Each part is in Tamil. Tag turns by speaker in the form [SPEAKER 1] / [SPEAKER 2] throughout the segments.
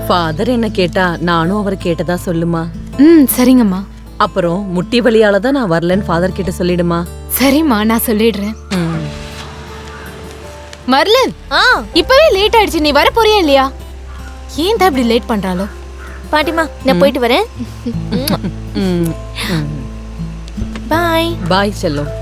[SPEAKER 1] ஃபாதர் என்ன கேட்டா நானும் அவர் கேட்டதா சொல்லுமா.
[SPEAKER 2] சரிங்கம்மா.
[SPEAKER 1] அப்புறம் முட்டி வலியால தான் நான் வரலன்னு ஃபாதர் கிட்ட சொல்லிடுமா.
[SPEAKER 2] சரிம்மா, நான் சொல்லிடுறேன். மர்லன், இப்பவே லேட் ஆயிடுச்சு. நீ வர போறியா இல்லையா? ஏன் தான் இப்படி லேட் பண்றாளோ?
[SPEAKER 3] பாட்டிமா, நான் போயிட்டு வரேன். பாய்.
[SPEAKER 1] பாய் செல்லம்.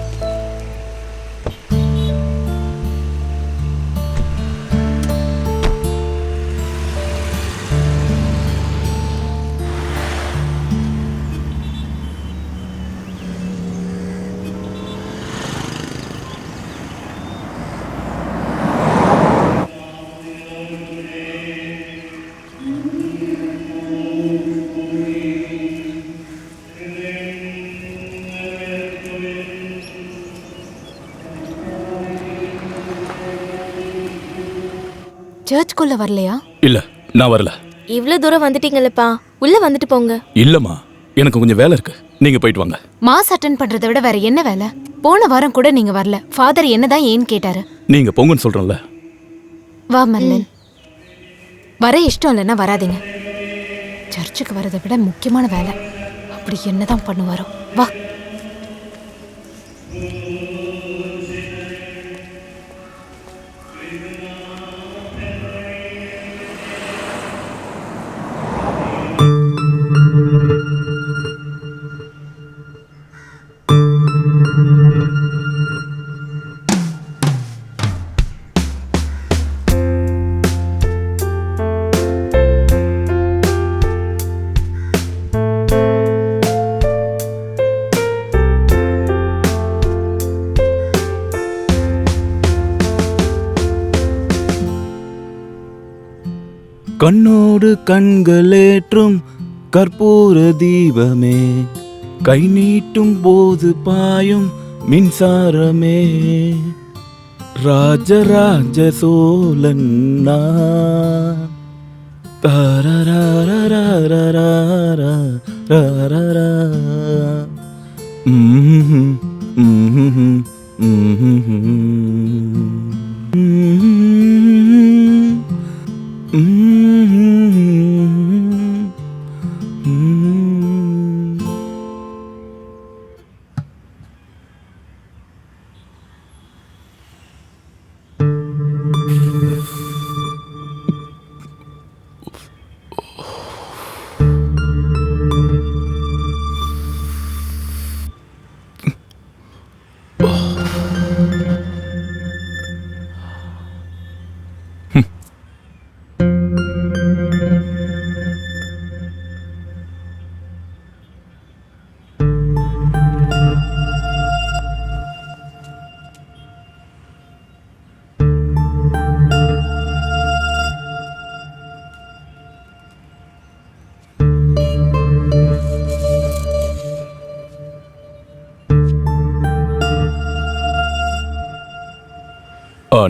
[SPEAKER 2] சர்ச்சுக்குள்ள வரலையா?
[SPEAKER 4] இல்ல, நான் வரல.
[SPEAKER 3] இவ்ளோ தூரம் வந்துட்டீங்கல்லப்பா, உள்ள வந்துட்டு போங்க.
[SPEAKER 4] இல்லம்மா, எனக்கு கொஞ்சம் வேலை இருக்கு. நீங்க போயிட்டு வாங்க.
[SPEAKER 2] மாஸ் அட்டெண்ட் பண்றதை விட வேற என்ன வேலை? போன வாரம் கூட நீங்க வரல. ஃபாதர் என்னதான் ஏன்னு கேட்டாரு.
[SPEAKER 4] நீங்க போங்கன்னு சொல்றேன்ல.
[SPEAKER 2] வா மர்லன். வர இஷ்டம் இல்லைன்னா வராதீங்க. சர்ச்சுக்கு வரதை விட முக்கியமான வேலை. அப்படி என்னதான் பண்ணுவாரோ. வா.
[SPEAKER 4] கண்ணோடு கண்களேற்றும் கற்பூர தீபமே, கை நீட்டும் போது பாயும் மின்சாரமே, ராஜராஜ சோழன் நான். தாரராரராரராரராரரா.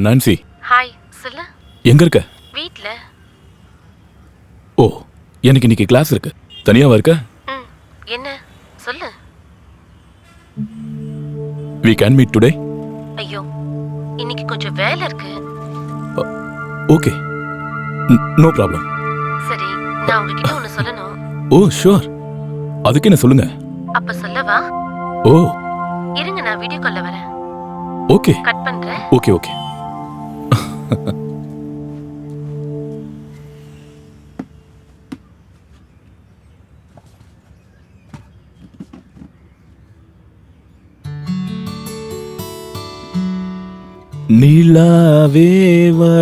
[SPEAKER 4] நான்சி.
[SPEAKER 5] ஹாய், சொல்லு.
[SPEAKER 4] எங்க இருக்க?
[SPEAKER 5] வீட்ல.
[SPEAKER 4] ஓ, எனக்கு இன்னைக்கு கிளாஸ் இருக்கு. தனியாவா இருக்க?
[SPEAKER 5] என்ன சொல்லு.
[SPEAKER 4] We can meet today.
[SPEAKER 5] ஐயோ, இன்னைக்கு கொஞ்சம் வேலை இருக்கு.
[SPEAKER 4] Okay, no problem.
[SPEAKER 5] சரி, நான் உங்ககிட்ட ஒன்னு சொல்லணும்.
[SPEAKER 4] Oh sure. அதுக்கு என்ன சொல்லுங்க.
[SPEAKER 5] அப்ப சொல்லவா?
[SPEAKER 4] ஓ,
[SPEAKER 5] இருங்க, நான் வீடியோ கால்ல வரேன்.
[SPEAKER 4] ஓகே.
[SPEAKER 5] கட் பண்றேன்.
[SPEAKER 4] Okay okay. நிலாவேவா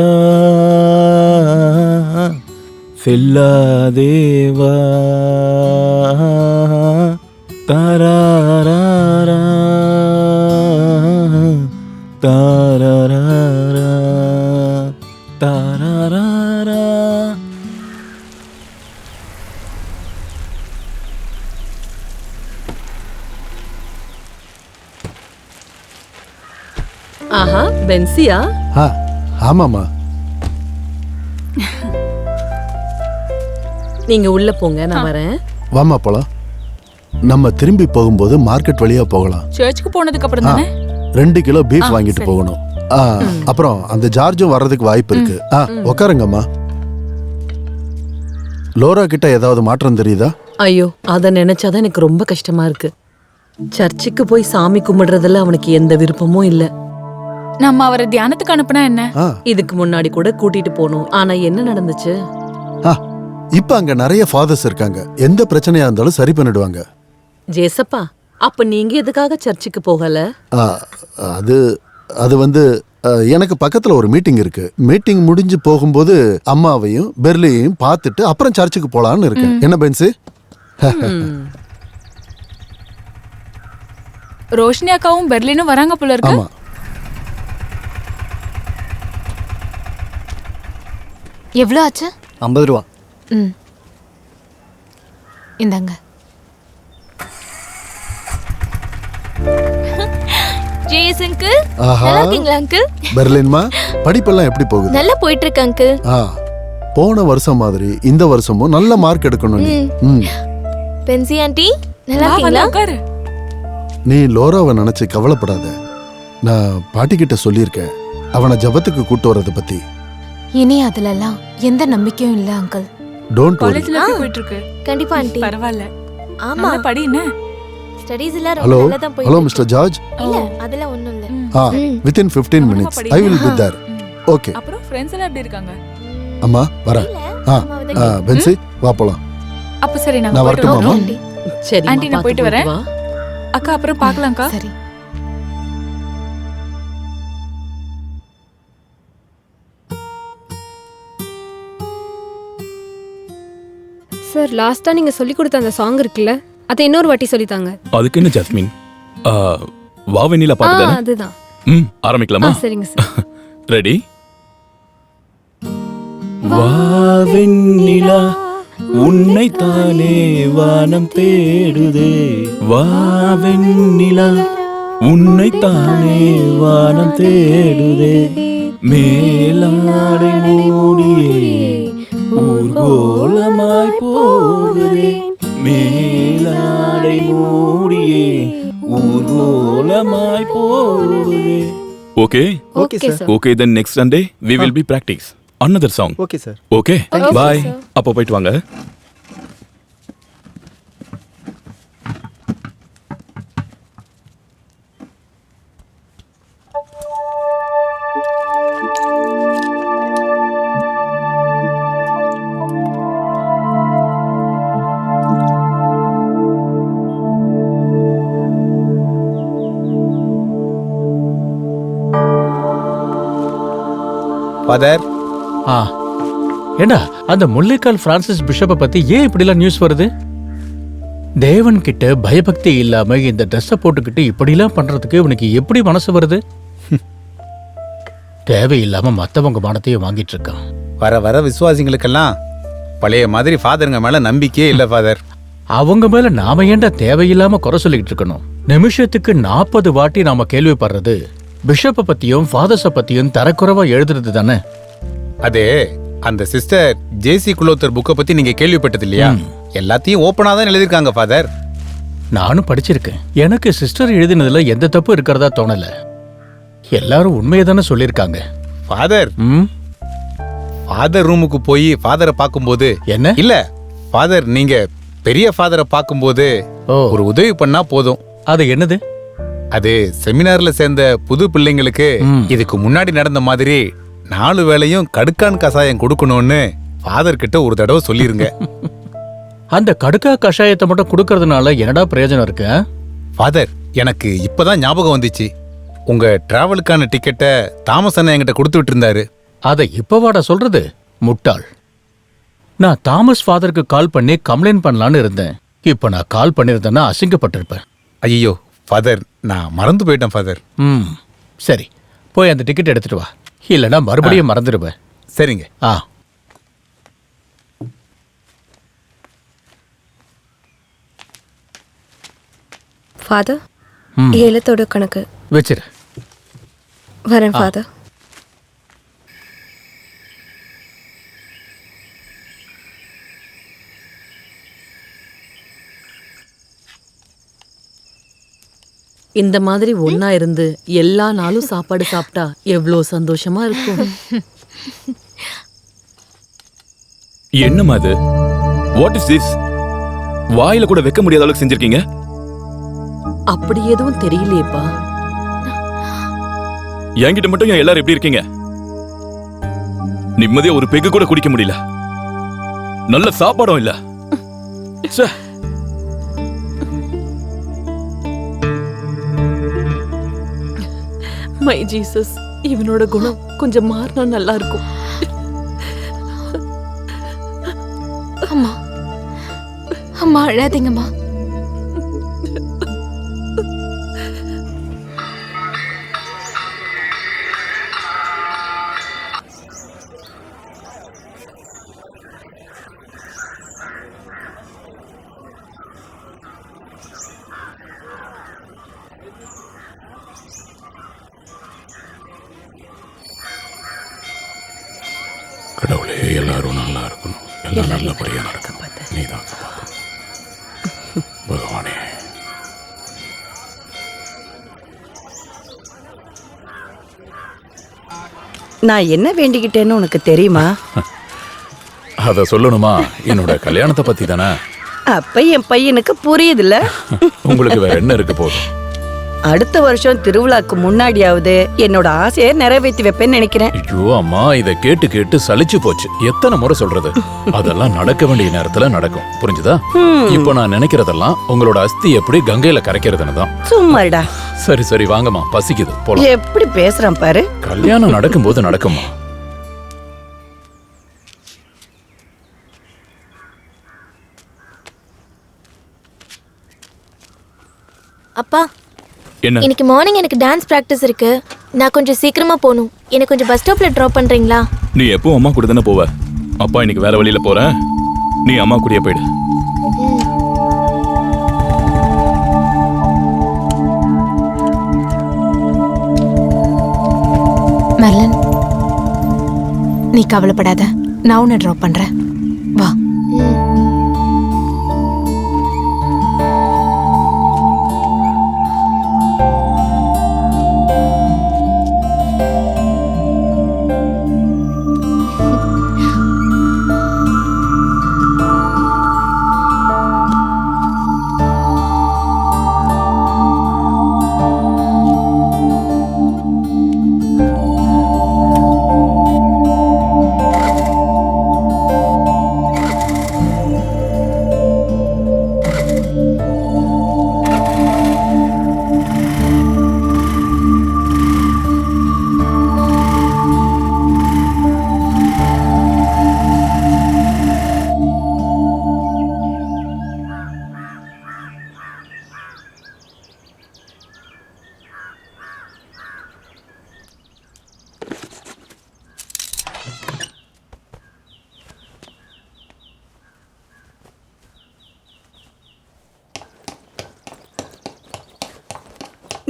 [SPEAKER 4] செல்லாதேவா தாராரா தாராரா தாராரா.
[SPEAKER 1] ஆஹா, பென்சியா?
[SPEAKER 6] ஆமாமா.
[SPEAKER 1] நீங்க உள்ள போங்க, நான் வரேன்.
[SPEAKER 6] வாமா போலாம். நம்ம திரும்பி போகும்போது மார்க்கெட் வழியா போகலாம்.
[SPEAKER 7] சர்ச்சுக்கு போனதுக்கு அப்புறம் தானே
[SPEAKER 6] 2 கிலோ பீஃப் வாங்கிட்டு போகணும். அப்புறம் அந்த ஜார்ஜும் வர்றதுக்கு வாய்ப்பு இருக்கு. உட்காருங்கம்மா. லோரா கிட்ட ஏதாவது மாற்றம் தெரியுதா?
[SPEAKER 1] ஐயோ அத நினைச்சாதான் எனக்கு ரொம்ப கஷ்டமா இருக்கு. சர்ச்சுக்கு போய் சாமி கும்பிடுறதுல அவனுக்கு எந்த விருப்பமும் இல்ல.
[SPEAKER 7] நம்ம அவரை தியானத்துக்கு அனுப்புனா என்ன?
[SPEAKER 6] ஆ,
[SPEAKER 1] இதுக்கு முன்னாடி கூட கூட்டிட்டு போனோம். ஆனா என்ன நடந்துச்சு?
[SPEAKER 6] ஆ, இப்ப அங்க நிறைய ஃபாதர்ஸ் இருக்காங்க. எந்த பிரச்சனையா இருந்தாலும் சரி பண்ணிடுவாங்க.
[SPEAKER 1] ஜேசப்பா, அப்ப நீங்க எதுக்காக சர்ச்சுக்கு போகல?
[SPEAKER 6] ஆ, அது அது வந்து எனக்கு பக்கத்துல ஒரு மீட்டிங் இருக்கு. மீட்டிங் முடிஞ்சு போகும்போது அம்மாவையும் பெர்லியையும் பார்த்துட்டு அப்புறம் சர்ச்சுக்கு போலான்னு இருக்கேன். என்ன பென்சி?
[SPEAKER 7] ரோஷினி அக்காவும் பெர்லினும் வராங்க போல இருக்கு.
[SPEAKER 6] ஆமா.
[SPEAKER 2] எவ்வளோ ஆச்சு?
[SPEAKER 8] 50 ரூபா.
[SPEAKER 2] ம், இந்தாங்க.
[SPEAKER 3] ஜேஎஸ் அங்கிள்,
[SPEAKER 6] ஆஹா.
[SPEAKER 3] நல்லா இருக்கீங்களா அங்கிள்?
[SPEAKER 6] பெர்லின்மா, படிப்பெல்லாம் எப்படி போகுது?
[SPEAKER 3] நல்லா போயிட்டு இருக்கு அங்கிள்.
[SPEAKER 6] ஆ, போன வருஷம் மாதிரி இந்த வருஷமும் நல்ல மார்க் எடுக்கணும் நீ. ம்.
[SPEAKER 3] பென்சி ஆண்டி நல்லா
[SPEAKER 7] வா, வந்து
[SPEAKER 3] இருக்கீங்களா?
[SPEAKER 7] உட்காரு.
[SPEAKER 6] நீ லோராவை நினைச்சு கவலைப்படாத. நான் பாட்டிக்கிட்ட சொல்லியிருக்கேன் அவனை ஜபத்துக்கு கூட்டு வர்றதை பத்தி.
[SPEAKER 2] இனி அதுலலாம் எந்த நம்பிக்கையும் இல்ல அங்கிள்.
[SPEAKER 6] Don't worry.
[SPEAKER 7] காலேஜ்ல எப்படி போயிட்டு இருக்கு?
[SPEAKER 3] கண்டிப்பா ஆண்டி.
[SPEAKER 7] பரவாயில்ல.
[SPEAKER 3] ஆமா,
[SPEAKER 7] நல்லா படி என்ன?
[SPEAKER 3] ஸ்டடீஸ் எல்லாம்
[SPEAKER 6] ஹலோ
[SPEAKER 3] ரொம்ப நல்லா தான் போயிட்டு
[SPEAKER 6] ஹலோ
[SPEAKER 3] இருக்கு.
[SPEAKER 6] Mister George.
[SPEAKER 3] இல்ல அதெல்லாம் ஒண்ணும் இல்ல.
[SPEAKER 6] ஆ, within 15 minutes I will be there. Okay.
[SPEAKER 7] அப்புறம் ஃப்ரெண்ட்ஸ் எல்லாம் எப்படி இருக்காங்க?
[SPEAKER 6] அம்மா வரேன்.
[SPEAKER 3] இல்ல,
[SPEAKER 6] ஆ,
[SPEAKER 3] அம்மாவை தான் கேட்டேன்.
[SPEAKER 6] பென்சி வா போலாம்.
[SPEAKER 7] அப்ப சரி
[SPEAKER 6] நான்
[SPEAKER 7] நான்
[SPEAKER 6] வரட்டுமா,
[SPEAKER 7] போயிட்டு
[SPEAKER 6] அம்மா?
[SPEAKER 7] வரேன்.
[SPEAKER 3] ஆண்டி.
[SPEAKER 1] சரி
[SPEAKER 7] ஆண்டி, நான் போயிட்டு வரேன். அக்கா அப்புறம் பார்க்கலாம்க்கா.
[SPEAKER 2] சரி.
[SPEAKER 9] சார், லாஸ்ட்டாக நீங்கள் சொல்லி கொடுத்த அந்த சாங் இருக்குல்ல, அதை இன்னொரு வாட்டி சொல்லித்தாங்க.
[SPEAKER 4] அதுக்கு என்ன ஜாஸ்மின்? வா வெண்ணிலா பாட்டு தானே?
[SPEAKER 9] அதுதான்.
[SPEAKER 4] ஆரம்பிக்கலாமா?
[SPEAKER 9] சரிங்க சார்.
[SPEAKER 4] ரெடி? வா வெண்ணிலா உன்னை தானே வானம் தேடுதே. வா வெண்ணிலா உன்னை தானே வானம் தேடுதே. மேலாடை மூடியே ஊர்கோலமாய் போகுதே. மேலாடை மூடியே ஊர்கோலமாய் போகுதே. Okay?
[SPEAKER 9] Okay sir.
[SPEAKER 4] Okay, then next Sunday we will be practice another song.
[SPEAKER 8] Okay sir.
[SPEAKER 4] Okay? Bye. அப்போ போயிட்டு வாங்க.
[SPEAKER 8] ஃபாதர்.
[SPEAKER 10] ஏண்டா அந்த முல்லைக்கால் பிரான்சிஸ் பிஷப்பை பத்தி ஏன் இப்படிலாம் நியூஸ் வருது? தேவன் கிட்ட பயபக்தி இல்லாம இந்த ட்ரெஸ்ஸை போட்டுக்கிட்டு இப்படிலாம் பண்றதுக்கு இவனுக்கு எப்படி மனசு வருது? தேவையில்லாம மத்தவங்க மானத்தையும் வாங்கிட்டு இருக்கான்.
[SPEAKER 8] வர வர விசுவாசிங்களுக்கெல்லாம் பழைய மாதிரி ஃபாதருங்க மேல நம்பிக்கையே இல்ல ஃபாதர்.
[SPEAKER 10] அவங்க மேல நாம ஏண்டா தேவையில்லாம குறை சொல்லிக்கிட்டு இருக்கணும்? நிமிஷத்துக்கு 40 வாட்டி நாம கேள்விப்படுறது பிஷப்பை பத்தியும் ஃபாதர்ஸை பத்தியும் தரக்குறைவா எழுதுறது தானே.
[SPEAKER 8] அது அந்த சிஸ்டர் ஜேசி குலோத்தர் புக்கை பத்தி நீங்க கேள்விப்பட்டது இல்லையா? எல்லாத்தையும் ஓப்பனா தான் எழுதிருக்காங்க ஃபாதர்.
[SPEAKER 10] நானும் படிச்சிருக்கேன். எனக்கு சிஸ்டர் எழுதினதுல எந்த தப்பு இருக்கிறதா தோணல. எல்லாரும் உண்மையை தானே சொல்லியிருக்காங்க.
[SPEAKER 8] ஃபாதர், ஃபாதர் ரூமுக்கு போய் ஃபாதரை பார்க்கும்போது
[SPEAKER 10] என்ன
[SPEAKER 8] இல்ல ஃபாதர், நீங்க பெரிய ஃபாதரை பார்க்கும்போது ஒரு உதவி பண்ணா போதும்.
[SPEAKER 10] அது என்னது?
[SPEAKER 8] அது செமினார்ல சேர்ந்த புது பிள்ளைங்களுக்கு இதுக்கு முன்னாடி நடந்த மாதிரி 4 வேளையும் கடுக்கான் கசாயம் கொடுக்கணும்னு ஃபாதர் கிட்ட ஒரு தடவை சொல்லிருங்க.
[SPEAKER 10] அந்த கடுக்கா கஷாயத்தை மட்டும் கொடுக்கறதுனால என்னடா பிரயோஜனம் இருக்கு?
[SPEAKER 8] ஃபாதர், எனக்கு இப்பதான் ஞாபகம் வந்துச்சு. உங்க டிராவலுக்கான டிக்கெட்டை தாமஸ் அண்ணா என்கிட்ட கொடுத்து விட்டு இருந்தாரு.
[SPEAKER 10] அதை இப்பவாடா சொல்றது? முட்டாள். நான் தாமஸ் ஃபாதருக்கு கால் பண்ணி கம்ப்ளைண்ட் பண்ணலான்னு இருந்தேன். இப்ப நான் கால் பண்ணிருந்தேன்னா அசிங்கப்பட்டிருப்பேன்.
[SPEAKER 8] ஐயோ ஃபாதர், நான் மறந்து போயிட்டேன் ஃபாதர்.
[SPEAKER 10] சரி, போய் அந்த டிக்கெட் எடுத்துட்டு வா. இல்லைன்னா மறுபடியும் மறந்துடுவேன்.
[SPEAKER 8] சரிங்க.
[SPEAKER 9] ஃபாதர், ஏலத்தோட கணக்கு
[SPEAKER 10] வச்சிரு.
[SPEAKER 9] வரேன் ஃபாதர்.
[SPEAKER 1] இந்த மாதிரி ஒன்னா இருந்து எல்லா நாளும் சாப்பாடு சாப்பிட்டா எவ்வளோ சந்தோஷமா இருக்கும்.
[SPEAKER 4] என்னம்மா அது? What is this? வாயில கூட வைக்க முடியாத அளவுக்கு செஞ்சிருக்கீங்க.
[SPEAKER 1] அப்படி எதுவும் தெரியலையேப்பா.
[SPEAKER 4] என்கிட்ட மட்டும் ஏன் எல்லாரும் எப்படி இருக்கீங்க? நிம்மதியா ஒரு பெக்கு கூட குடிக்க முடியல. நல்ல சாப்பாடும் இல்ல. ச்சே.
[SPEAKER 1] மை ஜீசஸ், இவனோட குணம் கொஞ்சம் மாறினா நல்லா இருக்கும்.
[SPEAKER 2] அம்மா அம்மா அழாதீங்கம்மா.
[SPEAKER 4] கடவுளே, எல்லாரும் நல்லா இருக்கணும், எல்லாம் நல்லபடியா நடக்கணும். நீதான் பகவானே.
[SPEAKER 11] நான் என்ன வேண்டிக்கிட்டேன்னு உனக்கு தெரியுமா?
[SPEAKER 4] அத சொல்லணுமா? என்னோட கல்யாணத்தை பத்தி தானே.
[SPEAKER 11] அப்ப என் பையனுக்கு புரியுதுல்ல.
[SPEAKER 4] உங்களுக்கு வேற என்ன இருக்கு போதும்.
[SPEAKER 11] அடுத்த வருஷம் திருவிழாக்கு முன்னாடியாவது என்னோட ஆசையை நிறைவேற்றி வைப்பேன்னு நினைக்கிறேன்.
[SPEAKER 4] ஐயோ அம்மா, இத கேட்டு கேட்டு சலிச்சு போச்சு. எத்தனை முறை சொல்றது? அதெல்லாம் நடக்க வேண்டிய நேரத்துல நடக்கும், புரிஞ்சுதா? இப்போ நான் நினைக்கிறதெல்லாம் உங்களோட அஸ்தி எப்படி கங்கையில கரைக்கிறதுன்னு தான்.
[SPEAKER 11] சும்மாடா.
[SPEAKER 4] சரி சரி வாங்கம்மா, பசிக்குது போலாம்.
[SPEAKER 11] எப்படி பேசுறான் பாரு.
[SPEAKER 4] கல்யாணம் நடக்கும்போது நடக்குமா?
[SPEAKER 3] அப்பா,
[SPEAKER 4] என்ன?
[SPEAKER 3] இன்னைக்கு மார்னிங் எனக்கு டான்ஸ் பிராக்டிஸ் இருக்கு. நான் கொஞ்சம் சீக்கிரமா போகணும். எனக்கு கொஞ்சம் பஸ் ஸ்டாப்ல டிராப் பண்றீங்களா?
[SPEAKER 4] நீ எப்போ அம்மா கூட தானே போவ? அப்பா இன்னைக்கு வேற வழியில போறேன், நீ அம்மா கூடயே போயிடு.
[SPEAKER 2] மெர்லின், நீ கவலைப்படாத, நான் உன்னை ட்ராப் பண்றேன். வா.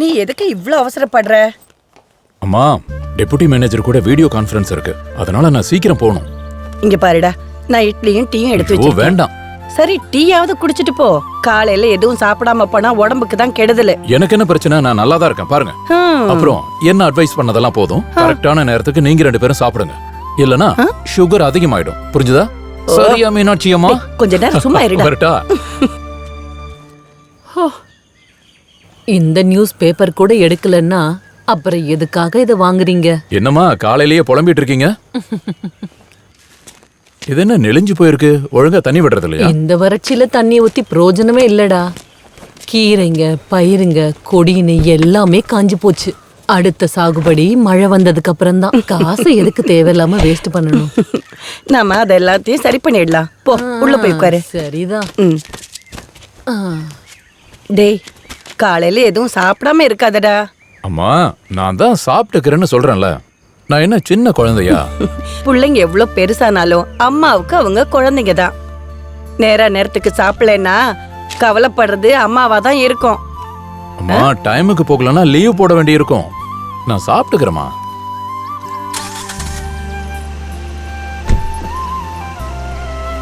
[SPEAKER 11] நீ எதுக்கு இவ்ளோ அவசரப்படுற?
[SPEAKER 4] அம்மா, டெபுட்டி மேனேஜர் கூட வீடியோ கான்ஃபரன்ஸ் இருக்கு, அதனால நான் சீக்கிரம் போகணும்.
[SPEAKER 11] இங்க பாருடா, நான் இட்லியும் டீயும் எடுத்து
[SPEAKER 4] ஓ
[SPEAKER 11] வச்சிருக்கேன்.
[SPEAKER 4] வேண்டாம்.
[SPEAKER 11] சரி, டீயாவது குடிச்சிட்டு போ. காலையில எதுவும் சாப்பிடாம போனா உடம்புக்கு தான் கெடுதல்.
[SPEAKER 4] எனக்கு என்ன பிரச்சனை? நான் நல்லா தான் இருக்கேன் பாருங்க. அப்புறம் என்ன அட்வைஸ் பண்ணதெல்லாம் போதும். கரெக்டான நேரத்துக்கு நீங்க 2 பேரும் சாப்பிடுங்க, இல்லனா சுகர் அதிகமாயிடும், புரிஞ்சுதா? சரியா மீனாட்சி அம்மா?
[SPEAKER 11] கொஞ்ச நேரம் சும்மா இருடா.
[SPEAKER 4] வரட்டா?
[SPEAKER 1] இந்த நியூஸ் பேப்பர் கூட எடுக்கலன்னா அப்புறம் எதுக்காக இதை வாங்குறீங்க?
[SPEAKER 4] என்னம்மா காலையிலேயே புலம்பிட்டு இருக்கீங்க? இது என்ன நெளிஞ்சு போயிருக்கு? ஒழுங்கா தண்ணி விடுறது இல்லையா?
[SPEAKER 1] இந்த வறட்சியில தண்ணி ஊத்தி பிரயோஜனமே இல்லடா. கீரைங்க, பயிருங்க, கொடின்னு எல்லாமே காஞ்சு போச்சு. அடுத்த சாகுபடி மழை வந்ததுக்கு அப்புறம் தான். காசு எதுக்கு தேவையில்லாம வேஸ்ட் பண்ணணும்?
[SPEAKER 11] நாம அத எல்லாத்தையும் சரி பண்ணிடலாம். போ, உள்ள போய் உட்காரு.
[SPEAKER 1] சரிதான்.
[SPEAKER 11] டேய், காலையில எதுவும் சாப்பிடாம இருக்காதடா.
[SPEAKER 4] அம்மா, நான் தான் சாப்பிட்டுக்கிறேன்னு சொல்றேன்ல. நான் என்ன சின்ன குழந்தையா?
[SPEAKER 11] பிள்ளைங்க எவ்வளவு பெருசானாலும் அம்மாவுக்கு அவங்க குழந்தைங்க தான். நேரத்துக்கு சாப்பிடலன்னா கவலைப்படுறது அம்மாவா தான் இருக்கும்.
[SPEAKER 4] அம்மா, டைமுக்கு போகலன்னா லீவ் போட வேண்டி இருக்கும். நான் சாப்பிட்டுக்கிறேம்மா.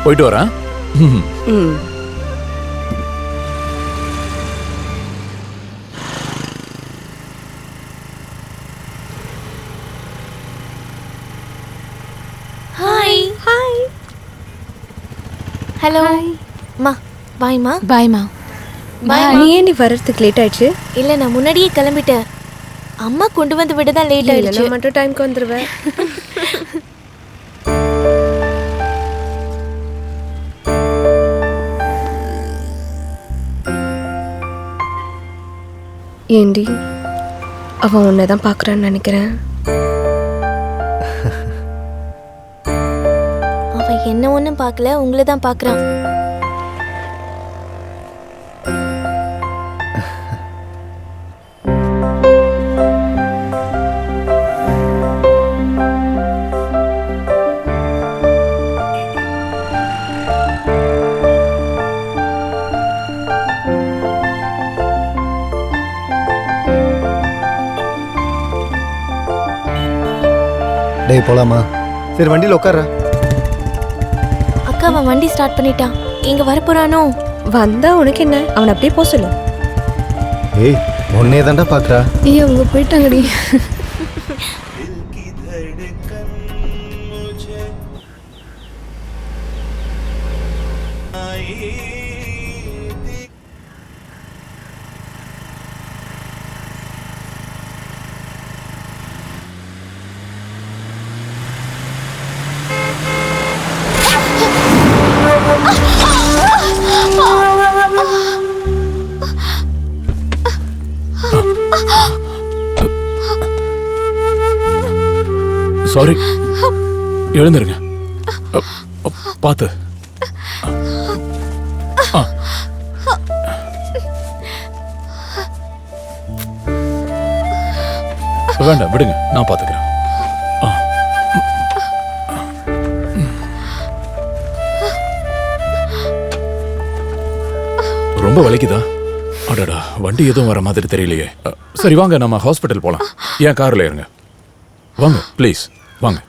[SPEAKER 4] போயிட்டு வரேன்.
[SPEAKER 3] ஹாய். ஹாய். ஹலோ மா பாய்மா.
[SPEAKER 2] பாய்மா.
[SPEAKER 9] நீ ஏன் வர்றதுக்கு லேட் ஆயிடுச்சு?
[SPEAKER 3] இல்லை நான் முன்னாடியே கிளம்பிட்டேன். அம்மா கொண்டு வந்து விட தான் லேட் ஆயிடுச்சு.
[SPEAKER 9] நான் மட்டும் டைம்க்கு வந்துடுவேன். ஏண்டி அவன் உன்னை தான் பார்க்குறான்னு நினைக்கிறேன்.
[SPEAKER 3] அவன் என்ன ஒன்றும் பார்க்கல, உங்களை தான் பார்க்குறான்.
[SPEAKER 12] டேய் போலாமா? சரி வண்டியில் உட்கார்ற.
[SPEAKER 3] அக்கா அவன் வண்டி ஸ்டார்ட் பண்ணிட்டான். இங்க வரப்போறானோ?
[SPEAKER 9] வந்தா உனக்கு என்ன? அவன் அப்படியே போக சொல்லு.
[SPEAKER 12] ஏய் உன்னையே தாண்டா பார்க்குறா.
[SPEAKER 9] ஐயோ அவங்க போயிட்டாங்கடி.
[SPEAKER 4] சாரி, எழுந்துருங்க. பார்த்து. வேண்டாம் விடுங்க, நான் பார்த்துக்கிறேன். ரொம்ப வலிக்குதா? அடடா, வண்டி எதுவும் வர மாதிரி தெரியலையே. சரி வாங்க, நம்ம ஹாஸ்பிட்டல் போலாம். ஏன் கார்ல ஏறுங்க. வாங்க ப்ளீஸ் வாங்க.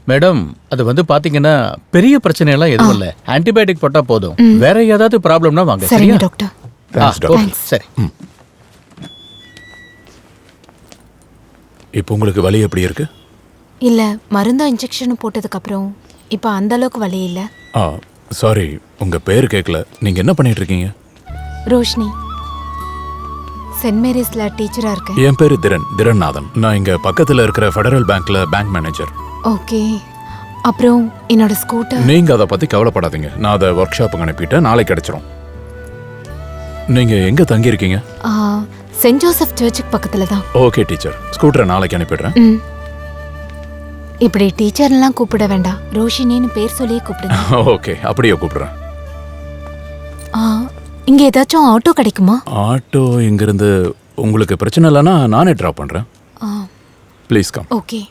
[SPEAKER 10] மேடம், அது வந்து பாத்தீங்கன்னா பெரிய பிரச்சனை எல்லாம் எதுவும் இல்ல. ஆன்டிபயோட்டிக் போட்டா போதும். வேற ஏதாவது ப்ராப்ளம்னா வாங்க.
[SPEAKER 2] சரிங்க டாக்டர்.
[SPEAKER 10] சரி.
[SPEAKER 4] இப்போ உங்களுக்கு வலி எப்படி இருக்கு?
[SPEAKER 2] இல்ல, மருந்தும் இன்ஜெக்ஷனும் போட்டதுக்கு அப்புறம் இப்போ அந்த அளவுக்கு வலி இல்ல.
[SPEAKER 4] சாரி, உங்க பேர் கேட்கல. நீங்க என்ன பண்ணிட்டு இருக்கீங்க?
[SPEAKER 2] ரோஷினி, சென்ட் மேரிஸ்ல டீச்சரா இருக்கேன்.
[SPEAKER 4] என் பேரு திரண்நாதன். நான் இங்க பக்கத்துல இருக்கிற ஃபெடரல் பேங்க்ல பேங்க் மேனேஜர்.
[SPEAKER 2] ஓகே. அப்புறம் என்னோட ஸ்கூட்டர்.
[SPEAKER 4] நீங்க அதை பத்தி கவலைப்படாதீங்க. நான் அதை ஒர்க் ஷாப்புக்கு அனுப்பிட்டேன். நாளைக்கு கிடைச்சிரும். நீங்க எங்க தங்கி இருக்கீங்க?
[SPEAKER 2] சென்ட் ஜோசப் சர்ச்சுக்கு பக்கத்துல தான்.
[SPEAKER 4] ஓகே டீச்சர், ஸ்கூட்டரை நாளைக்கு அனுப்பிடுறேன்.
[SPEAKER 2] இப்படி டீச்சர்லாம் கூப்பிட வேண்டாம், ரோஷினின்னு பேர் சொல்லியே கூப்பிடுங்க.
[SPEAKER 4] ஓகே, அப்படியே கூப்பிடுறேன்.
[SPEAKER 2] இங்க ஏதாச்சும் ஆட்டோ கிடைக்குமா?
[SPEAKER 4] ஆட்டோ இங்கிருந்து உங்களுக்கு பிரச்சனை இல்லைன்னா நானே ட்ராப் பண்றேன். Please come.
[SPEAKER 2] ஓகே.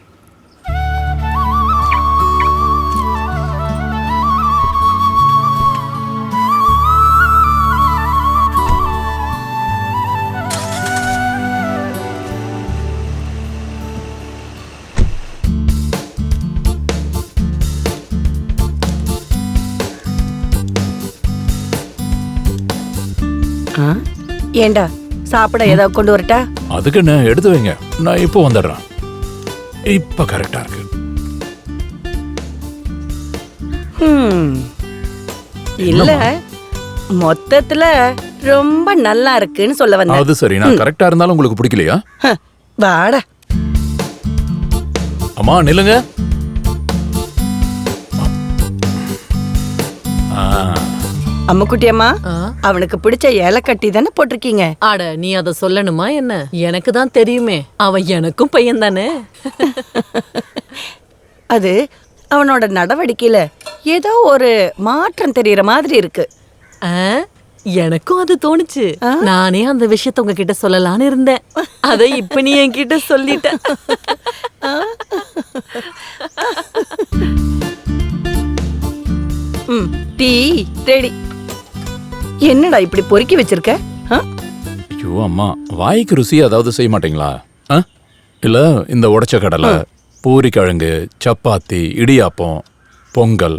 [SPEAKER 11] ஏண்டா சாப்பிட ஏதாவது கொண்டு வரட்டா?
[SPEAKER 4] அதுக்கு என்ன, எடுத்து வைங்க. நான் இப்போ வந்துடுறேன். இப்ப கரெக்டா இருக்கு.
[SPEAKER 11] இல்ல, மொத்தத்துல ரொம்ப நல்லா இருக்குன்னு சொல்ல வந்தேன்.
[SPEAKER 4] அது சரி, நான் கரெக்டா இருந்தாலும் உங்களுக்கு பிடிக்கலையா?
[SPEAKER 11] வாடா.
[SPEAKER 4] அம்மா நில்லுங்க.
[SPEAKER 11] அம்முக்குட்டி அம்மா, அவனுக்கு பிடிச்ச ஏலக்கட்டி தானே போட்டிருக்கீங்க.
[SPEAKER 1] ஆட, நீ அத சொல்லணுமா என்ன? எனக்கு தான் தெரியுமே, அவன் எனக்கும் பையன் தானே.
[SPEAKER 11] அது அவனோட நடவடிக்கையில ஏதோ ஒரு மாற்றம் தெரியற மாதிரி இருக்கு.
[SPEAKER 1] எனக்கும் அது தோணுச்சு. நானே அந்த விஷயத்த உங்ககிட்ட சொல்லலான்னு இருந்தேன். அதை இப்ப நீ என்கிட்ட சொல்லிட்ட.
[SPEAKER 11] Tea ready. என்னடா இப்படி பொறுக்கி வச்சிருக்க?
[SPEAKER 4] ஐயோ அம்மா, வாய்க்கு ருசி அதாவது செய்ய மாட்டீங்களா? இல்ல இந்த உடைச்ச கடலை, பூரி கிழங்கு, சப்பாத்தி, இடியாப்பம், பொங்கல்,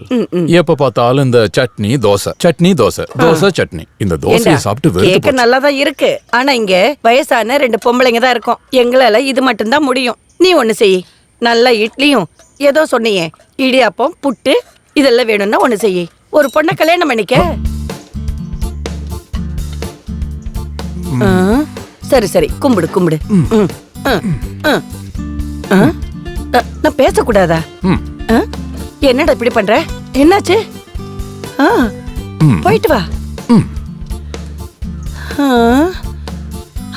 [SPEAKER 4] எப்ப பார்த்தாலும் இந்த சட்னி தோசை, சட்னி தோசை, தோசை சட்னி. இந்த தோசையை சாப்பிட்டு வெறுத்து
[SPEAKER 11] கேக்க நல்லா தான் இருக்கு. ஆனா இங்க வயசான 2 பொம்பளைங்க தான் இருக்கும். எங்களால இது மட்டும்தான் முடியும். நீ ஒண்ணு செய். நல்ல இட்லியும் ஏதோ சொன்னியே இடியாப்பம், புட்டு இதெல்லாம் வேணும்னா ஒண்ணு செய். ஒரு பொண்ணை கல்யாணம் பண்ணிக்க. சரி சரி, கும்பிடு கும்பிடு. நான் பேசக்கூடாதா? என்னடா இப்படி பண்ற? என்னாச்சு? போயிட்டு வா.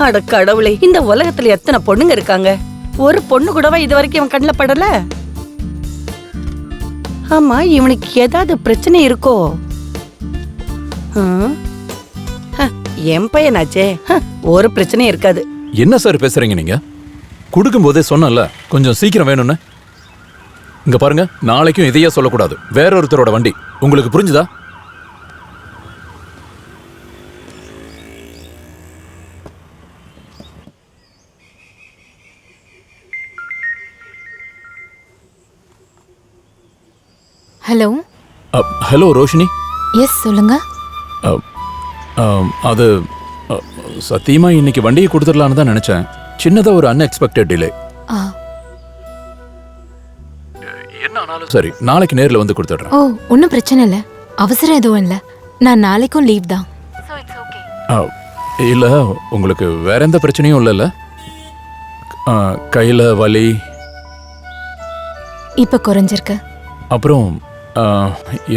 [SPEAKER 11] அட கடவுளே, இந்த உலகத்துல எத்தனை பொண்ணுங்க இருக்காங்க, ஒரு பொண்ணு கூடவா இது வரைக்கும் இவன் கண்ணில் படல? ஆமா, இவனுக்கு ஏதாவது பிரச்சனை இருக்கோ? என் பையனாச்சே, ஒரு பிரச்சனையும் இருக்காது.
[SPEAKER 4] என்ன சார் பேசுறீங்க நீங்க? கொடுக்கும் போதே சொன்னல கொஞ்சம் சீக்கிரம் வேணும்னு. இங்க பாருங்க, நாளைக்கும் இதையே சொல்லக்கூடாது. வேற ஒருத்தரோட வண்டி. உங்களுக்கு புரிஞ்சுதா?
[SPEAKER 2] ஹலோ.
[SPEAKER 4] ஹலோ ரோஷினி.
[SPEAKER 2] எஸ் சொல்லுங்க.
[SPEAKER 4] அது சத்தியமா இன்னைக்கு வண்டியை கொடுத்துடலான்னு தான் நினைச்சேன். சின்னதா ஒரு அன்எக்ஸ்பெக்டட் டிலே. என்ன ஆனாலும் சரி, நாளைக்கு நேர்ல வந்து கொடுத்துடுறேன்.
[SPEAKER 2] ஓ, ஒன்றும் பிரச்சனை இல்லை. அவசரம் எதுவும் இல்லை. நான் நாளைக்கும் லீவ் தான்.
[SPEAKER 4] இல்ல, உங்களுக்கு வேற எந்த பிரச்சனையும் இல்லைல்ல? கையில வலி
[SPEAKER 2] இப்ப குறைஞ்சிருக்கு.
[SPEAKER 4] அப்புறம்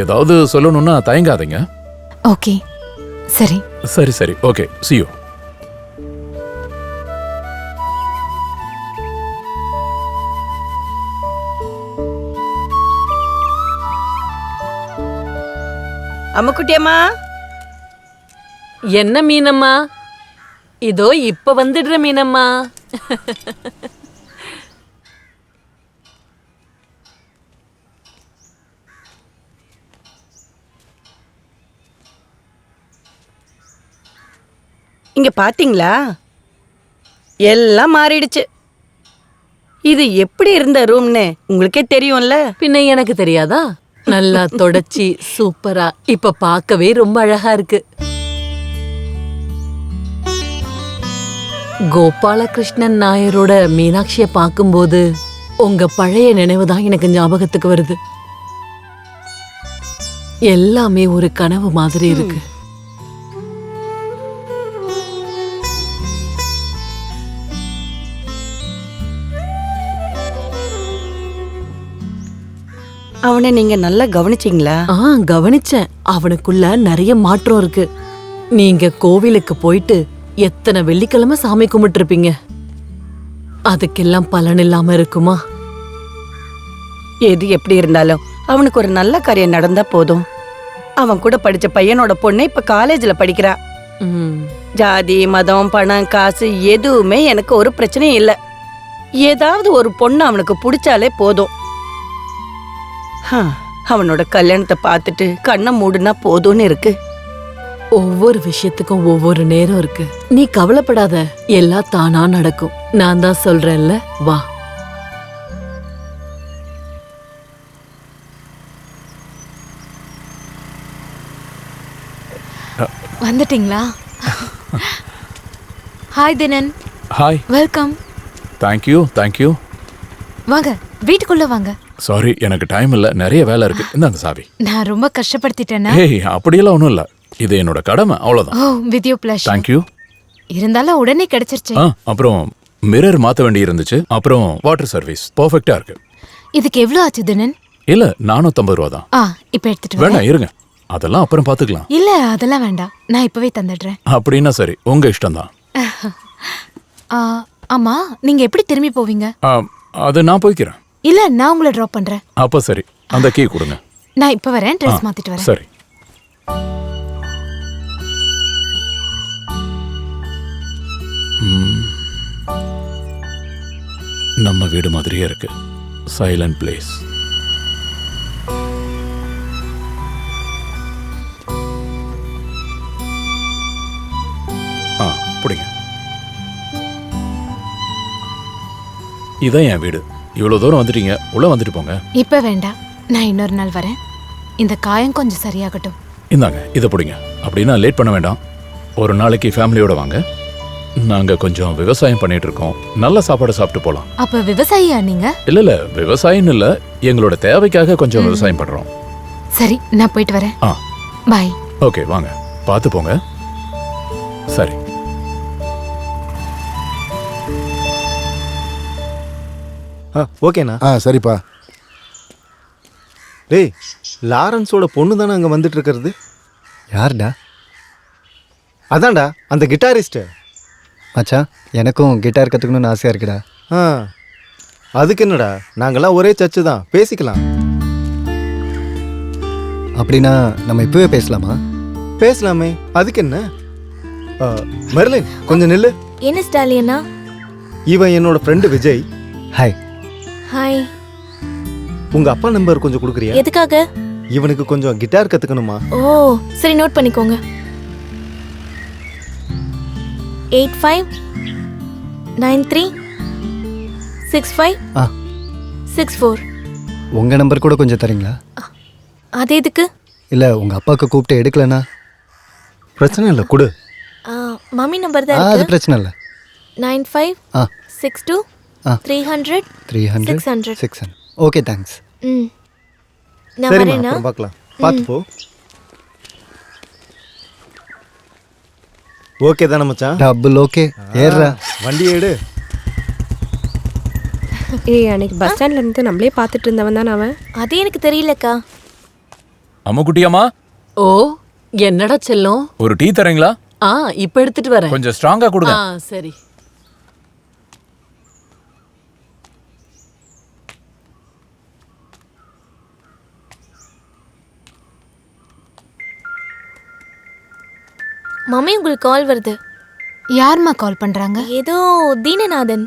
[SPEAKER 4] ஏதாவது சொல்லணும்னா தயங்காதீங்க.
[SPEAKER 2] ஓகே, சரி
[SPEAKER 4] சரி சரி, ஓகே, see you.
[SPEAKER 11] அம்முக்குட்டியம்மா.
[SPEAKER 1] என்ன மீனம்மா? இதோ இப்ப வந்துடுற மீனம்மா.
[SPEAKER 11] இங்க பாத்தீங்களா, எல்லாம் மாறிடுச்சு. இது எப்படி இருந்த ரூம்னு உங்களுக்கே தெரியும்ல.
[SPEAKER 1] பின்ன எனக்கு தெரியாதா? நல்லா தொடச்சி சூப்பரா இப்ப பார்க்கவே ரொம்ப அழகா இருக்கு. கோபாலகிருஷ்ணன் நாயரோட மீனாட்சிய பார்க்கும்போது உங்க பழைய நினைவுதான் எனக்கு ஞாபகத்துக்கு வருது. எல்லாமே ஒரு கனவு மாதிரி இருக்கு.
[SPEAKER 11] அவனை நீங்க நல்லா கவனிச்சீங்களா?
[SPEAKER 1] கவனிச்சேன். அவனுக்குள்ள நிறைய மாற்றம் இருக்கு. நீங்க கோவிலுக்கு போயிட்டு எத்தனை வெள்ளிக்கிழமை சாமி கும்பிட்டு இருப்பீங்க, அதுக்கெல்லாம் பலன் இல்லாம இருக்குமா?
[SPEAKER 11] எது எப்படி இருந்தாலும் அவனுக்கு ஒரு நல்ல காரியம் நடந்தா போதும். அவன் கூட படிச்ச பையனோட பொண்ணு இப்ப காலேஜ்ல படிக்கிறா. ஜாதி, மதம், பணம், காசு எதுவுமே எனக்கு ஒரு பிரச்சனையும் இல்ல. ஏதாவது ஒரு பொண்ணு அவனுக்கு பிடிச்சாலே போதும். அவனோட கல்யாணத்தை பார்த்துட்டு கண்ணை மூடுனா போதும்னு இருக்கு.
[SPEAKER 1] ஒவ்வொரு விஷயத்துக்கும் ஒவ்வொரு நேரம் இருக்கு. நீ கவலைப்படாத, எல்லாம் தானா நடக்கும். நான் தான் சொல்றேன்ல, வா.
[SPEAKER 2] வந்துட்டீங்களா? Hi தினன்.
[SPEAKER 4] Hi.
[SPEAKER 2] Welcome.
[SPEAKER 4] Thank you thank you.
[SPEAKER 2] வாங்க, வீட்டுக்குள்ள வாங்க.
[SPEAKER 4] சாரி, எனக்கு டைம் இல்ல, நிறைய வேலை இருக்கு. இந்தாங்க சாவி.
[SPEAKER 2] நான் ரொம்ப கஷ்டப்படுத்திட்டேனா?
[SPEAKER 4] ஏய், அப்படியெல்லாம் ஒண்ணும் இல்ல. இது என்னோட கடமை, அவ்வளவுதான்.
[SPEAKER 2] ஓ, வித் யூ ப்ளஷர்.
[SPEAKER 4] தேங்க்யூ.
[SPEAKER 2] இருந்தாலும் உடனே கிடைச்சிருச்சு.
[SPEAKER 4] அப்புறம் மிரர் மாத்த வேண்டி இருந்துச்சு. அப்புறம் வாட்டர் சர்வீஸ் பெர்ஃபெக்ட்டா இருக்கு.
[SPEAKER 2] இதுக்கு எவ்வளவு ஆச்சு தினன்?
[SPEAKER 4] இல்ல, 450 ரூபா தான்.
[SPEAKER 2] இப்ப எடுத்துட்டு
[SPEAKER 4] வேணா இருங்க, அதெல்லாம் அப்புறம் பாத்துக்கலாம்.
[SPEAKER 2] இல்ல, அதெல்லாம் வேண்டாம், நான் இப்பவே தந்துடுறேன்.
[SPEAKER 4] அப்படின்னா சரி, உங்க இஷ்டம் தான்.
[SPEAKER 2] ஆமா, நீங்க எப்படி திரும்பி போவீங்க?
[SPEAKER 4] அது நான் போய்க்கிறேன்.
[SPEAKER 2] இல்ல, நான் உங்களை டிராப் பண்றேன்.
[SPEAKER 4] அப்ப சரி, அந்த கீ கொடுங்க.
[SPEAKER 2] நான் இப்ப வரேன், ட்ரெஸ் மாத்திட்டு வரேன்.
[SPEAKER 4] சரி. நம்ம வீடு மாதிரியே இருக்கு. Silent place. பிடிங்க. இதான் என் வீடு. இவ்வளவு தூரம் வந்துட்டீங்க, உள்ள வந்துட்டு போங்க.
[SPEAKER 2] இப்ப வேண்டாம், நான் இன்னொரு நாள் வரேன். இந்த காயம் கொஞ்சம் சரியாகட்டும்.
[SPEAKER 4] இந்தாங்க, இதை பிடிங்க. அப்படின்னா லேட் பண்ண வேண்டாம். ஒரு நாளைக்கு ஃபேமிலியோட வாங்க. நாங்க கொஞ்சம் விவசாயம் பண்ணிட்டு இருக்கோம். நல்ல சாப்பாடு சாப்பிட்டு போலாம்.
[SPEAKER 2] அப்ப விவசாயியா நீங்க?
[SPEAKER 4] இல்ல விவசாயம் இல்ல, எங்களோட தேவைக்காக கொஞ்சம் விவசாயம் பண்றோம்.
[SPEAKER 2] சரி, நான் போயிட்டு வரேன். பாய்.
[SPEAKER 4] ஓகே, வாங்க, பார்த்து போங்க. சரி.
[SPEAKER 12] ஓகேண்ணா.
[SPEAKER 6] சரிப்பா.
[SPEAKER 12] டேய், லாரன்ஸோட பொண்ணு தானே அங்கே வந்துட்டு இருக்கிறது?
[SPEAKER 13] யாருடா?
[SPEAKER 12] அதான்டா அந்த கிட்டாரிஸ்ட்டு.
[SPEAKER 13] மச்சான், எனக்கும் கிட்டார் கற்றுக்கணும்னு ஆசையாக இருக்குடா.
[SPEAKER 12] அதுக்கு என்னடா, நாங்களாம் ஒரே சர்ச்சு தான், பேசிக்கலாம்.
[SPEAKER 13] அப்படின்னா நம்ம இப்போவே பேசலாமா?
[SPEAKER 12] பேசலாமே, அதுக்கு என்ன? மெர்லின், கொஞ்சம் நில்லு.
[SPEAKER 3] என்ன ஸ்டாலியனா?
[SPEAKER 12] இவன் என்னோட ஃப்ரெண்டு விஜய்.
[SPEAKER 13] ஹாய்.
[SPEAKER 3] ஹாய்.
[SPEAKER 12] உங்க அப்பா நம்பர் கொஞ்சம் கொடுக்குறியா?
[SPEAKER 3] எதுக்காக?
[SPEAKER 12] இவனுக்கு கொஞ்சம் கிட்டார் கத்துக்கணுமா.
[SPEAKER 3] ஓ சரி, நோட் பண்ணிக்கோங்க. 85936564.
[SPEAKER 13] உங்க நம்பர் கூட கொஞ்சம் தரீங்களா?
[SPEAKER 3] அது எதுக்கு?
[SPEAKER 13] இல்லை, உங்க அப்பாவுக்கு கூப்பிட்டு எடுக்கலனா?
[SPEAKER 12] பிரச்சனை இல்லை, கொடு.
[SPEAKER 3] மம்மி நம்பர் தான்
[SPEAKER 13] அது
[SPEAKER 3] இருக்கு.
[SPEAKER 13] பிரச்சனை இல்லை.
[SPEAKER 3] 9562300600.
[SPEAKER 13] Okay, thanks.
[SPEAKER 3] நான்
[SPEAKER 12] சரிம்மா,
[SPEAKER 3] வரேனா?
[SPEAKER 12] அப்புறம் பார்க்கலாம். பார்த்து போ. ஓகே தானே மச்சான்?
[SPEAKER 13] Double okay. ஏறா
[SPEAKER 12] வண்டி எடு.
[SPEAKER 9] ஏய், அன்னைக்கு பஸ் ஸ்டாண்ட்ல இருந்து நம்மளே பார்த்துட்டு இருந்தவன் தான் அவன்.
[SPEAKER 3] அது எனக்கு தெரியலக்கா.
[SPEAKER 4] அம்மா குட்டியம்மா.
[SPEAKER 1] ஓ, என்னடா செல்லம்?
[SPEAKER 4] ஒரு டீ தரீங்களா?
[SPEAKER 1] இப்ப எடுத்துட்டு வரேன்.
[SPEAKER 4] கொஞ்சம் ஸ்ட்ராங்கா கொடுங்க.
[SPEAKER 1] சரி.
[SPEAKER 3] மம்மி உங்களுக்கு கால் வருது.
[SPEAKER 2] யாரும்மா கால் பண்றாங்க?
[SPEAKER 3] ஏதோ தீனநாதன்.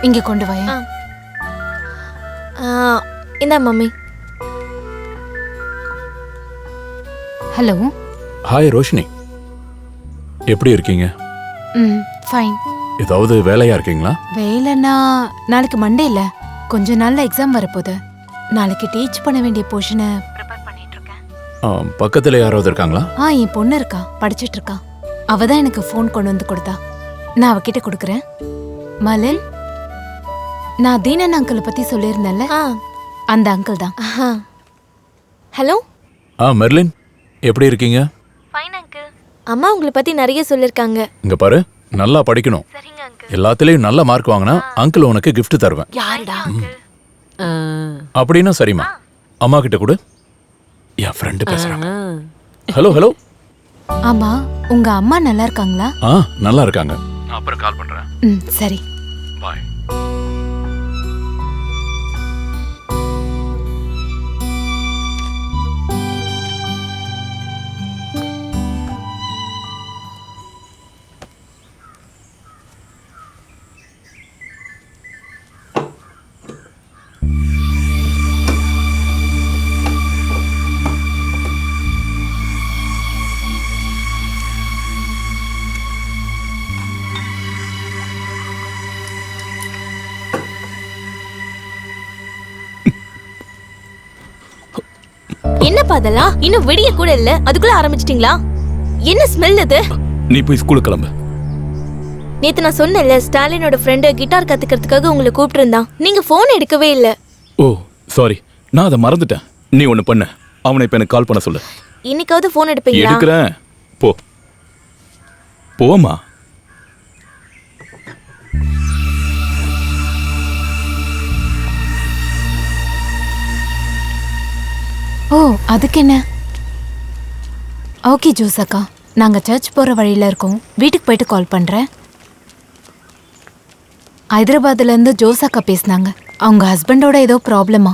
[SPEAKER 2] இங்க கொண்டு வாயா.
[SPEAKER 3] இந்தா மம்மி.
[SPEAKER 2] ஹலோ.
[SPEAKER 4] ஹாய் ரோஷினி, எப்படி இருக்கீங்க?
[SPEAKER 2] ஃபைன்.
[SPEAKER 4] ஏதாவது வேலையா இருக்கீங்களா?
[SPEAKER 2] வேலைன்னா நாளைக்கு மண்டே இல்ல, கொஞ்ச நாள்ல எக்ஸாம் வரப்போகுது. நாளைக்கு டீச் பண்ண வேண்டிய போர்ஷனை ப்ரிப்பேர் பண்ணிட்டு இருக்கேன்.
[SPEAKER 4] பக்கத்துல யாராவது இருக்காங்களா?
[SPEAKER 2] என் பொண்ணு இருக்கா, படிச்சிட்டு இருக்கா. அவ தான் எனக்கு ஃபோன் கொண்டு வந்து கொடுத்தா. நான் அவகிட்ட கொடுக்குறேன். மலன், நான் தீனன் அங்கிள் பத்தி சொல்லியிருந்தேன்ல, அந்த அங்கிள் தான்.
[SPEAKER 3] ஹலோ.
[SPEAKER 4] மெர்லின், எப்படி இருக்கீங்க?
[SPEAKER 3] Fine uncle. அம்மா உங்களை பத்தி நிறைய சொல்லிருக்காங்க.
[SPEAKER 4] இங்க பாரு, நல்லா படிக்கணும். எல்லாத்துலயும் நல்ல மார்க் வாங்கினா அங்கிள் உனக்கு gift தருவேன்.
[SPEAKER 1] யாருடா?
[SPEAKER 4] அப்படின்னா சரிம்மா, அம்மா கிட்ட கொடு. என் ஃப்ரெண்டு பேசுறாங்க. Hello hello.
[SPEAKER 2] ஆமா, உங்க அம்மா நல்லா இருக்காங்களா?
[SPEAKER 4] நல்லா இருக்காங்க. நான் அப்புறம் கால் பண்றேன்.
[SPEAKER 2] சரி,
[SPEAKER 4] பாய்.
[SPEAKER 3] என்னப்பா அதெல்லாம்? இன்னும் விடிய கூட இல்ல, அதுக்குள்ள ஆரம்பிச்சிட்டீங்களா? என்ன ஸ்மெல் இது?
[SPEAKER 4] நீ போய் ஸ்கூலுக்கு கிளம்பு.
[SPEAKER 3] நேத்து நான் சொன்னேன்ல, ஸ்டாலினோட ஃப்ரெண்டு கிட்டார் கத்துக்கிறதுக்காக உங்களை கூப்பிட்டு இருந்தான். நீங்க போன் எடுக்கவே இல்ல.
[SPEAKER 14] ஓ சாரி, நான் அதை மறந்துட்டேன். நீ ஒண்ணு பண்ணு, அவனை இப்ப எனக்கு கால் பண்ண சொல்லு.
[SPEAKER 3] இன்னைக்காவது போன் எடுப்பீங்களா?
[SPEAKER 14] எடுக்கிறேன், போ போமா.
[SPEAKER 2] ஓ அதுக்கு என்ன? ஓகே ஜோஸ் அக்கா, நாங்க சர்ச் போற வழியில இருக்கோம். வீட்டுக்கு போயிட்டு கால் பண்றேன். ஹைதராபாத்ல இருந்து ஜோஸ் அக்கா பேசினாங்க. அவங்க ஹஸ்பண்டோட ஏதோ ப்ராப்ளமா,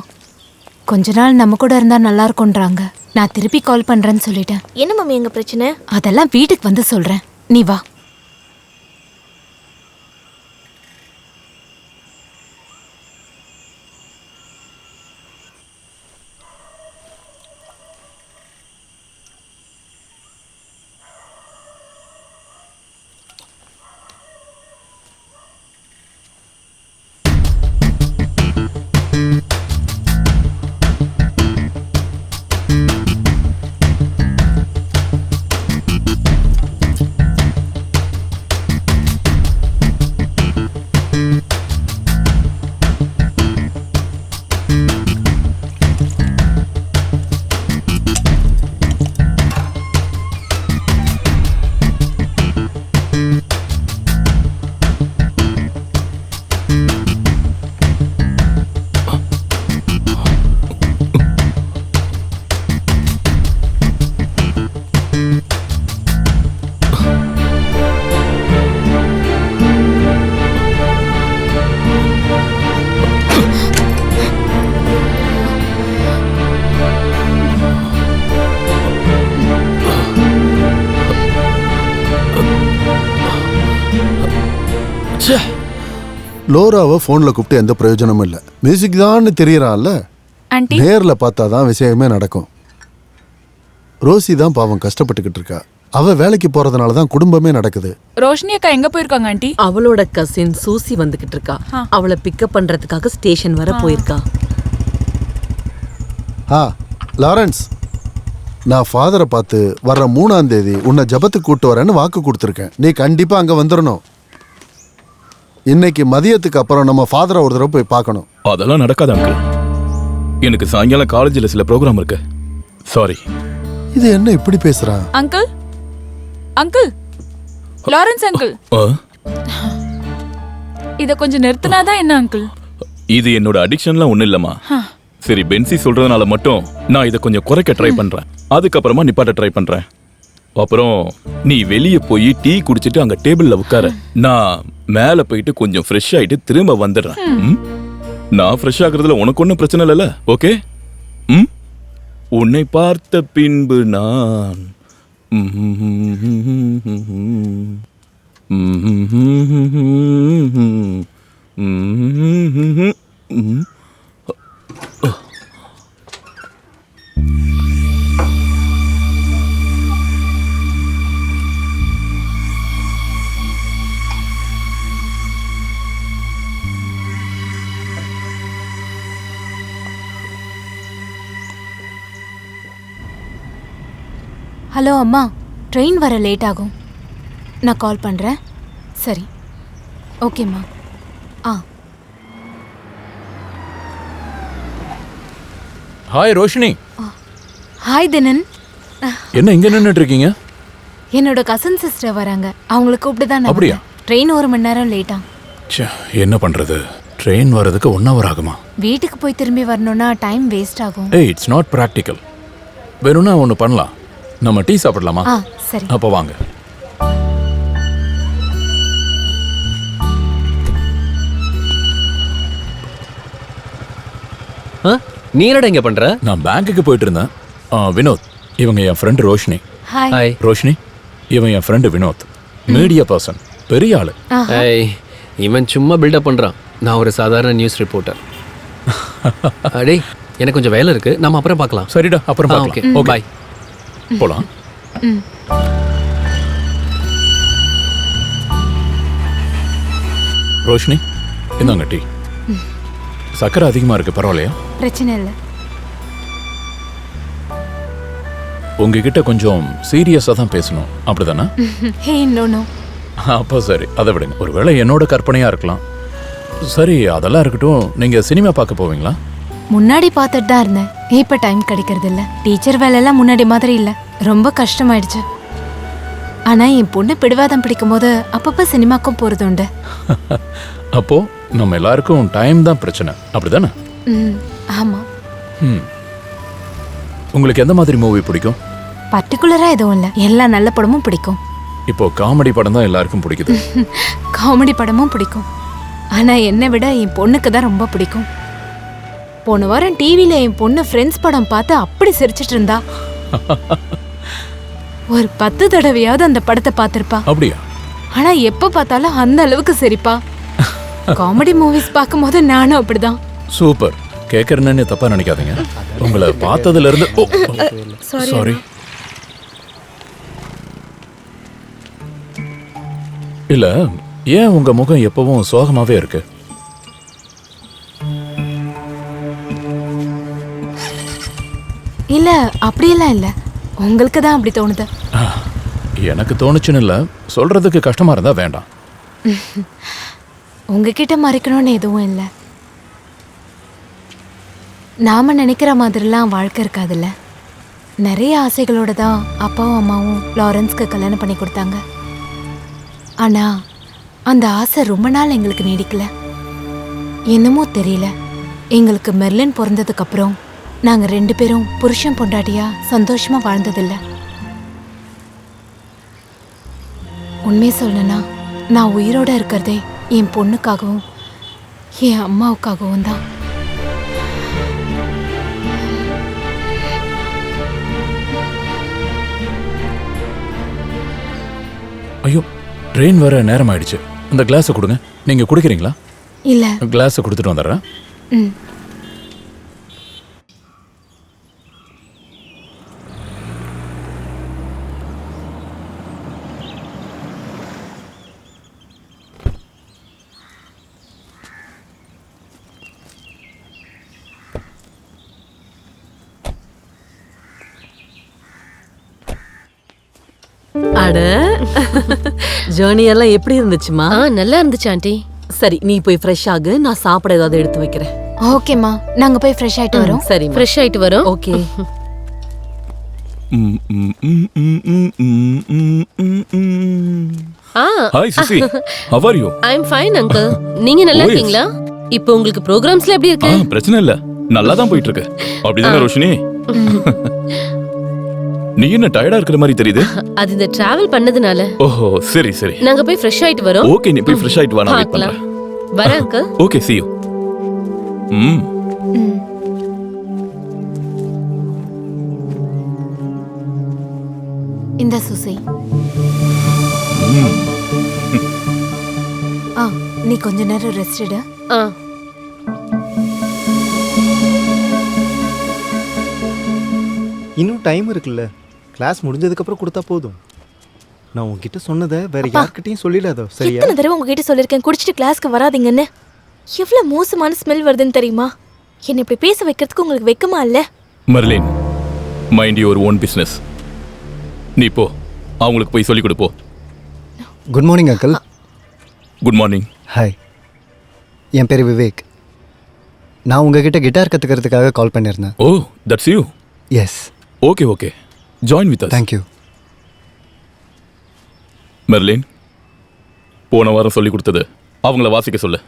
[SPEAKER 2] கொஞ்ச நாள் நம்ம கூட இருந்தா நல்லா இருக்கும்ன்றாங்க. நான் திருப்பி கால் பண்றேன்னு சொல்லிட்டேன்.
[SPEAKER 3] என்ன மம்மி எங்க பிரச்சனை?
[SPEAKER 2] அதெல்லாம் வீட்டுக்கு வந்து சொல்றேன், நீ வா.
[SPEAKER 6] லோராவை போன்ல கூப்பிட்டு எந்த பிரயோஜனமும் இல்ல. மியூசிக் தான் தெரியறான்ல,
[SPEAKER 7] ஆண்டி
[SPEAKER 6] நேர்ல பார்த்தாதான் விஷயமே நடக்கும். ரோசி தான் பாவம் கஷ்டப்பட்டுக்கிட்டு இருக்கா. அவ வேலைக்கு போறதுனால தான் குடும்பமே நடக்குது.
[SPEAKER 7] ரோஷினி அக்கா எங்க போயிருக்காங்க ஆண்டி?
[SPEAKER 1] அவளோட கசின் சூசி வந்துகிட்டு இருக்கா. அவளை பிக்கப் பண்றதுக்காக ஸ்டேஷன் வர போயிருக்கா.
[SPEAKER 6] லாரன்ஸ், நான் ஃபாதரை பார்த்து வர்ற 3ஆம் தேதி உன்னை ஜபத்துக்கு கூட்டு வரேன்னு வாக்கு கொடுத்துருக்கேன். நீ கண்டிப்பா அங்க வந்துடணும். இன்னைக்கு மதியத்துக்கு அப்புறம் நம்ம ஃபாதரை ஒரு தடவை போய் பார்க்கணும்.
[SPEAKER 14] அதெல்லாம் நடக்காது அங்கிள். எனக்கு சாயங்காலம் காலேஜில் சில ப்ரோக்ராம் இருக்கு. சாரி.
[SPEAKER 6] இது என்ன இப்படி பேசுறான்?
[SPEAKER 7] அங்கிள் அங்கிள் லாரன்ஸ் அங்கிள், இத கொஞ்சம் நிறுத்தினாதான் என்ன அங்கிள்?
[SPEAKER 14] இது என்னோட அடிக்ஷன்லாம் ஒண்ணும் இல்லம்மா. சரி, பென்சி சொல்றதுனால மட்டும் நான் இதை கொஞ்சம் குறைக்க ட்ரை பண்றேன். அதுக்கப்புறமா நிப்பாட்ட ட்ரை பண்றேன். அப்புறம் நீ வெளியே போய் டீ குடிச்சிட்டு அங்க டேபிள்ல உட்கார. நான் மேல போயிட்டு கொஞ்சம் ஃப்ரெஷ் ஆயிட்டு திரும்ப வந்துடுறேன். நான் ஃப்ரெஷ் ஆகுறதுல உனக்கு ஒன்றும் பிரச்சனை இல்லைல்ல? ஓகே? உன்னை பார்த்த பின்பு நான்
[SPEAKER 2] ஹலோ அம்மா, ட்ரெயின் வர லேட் ஆகும். நான் கால் பண்ணுறேன். சரி, ஓகேம்மா.
[SPEAKER 4] ஹாய் ரோஷினி.
[SPEAKER 2] ஹாய் தினன்.
[SPEAKER 4] என்ன இங்க நின்னுட்டு இருக்கீங்க?
[SPEAKER 2] என்னோட கசின் சிஸ்டர் வராங்க. அவங்களை கூப்பிட்டு தான்.
[SPEAKER 4] அப்படியா?
[SPEAKER 2] ட்ரெயின் 1 மணி நேரம் லேட்டா.
[SPEAKER 4] என்ன பண்றது? ட்ரெயின் வரதுக்கு 1 hour ஆகுமா?
[SPEAKER 2] வீட்டுக்கு போய் திரும்பி வரணும்னா டைம் வேஸ்ட் ஆகும்.
[SPEAKER 4] It's not practical. வேணும்னா ஒன்று பண்ணலாம். நம்ம டீ சாப்பிடலாமா?
[SPEAKER 2] சரி.
[SPEAKER 4] அப்போ வாங்க.
[SPEAKER 15] நீ என்னடா இங்க பண்ற?
[SPEAKER 4] நான் பேங்க்குக்கு போயிட்டு இருந்தேன். வினோத், இவங்க என் ஃப்ரெண்ட் ரோஷினி.
[SPEAKER 2] ஹாய்.
[SPEAKER 4] ரோஷினி, இவன் என் ஃப்ரெண்டு வினோத். மீடியா பர்சன், பெரிய ஆளு.
[SPEAKER 15] இவன் சும்மா பில்டப் பண்றான். நான் ஒரு சாதாரண நியூஸ் ரிப்போர்ட்டர். அடே, எனக்கு கொஞ்சம் வேலை இருக்கு. நம்ம அப்புறம் பார்க்கலாம்.
[SPEAKER 4] சரிடா, அப்புறம் பார்க்கலாம்.
[SPEAKER 15] Okay, bye.
[SPEAKER 4] போலாம். ரோஷினி, இந்தாங்க டீ. சக்கரை அதிகமா இருக்கு, பரவாயில்லையா?
[SPEAKER 2] பிரச்சனை இல்லை.
[SPEAKER 4] உங்ககிட்ட கொஞ்சம் சீரியஸா தான் பேசணும், அப்படிதானே?
[SPEAKER 2] ஹே, நோ.
[SPEAKER 4] அப்போ சரி, அதை விடுங்க. ஒருவேளை என்னோட கற்பனையா இருக்கலாம். சரி, அதெல்லாம் இருக்கட்டும். நீங்க சினிமா பார்க்க போவீங்களா?
[SPEAKER 2] முன்னாடி பார்த்துட்டு தான் இருந்தேன். இப்போ டைம் கிடைக்கிறது இல்லை. டீச்சர் வேலையெல்லாம் முன்னாடி மாதிரி இல்லை. ரொம்ப கஷ்டமாயிடுச்சு. ஆனா என் பொண்ணு பிடிவாதம் பிடிக்கும் போது அப்பப்ப சினிமாக்கும் போறது உண்டு.
[SPEAKER 4] அப்போ நம்ம எல்லாருக்கும் டைம் தான் பிரச்சனை, அப்படிதானே?
[SPEAKER 2] ஆமா.
[SPEAKER 4] உங்களுக்கு எந்த மாதிரி மூவி பிடிக்கும்?
[SPEAKER 2] பர்டிகுலரா எதுவும் இல்லை, எல்லா நல்ல படமும் பிடிக்கும்.
[SPEAKER 4] இப்போ காமெடி படம் தான் எல்லாருக்கும் பிடிக்குது.
[SPEAKER 2] காமெடி படமும் பிடிக்கும். ஆனா என்னை விட என் பொண்ணுக்கு தான் ரொம்ப பிடிக்கும். போன வாரம் டிவியில என் பொண்ணு ஃப்ரெண்ட்ஸ் படம் பார்த்து அப்படி சிரிச்சிட்டு இருந்தா. ஒரு 10 தடவையாவது அந்த படத்தை பார்த்திருப்பா.
[SPEAKER 4] அப்படியா?
[SPEAKER 2] ஆனா எப்ப பார்த்தாலும் அந்த அளவுக்கு சிரிப்பா. காமெடி மூவிஸ் பார்க்கும்போது நானும் அப்படிதான்.
[SPEAKER 4] சூப்பர். கேட்கறேன்னு தப்பா நினைக்காதீங்க. உங்களை பார்த்ததுல இருந்து சாரி. இல்ல, ஏன் உங்க முகம் எப்பவும் சோகமாவே இருக்கு?
[SPEAKER 2] இல்ல, அப்படியெல்லாம் இல்ல. உங்களுக்கு தான் அப்படி தோணுது.
[SPEAKER 4] எனக்கு தோணுச்சுன்னு இல்ல, சொல்றதுக்கு கஷ்டமா இருந்தா வேண்டாம்.
[SPEAKER 2] உங்ககிட்ட மறைக்கணும்னு எதுவும் இல்லை. நாம நினைக்கிற மாதிரிலாம் வாழ்க்கை இருக்காதுல்ல. நிறைய ஆசைகளோட தான் அப்பாவும் அம்மாவும் லாரன்ஸ்க்கு கல்யாணம் பண்ணி கொடுத்தாங்க. ஆனா அந்த ஆசை ரொம்ப நாள் எங்களுக்கு நீடிக்கல. என்னமோ தெரியல, எங்களுக்கு மெர்லின் பிறந்ததுக்கு அப்புறம் நாங்க 2 பேரும் புருஷன் பொண்டாட்டியா சந்தோஷமா வாழ்ந்ததில்ல. உண்மையை சொல்லணும்னா நான் உயிரோட இருக்கிறதே என் பொண்ணுக்காகவும் என் அம்மாவுக்காகவும் தான்.
[SPEAKER 4] ஐயோ, ட்ரெயின் வர நேரம் ஆயிடுச்சு. அந்த கிளாஸை கொடுங்க. நீங்க குடிக்கிறீங்களா?
[SPEAKER 2] இல்ல.
[SPEAKER 4] கிளாஸை கொடுத்துட்டு வந்துடுறேன்.
[SPEAKER 2] ம்.
[SPEAKER 1] அட ஜேர்னி எல்லாம் எப்படி இருந்துச்சுமா?
[SPEAKER 5] நல்லா இருந்துச்சு ஆண்டி.
[SPEAKER 1] சரி, நீ போய் ஃப்ரெஷ் ஆகு, நான் சாப்பிட ஏதாவது எடுத்து வைக்கிறேன்.
[SPEAKER 2] ஓகேம்மா, நாங்க போய் ஃப்ரெஷ் ஆயிட்டு வரோம்.
[SPEAKER 1] சரி,
[SPEAKER 5] ஃப்ரெஷ் ஆயிட்டு வரோம்.
[SPEAKER 1] Okay.
[SPEAKER 14] Hi Susi, how are you?
[SPEAKER 5] I am fine uncle. நீங்க நல்லா இருக்கீங்களா? இப்போ உங்களுக்கு ப்ரோகிராம்ஸ்ல எப்படி இருக்கு?
[SPEAKER 14] பிரச்சனை இல்ல, நல்லா தான் போயிட்டு இருக்கு. அப்படிதானே ரோஷினி? நீ என்ன டயர்டா இருக்கிற மாதிரி தெரியுது?
[SPEAKER 5] அது இந்த டிராவல் பண்ணதுனால.
[SPEAKER 14] ஓஹோ, சரி சரி.
[SPEAKER 5] நாங்க போய் ஃப்ரெஷ் ஆயிட்டு வரோம்.
[SPEAKER 14] ஓகே, நீ போய் ஃப்ரெஷ் ஆயிட்டு வா, நான் வெயிட் பண்றேன்.
[SPEAKER 5] வரேன் அங்கிள்.
[SPEAKER 14] Okay, see you.
[SPEAKER 2] இந்த சுசி. நீ கொஞ்ச நேரம் ரெஸ்ட் எடு.
[SPEAKER 12] இன்னும் டைம் இருக்குல்ல, கிளாஸ் முடிஞ்சதுக்கப்புறம் கொடுத்தா போதும். நான் உன்கிட்ட சொன்னதை வேற யார்கிட்டயும் சொல்லிடாதோ, சரியா?
[SPEAKER 3] எத்தனை தடவை உங்ககிட்ட சொல்லியிருக்கேன் குடிச்சிட்டு கிளாஸ்க்கு வராதீங்கன்னு. எவ்வளவு மோசமான ஸ்மெல் வருதுன்னு தெரியுமா? என்னை இப்படி பேச வைக்கிறதுக்கு உங்களுக்கு வெக்கமா இல்ல?
[SPEAKER 14] Marlin, mind your own business. நீ போ, அவங்களுக்கு போய் சொல்லிக் கொடுப்போ.
[SPEAKER 13] Good morning uncle.
[SPEAKER 14] Good morning.
[SPEAKER 13] Hi, என் பேர் விவேக். நான் உங்ககிட்ட கிட்டார் கற்றுக்கிறதுக்காக கால் பண்ணியிருந்தேன்.
[SPEAKER 14] Oh, that's you.
[SPEAKER 13] Yes.
[SPEAKER 14] Okay okay, join with us.
[SPEAKER 13] Thank you.
[SPEAKER 14] Merlin, போன வாரம் சொல்லி கொடுத்தது அவங்கள வாசிக்க சொல்லு.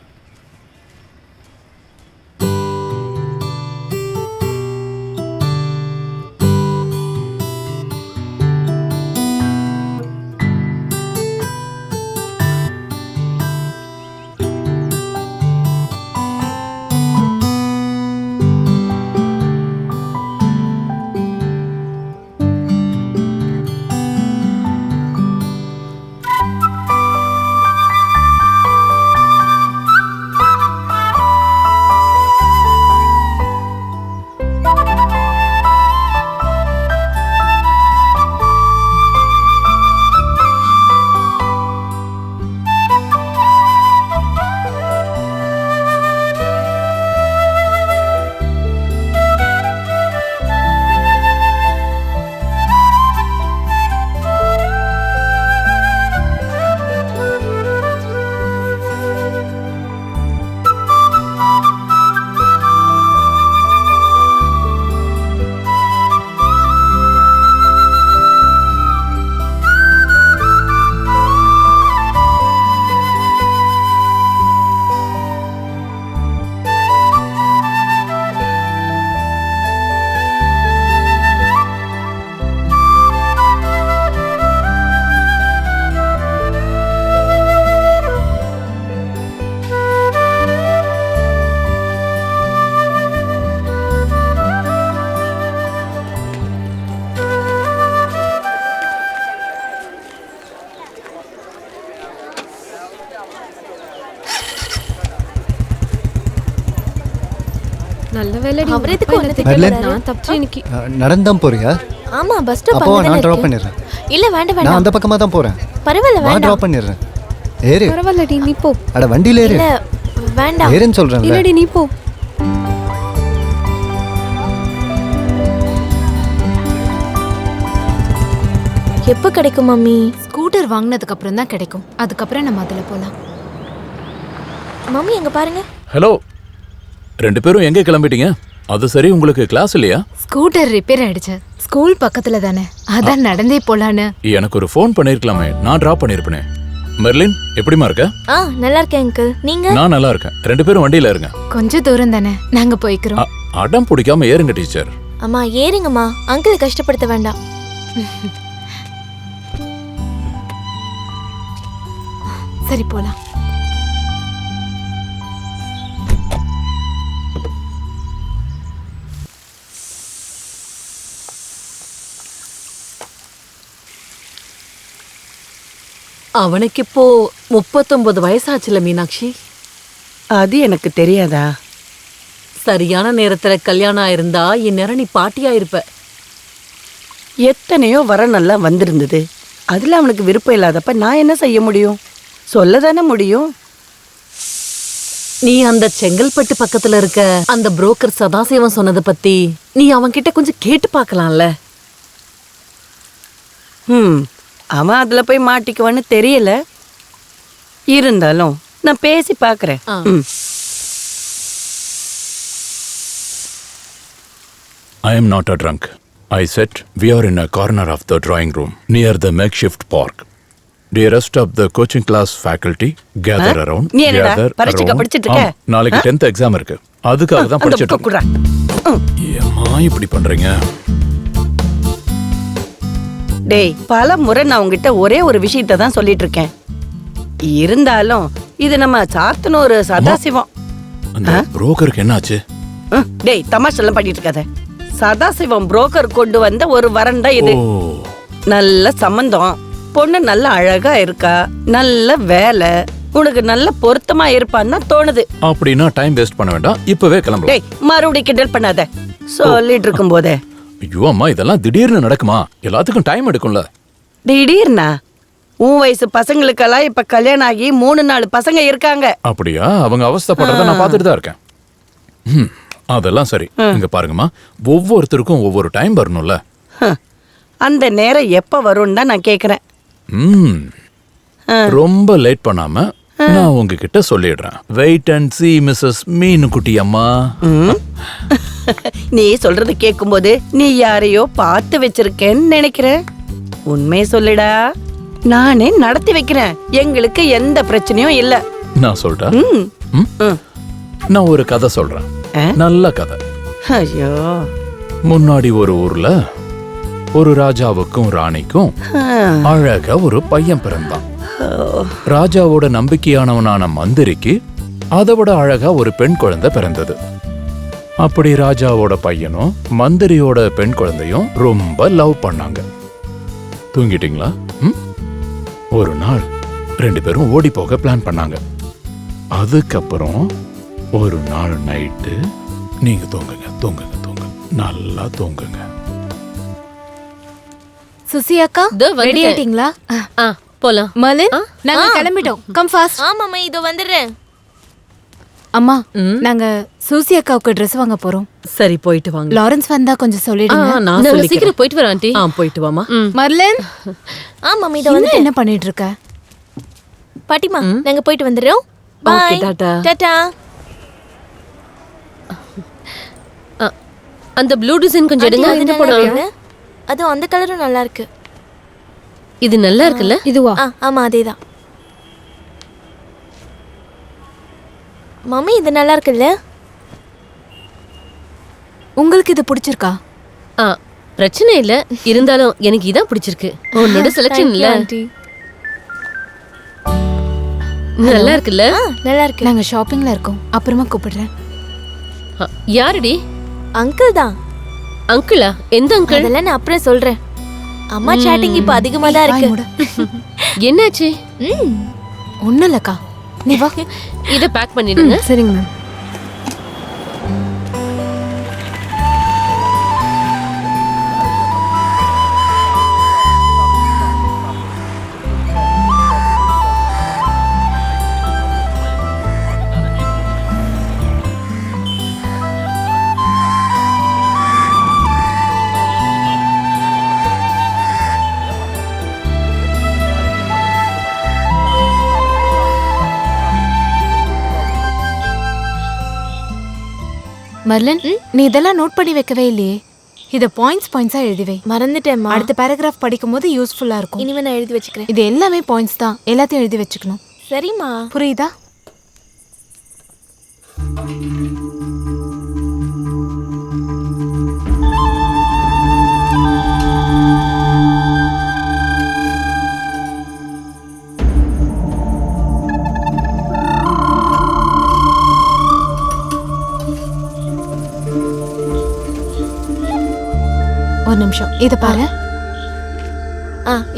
[SPEAKER 9] நல்ல வேலைடி.
[SPEAKER 3] அவர் எதுக்கு உன்னை திட்ட
[SPEAKER 13] மெர்லின்,
[SPEAKER 3] வராரு?
[SPEAKER 9] நான் தப்பிச்சு இன்னைக்கு.
[SPEAKER 13] நடந்தான் போறியா?
[SPEAKER 3] ஆமா, பஸ் ஸ்டாப்
[SPEAKER 13] அப்போ
[SPEAKER 3] அங்க
[SPEAKER 13] நான்
[SPEAKER 3] தானே
[SPEAKER 13] ட்ராப்
[SPEAKER 3] இருக்கு.
[SPEAKER 13] பண்ணிடுறேன்.
[SPEAKER 3] இல்ல வேண்டாம்
[SPEAKER 13] நான்
[SPEAKER 3] வேண்டாம்.
[SPEAKER 13] அந்த பக்கமா தான் போறேன்.
[SPEAKER 3] பரவாயில்ல
[SPEAKER 13] நான்
[SPEAKER 3] வேண்டாம்.
[SPEAKER 13] ட்ராப் பண்ணிடுறேன். ஏறு.
[SPEAKER 9] பரவாயில்லடி, நீ போ.
[SPEAKER 13] அட வண்டியில ஏறு.
[SPEAKER 3] இல்ல வேண்டாம்.
[SPEAKER 13] ஏறுன்னு சொல்றேன்ல.
[SPEAKER 9] இல்லடி, நீ போ.
[SPEAKER 3] எப்ப கிடைக்கும் மம்மி?
[SPEAKER 2] ஸ்கூட்டர் வாங்கினதுக்கு அப்புறம் தான் கிடைக்கும். அதுக்கப்புறம் நம்ம அதுல போலாம்.
[SPEAKER 3] மம்மி எங்க பாருங்க.
[SPEAKER 4] ஹலோ, ரெண்டு பேரும் எங்க கிளம்பிட்டீங்க? அது சரி, உங்களுக்கு கிளாஸ் இல்லையா?
[SPEAKER 2] ஸ்கூட்டர் ரிப்பேர் ஆயிடுச்சு. ஸ்கூல் பக்கத்துல தானே, அதான் நடந்தே போலான்னு.
[SPEAKER 4] எனக்கு ஒரு ஃபோன் பண்ணிருக்கலாமே, நான் டிராப் பண்ணிருப்பேனே. மெர்லின், எப்படிமா இருக்க?
[SPEAKER 3] நல்லா இருக்கேன் அங்கிள். நீங்க?
[SPEAKER 4] நான் நல்லா இருக்கேன். ரெண்டு பேரும் வண்டியில இருங்க.
[SPEAKER 2] கொஞ்சம் தூரம் தானே, நாங்க போய்க்கிறோம்.
[SPEAKER 4] அடம் பிடிக்காம ஏறுங்க டீச்சர்.
[SPEAKER 3] அம்மா ஏறுங்கம்மா, அங்கிள் கஷ்டப்படுத்த வேண்டாம்.
[SPEAKER 2] சரி போலாம்.
[SPEAKER 1] அவனுக்கு இப்போ 39 வயசாச்சுல மீனாட்சி.
[SPEAKER 11] அது எனக்கு தெரியாதா?
[SPEAKER 1] சரியான நேரத்துல கல்யாணம் ஆயிருந்தா இந்நேரம் நீ பாட்டியா இருப்ப.
[SPEAKER 11] எத்தனையோ வரனெல்லாம் வந்திருந்தது. அதுல அவனுக்கு விருப்பம் இல்லாதப்ப நான் என்ன செய்ய முடியும்? சொல்லதானே முடியும்.
[SPEAKER 1] நீ அந்த செங்கல்பட்டு பக்கத்துல இருக்க அந்த புரோக்கர் சதாசிவம் சொன்னதை பத்தி நீ அவன்கிட்ட கொஞ்சம் கேட்டு பார்க்கலாம்ல.
[SPEAKER 11] அவன் அதுல போய் மாட்டிக்குவான்னு தெரியல. இருந்தாலும் நான் பேசி பார்க்கறேன்.
[SPEAKER 4] I am not a drunk. I said we are in a corner of the drawing room near the makeshift park. The rest of the coaching class faculty gather around.
[SPEAKER 11] நீ என்னடா பரீட்சைக்கு படிச்சிட்டு இருக்க?
[SPEAKER 4] நாளைக்கு 10th எக்ஸாம் இருக்கு. அதுக்காக தான் படிச்சிட்டு இருக்கேன். ஏம்மா இப்படி பண்றீங்க?
[SPEAKER 11] டேய், பல முறை நான் உங்ககிட்ட ஒரே ஒரு விஷயத்தை தான் சொல்லிட்டு இருக்கேன். இருந்தாலும் இது நம்ம சாத்தனூர் சதாசிவம்.
[SPEAKER 4] அந்த புரோக்கருக்கு என்னாச்சு?
[SPEAKER 11] டேய், தமாஷெல்லாம் பண்ணிட்டு இருக்காத. சதாசிவம் புரோக்கர் கொண்டு வந்த ஒரு வரண்டா இது. நல்ல சம்பந்தம், பொண்ணு நல்ல அழகா இருக்கா, நல்ல வேலை, உனக்கு நல்ல பொருத்தமா இருப்பான்னு தோணுது.
[SPEAKER 4] அப்படின்னா டைம் வேஸ்ட் பண்ண வேண்டாம், இப்பவே கிளம்பலாம்.
[SPEAKER 11] டேய், மறுபடியும் கிண்டல் பண்ணாத. சொல்லிட்டு இருக்கும் போதே.
[SPEAKER 4] ஐயோ அம்மா, இதெல்லாம் திடீர்னு நடக்குமா? எல்லாத்துக்கும் டைம் எடுக்கும்ல.
[SPEAKER 11] திடீர்னா? உன் வயசு பசங்களுக்கெல்லாம் இப்ப கல்யாணம் ஆகி 3-4 பசங்க இருக்காங்க.
[SPEAKER 4] அப்படியா? அவங்க அவஸ்தைப்படுறத நான் பார்த்துட்டு தான் இருக்கேன். அதெல்லாம் சரி. இங்க பாருங்கம்மா, ஒவ்வொருத்தருக்கும் ஒவ்வொரு டைம் வரணும்ல.
[SPEAKER 11] அந்த நேரம் எப்ப வரும்னு தான் நான் கேக்குறேன்.
[SPEAKER 4] ரொம்ப லேட் பண்ணாம நான் உங்ககிட்ட சொல்லிடுறேன். வெயிட் அண்ட் see மிஸ்ஸஸ் மீனுக்குட்டி அம்மா.
[SPEAKER 11] நீ சொல்றது கேட்கும்போது நீ யாரையோ பார்த்து வச்சிருக்கேன்னு நினைக்கிறேன். உண்மையை சொல்லுடா, நானே நடத்தி வைக்கிறேன். எங்களுக்கு எந்த பிரச்சனையும் இல்ல.
[SPEAKER 4] நான் சொல்றேன். நான் ஒரு கதை சொல்றேன், நல்ல கதை.
[SPEAKER 11] ஐயோ.
[SPEAKER 4] முன்னாடி ஒரு ஊர்ல ஒரு ராஜாவுக்கும் ராணிக்கும் அழகா ஒரு பையன் பிறந்தான். ராஜாவோட நம்பிக்கையானவனான மந்திரிக்கு அதை விட அழகா ஒரு பெண் குழந்தை பிறந்தது. அப்படி ராஜாவோட பையனும் மந்திரியோட பெண் குழந்தையும் ரொம்ப லவ் பண்ணாங்க. தூங்கிட்டீங்களா? ஒரு நாள் 2 பேரும் ஓடி போக பிளான் பண்ணாங்க. அதுக்கப்புறம் ஒரு நாள் நைட்டு, நீங்க தூங்குங்க தூங்குங்க தூங்குங்க, நல்லா தூங்குங்க.
[SPEAKER 2] சுசி அக்கா, ரெடி ஆயிட்டீங்களா?
[SPEAKER 5] போலாம்.
[SPEAKER 2] மலன், நாங்க கிளம்பிட்டோம். Come fast.
[SPEAKER 3] ஆமாம்மா, இதோ வந்துடுறேன்.
[SPEAKER 2] அம்மா, நாங்க சூசி அக்காவுக்கு Dress வாங்க போறோம்.
[SPEAKER 1] சரி, போயிட்டு வாங்க.
[SPEAKER 2] லாரன்ஸ் வந்தா கொஞ்சம் சொல்லிடுங்க.
[SPEAKER 1] நான் சொல்லிக்கிறேன்.
[SPEAKER 5] சீக்கிரம் போயிட்டு வரேன் ஆண்டி.
[SPEAKER 1] போயிட்டு வாமா.
[SPEAKER 2] மர்லன்.
[SPEAKER 3] ஆமாம், இதோ வந்து
[SPEAKER 2] என்ன பண்ணிட்டு இருக்க?
[SPEAKER 3] பாட்டிமா, நாங்க போயிட்டு வந்துடுறோம்.
[SPEAKER 1] Okay,
[SPEAKER 3] bye.
[SPEAKER 1] டாடா.
[SPEAKER 3] டாடா.
[SPEAKER 5] அந்த ப்ளூ டிசைன் கொஞ்சம் எடுங்க.
[SPEAKER 3] அது நல்லா இருக்கு. அது அந்த கலரும் நல்லா இருக்கு.
[SPEAKER 5] இது நல்லா இருக்குல்ல?
[SPEAKER 9] இதுவா?
[SPEAKER 3] ஆமா, அதேதான். மம்மி, இது நல்லா இருக்குல்ல?
[SPEAKER 2] உங்களுக்கு இது பிடிச்சிருக்கா?
[SPEAKER 5] பிரச்சனை இல்ல, இருந்தாலும் எனக்கு இதான் பிடிச்சிருக்கு. உன்னோட செலக்ஷன் இல்ல? நல்லா இருக்குல்ல?
[SPEAKER 3] நல்லா இருக்கு.
[SPEAKER 2] நாங்க ஷாப்பிங்ல இருக்கோம், அப்புறமா கூப்பிடுறேன்.
[SPEAKER 5] யாருடி?
[SPEAKER 3] அங்கிள் தான்.
[SPEAKER 5] அங்கிளா? எந்த அங்கிள்?
[SPEAKER 3] அதெல்லாம் நான் அப்புறம் சொல்றேன். அம்மா சாட்டிங் இப்ப அதிகமா தான் இருக்கு.
[SPEAKER 5] என்னாச்சு?
[SPEAKER 2] ஒண்ணும் இல்லக்கா, நீ வா.
[SPEAKER 5] இத பேக் பண்ணிடுங்க.
[SPEAKER 9] சரிங்க மேம்.
[SPEAKER 2] மர்லன், நீ இதெல்லாம் நோட் பண்ணி வைக்கவே இல்லையே. இத பாயிண்ட்ஸா எழுதி வை.
[SPEAKER 3] மறந்துட்டேம்மா.
[SPEAKER 2] அடுத்த பேராகிராஃப் படிக்கும்போது யூஸ்ஃபுல்லா இருக்கும்.
[SPEAKER 3] இனிமே நான் எழுதி வச்சுக்கிறேன்.
[SPEAKER 2] இது எல்லாமே பாயிண்ட்ஸ் தான், எல்லாத்தையும் எழுதி வச்சுக்கணும்.
[SPEAKER 3] சரிம்மா.
[SPEAKER 2] புரியுதா? ஒரு நிமிஷம், இத பாரு.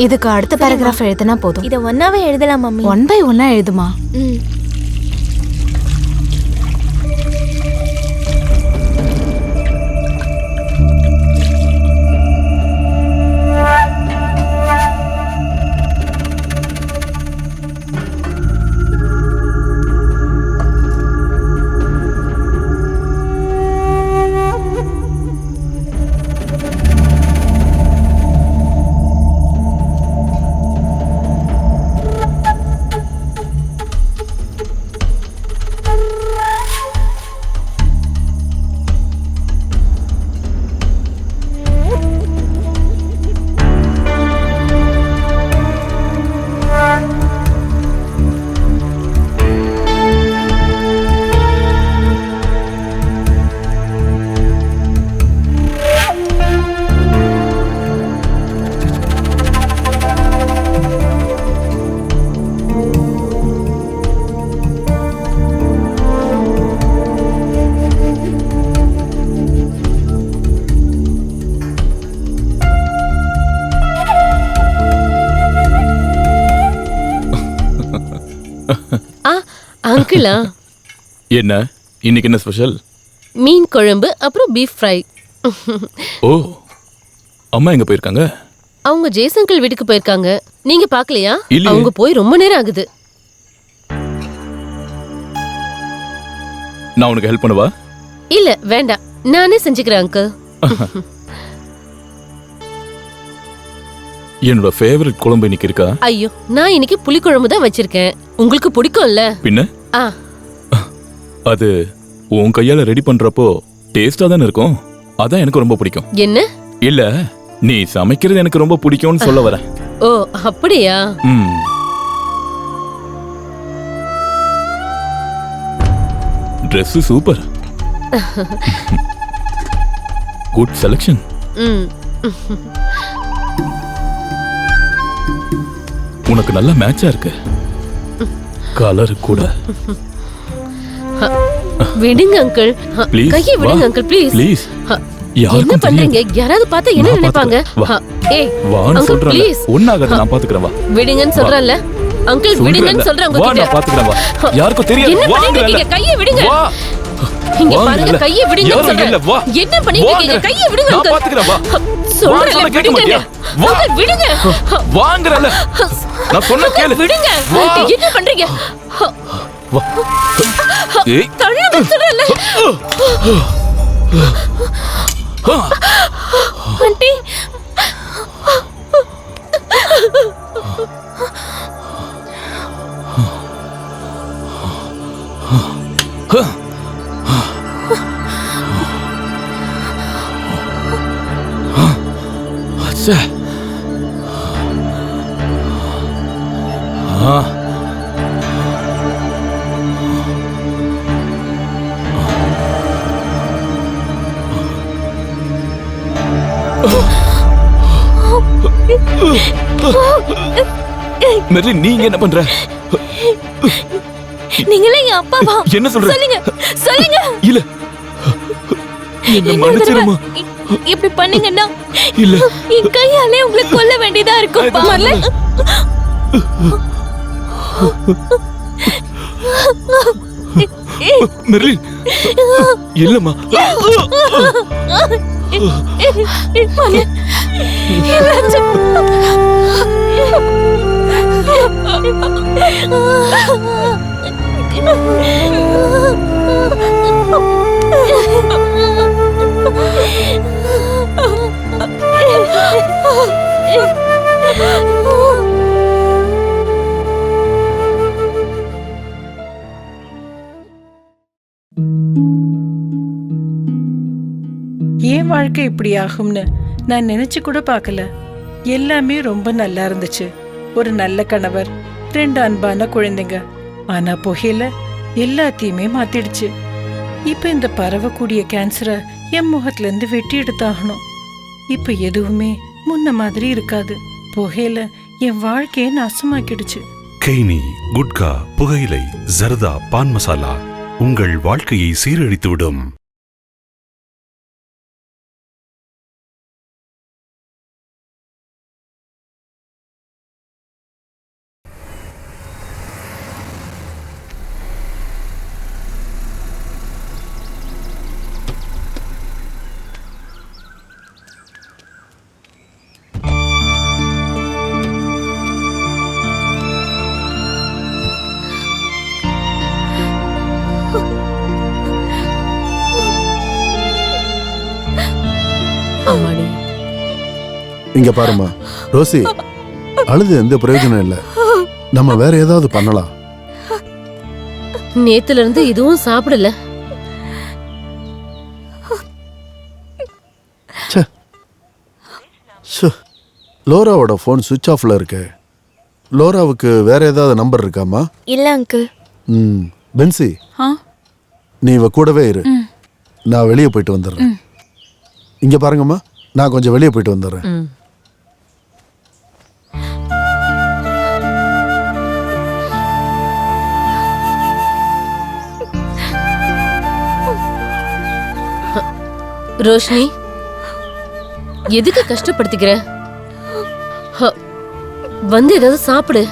[SPEAKER 2] இதுக்கு அடுத்த பேராகிராஃப் எழுதுனா போதும்.
[SPEAKER 3] இத ஒன்னாவே எழுதலாம் மம்மி.
[SPEAKER 2] 1 by 1 எழுதுமா?
[SPEAKER 5] அங்கிளா
[SPEAKER 14] என்ன இன்னைக்கு என்ன ஸ்பெஷல்?
[SPEAKER 5] மீன் குழம்பு அப்புறம் பீஃப் ஃப்ரை.
[SPEAKER 14] ஓ, அம்மா எங்க போயிருக்காங்க?
[SPEAKER 5] அவங்க ஜெய்சங்கல் வீட்டுக்கு போயிருக்காங்க. நீங்க பாக்கலையா?
[SPEAKER 14] இல்லையே.
[SPEAKER 5] அவங்க போய் ரொம்ப நேரம் ஆகுது.
[SPEAKER 14] நான் உனக்கு ஹெல்ப் பண்ணவா?
[SPEAKER 5] இல்ல வேண்டாம், நானே செஞ்சுக்கிறேன் அங்கிள்.
[SPEAKER 14] என்னோட ஃபேவரட் குழம்பு இன்னைக்கு இருக்கா?
[SPEAKER 5] ஐயோ, நான் இன்னைக்கு புளிக்குழம்பு தான் வச்சிருக்கேன். உங்களுக்கு பிடிக்கும்ல?
[SPEAKER 14] பின்ன
[SPEAKER 5] ஆ,
[SPEAKER 14] அது உன் கையால ரெடி பண்றப்போ டேஸ்டா தானே இருக்கும். அதான் எனக்கு ரொம்ப பிடிக்கும்.
[SPEAKER 5] என்ன?
[SPEAKER 14] இல்ல, நீ சமைக்கிறது எனக்கு ரொம்ப பிடிக்கும்னு சொல்ல வரேன்.
[SPEAKER 5] ஓ அப்படியா?
[SPEAKER 14] Dress super. Good selection. உனக்கு நல்ல மேட்சா இருக்கு. கலர் கூட.
[SPEAKER 5] விடுங்க அங்கிள்.
[SPEAKER 14] Please,
[SPEAKER 5] கையை விடுங்க
[SPEAKER 14] வா.
[SPEAKER 5] Uncle please.
[SPEAKER 14] Please.
[SPEAKER 5] என்ன
[SPEAKER 14] யாருக்கும்
[SPEAKER 5] பண்றீங்க?
[SPEAKER 14] தெரியாது.
[SPEAKER 5] யாராவது பார்த்தா என்ன
[SPEAKER 14] நான்
[SPEAKER 5] நினைப்பாங்க?
[SPEAKER 14] பாத்துக்கிறேன். வா.
[SPEAKER 5] ஏய்
[SPEAKER 14] வான்னு
[SPEAKER 5] அங்கிள்
[SPEAKER 14] சொல்றேன்ல.
[SPEAKER 5] ப்ளீஸ்.
[SPEAKER 14] ஒண்ணாகாத, நான் பாத்துக்கிறேன். வா.
[SPEAKER 5] விடுங்கன்னு சொல்றேன்ல. அங்கிள் விடுங்கன்னு சொல்றேன்
[SPEAKER 14] வா,
[SPEAKER 5] உங்ககிட்ட.
[SPEAKER 14] நான் பாத்துக்கிறேன். வா. யாருக்கும் தெரியாது.
[SPEAKER 5] என்ன பண்ணிட்டு
[SPEAKER 14] வாங்கல.
[SPEAKER 5] இருக்கீங்க? கையை விடுங்க.
[SPEAKER 14] வா.
[SPEAKER 5] இங்க
[SPEAKER 14] வாங்கல.
[SPEAKER 5] பாருங்க, கையை விடுங்கன்னு
[SPEAKER 14] யாரும்
[SPEAKER 5] சொல்றேன்.
[SPEAKER 14] இல்ல, வா.
[SPEAKER 5] என்ன பண்ணிட்டு இருக்கீங்க?
[SPEAKER 14] வாங்க.
[SPEAKER 5] கையை விடுங்க
[SPEAKER 14] நான்
[SPEAKER 5] அங்கிள்.
[SPEAKER 14] பாத்துக்கிறேன். வா.
[SPEAKER 5] சொல்றேன்
[SPEAKER 14] சொன்னா கேட்க
[SPEAKER 5] விடுங்க.
[SPEAKER 14] மாட்டியா? வா.
[SPEAKER 5] அங்கிள் விடுங்க.
[SPEAKER 14] வாங்குறல. நான் சொன்ன கேளு.
[SPEAKER 5] விடுங்க.
[SPEAKER 14] வா.
[SPEAKER 5] என்ன பண்றீங்க?
[SPEAKER 14] வா. ஏய்.
[SPEAKER 5] தள்ளுங்க சொல்றேன்ல. ஆண்டி
[SPEAKER 14] அச்சா. மெர்லின், நீங்க என்ன பண்ற?
[SPEAKER 3] நீங்களே என் அப்பாவா?
[SPEAKER 14] என்ன சொல்ற?
[SPEAKER 3] சொல்லுங்க சொல்லுங்க.
[SPEAKER 14] இல்ல, என்ன மன்னிச்சிருமா.
[SPEAKER 3] இப்படி பண்ணீங்கன்னா
[SPEAKER 14] இல்ல,
[SPEAKER 3] என் கையாலே உங்களை கொல்ல வேண்டியதா இருக்கும். மர்லின்,
[SPEAKER 14] மெர்லின் இல்லம்மா.
[SPEAKER 3] மர்லின், என்னாச்சு?
[SPEAKER 16] ஏன் வாழ்க்கை இப்படி ஆகும்னு நான் நினைச்சு கூட பார்க்கல. எல்லாமே ரொம்ப நல்லா இருந்துச்சு. ஒரு நல்ல கணவர், 2 அன்பான குழந்தைங்க. ஆனா புகையில எல்லாத்தையுமே மாத்திடுச்சு. இப்ப இந்த பரவக்கூடிய கேன்சரை என் முகத்துல இருந்து வெட்டி எடுத்தாகணும். இப்ப எதுவுமே முன்ன மாதிரி இருக்காது. புகையில என் வாழ்க்கையை நாசமாக்கிடுச்சு.
[SPEAKER 17] கெய்னி, குட்கா, புகையிலை, ஜர்தா, பான் மசாலா உங்கள் வாழ்க்கையை சீரழித்துவிடும்.
[SPEAKER 1] அம்மாடி,
[SPEAKER 6] இங்க பாருமா ரோசி, அழுது எந்த பிரயோஜனம் இல்ல. நம்ம வேற ஏதாவது பண்ணலாம்.
[SPEAKER 5] நேத்துல இருந்து இதுவும் சாப்பிடல.
[SPEAKER 6] லோராவோட போன் சுவிட்ச் ஆஃப்ல இருக்கு. லோராவுக்கு வேற ஏதாவது நம்பர் இருக்காமா?
[SPEAKER 3] இல்ல அங்கிள்.
[SPEAKER 6] பென்சி, நீ இவ கூடவே இரு. நான் வெளியே போயிட்டு வந்துடுறேன். இங்க பாருங்கம்மா, நான் கொஞ்சம் வெளியே போயிட்டு வந்துடுறேன்.
[SPEAKER 5] ரோஷினி, எதுக்கு கஷ்டப்படுத்திக்கிற? வந்து ஏதாவது சாப்பிடு.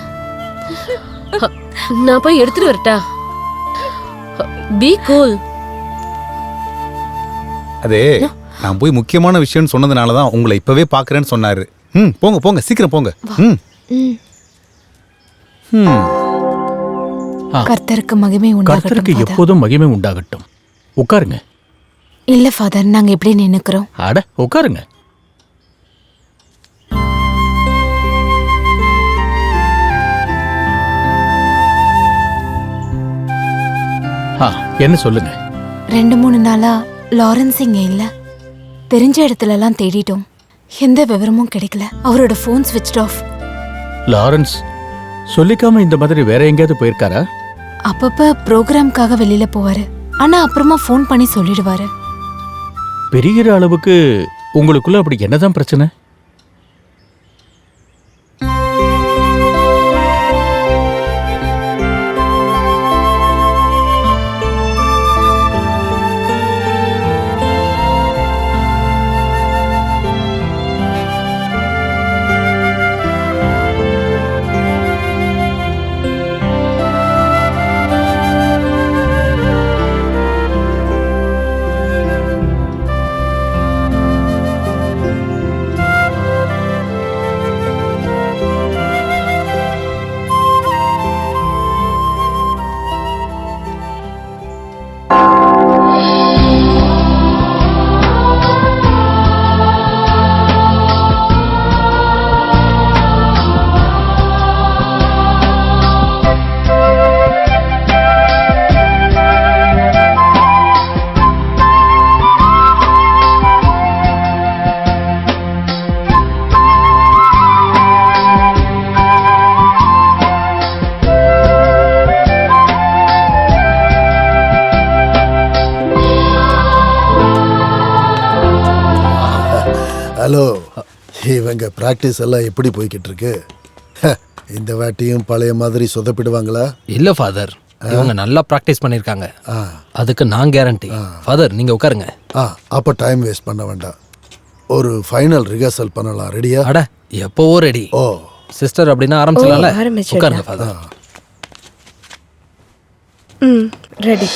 [SPEAKER 5] நான் போய் எடுத்துட்டு வரட்டா? Be cool.
[SPEAKER 8] அதே நான் போய் முக்கியமான விஷயம்னு சொன்னதுனால தான் உங்களை இப்பவே பார்க்கறேன்னு சொன்னாரு. போங்க போங்க சீக்கிரம் போங்க.
[SPEAKER 2] கர்த்தருக்கு மகிமை
[SPEAKER 10] கர்த்தருக்கு
[SPEAKER 2] உண்டாகட்டும்.
[SPEAKER 10] எப்போதும் மகிமை உண்டாகட்டும். உட்காருங்க.
[SPEAKER 2] இல்ல ஃபாதர், நாங்க எப்படி நின்னுக்கிறோம்?
[SPEAKER 10] அட உட்காருங்க. என்ன சொல்லுங்க?
[SPEAKER 2] 2-3 நாளா லாரன்ஸ் இங்க இல்ல. தெரிஞ்ச இடத்துல எல்லாம் தேடிட்டோம், எந்த விவரமும் கிடைக்கல. அவரோட போன் ஸ்விட்ச் ஆஃப்.
[SPEAKER 10] லாரன்ஸ் சொல்லிக்காம இந்த மாதிரி வேற எங்கேயாவது போயிருக்காரா?
[SPEAKER 2] அப்பப்ப ப்ரோக்ராம்காக வெளியில போவாரு, ஆனா அப்புறமா ஃபோன் பண்ணி சொல்லிடுவாரு.
[SPEAKER 10] பெரிய அளவுக்கு உங்களுக்குள்ள அப்படி என்னதான் பிரச்சனை?
[SPEAKER 6] ஹலோ, இவங்க பிராக்டிஸ் எல்லாம் எப்படி போய்கிட்டு இருக்கு? இந்த வாட்டியும் பழைய மாதிரி சொதப்பிடுவாங்களா?
[SPEAKER 15] இல்ல ஃபாதர், இவங்க நல்லா பிராக்டிஸ் பண்ணிருக்காங்க. அதுக்கு நான் கேரண்டி. ஃபாதர் நீங்க உட்காருங்க.
[SPEAKER 6] அப்ப டைம் வேஸ்ட் பண்ண வேண்டாம். ஒரு ஃபைனல் ரிஹர்சல் பண்ணலாம். ரெடியா?
[SPEAKER 15] அட எப்பவோ ரெடி.
[SPEAKER 6] ஓ
[SPEAKER 15] சிஸ்டர், அப்படின்னா ஆரம்பிச்சலாம்ல? உட்காருங்க ஃபாதர்.
[SPEAKER 9] ரெடி.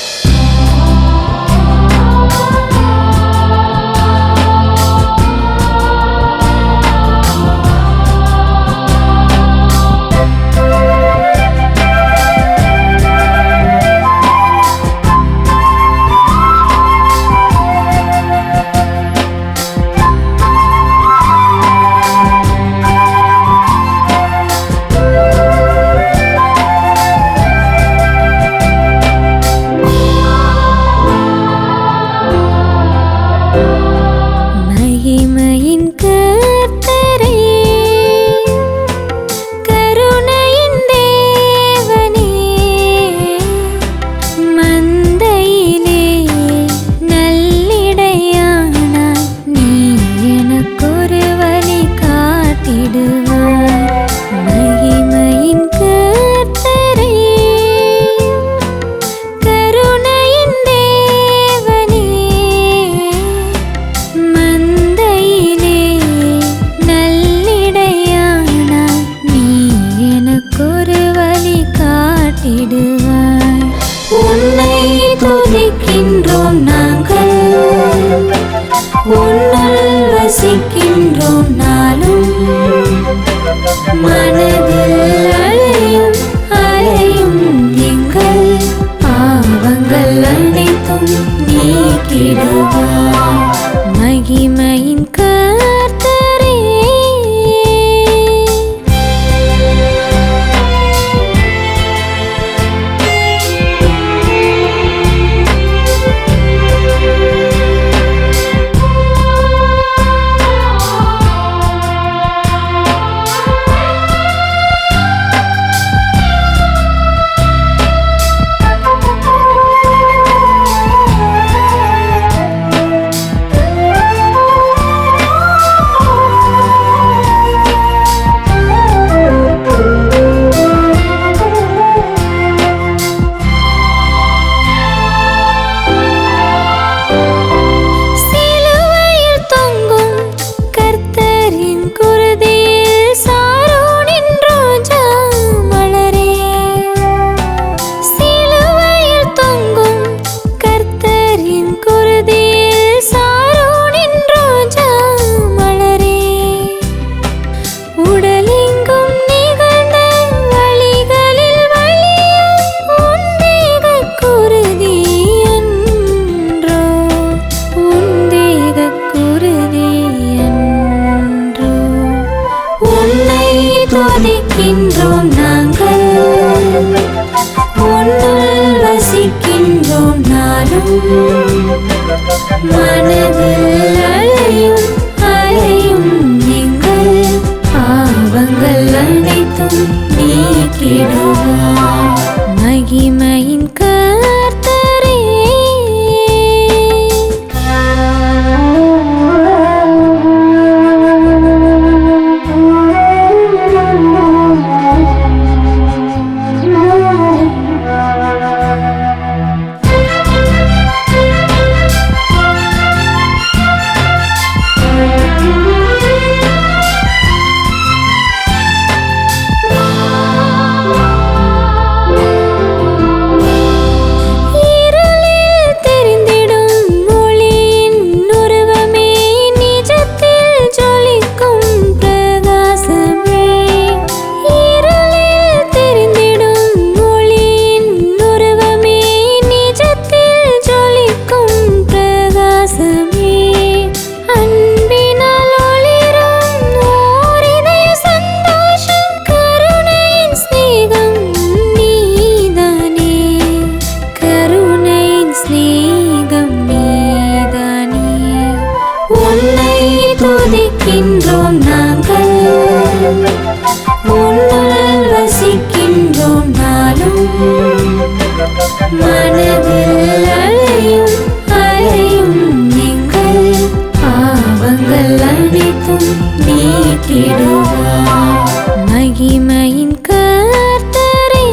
[SPEAKER 18] காத்திடுவார் மகிமையின் கர்த்தரே.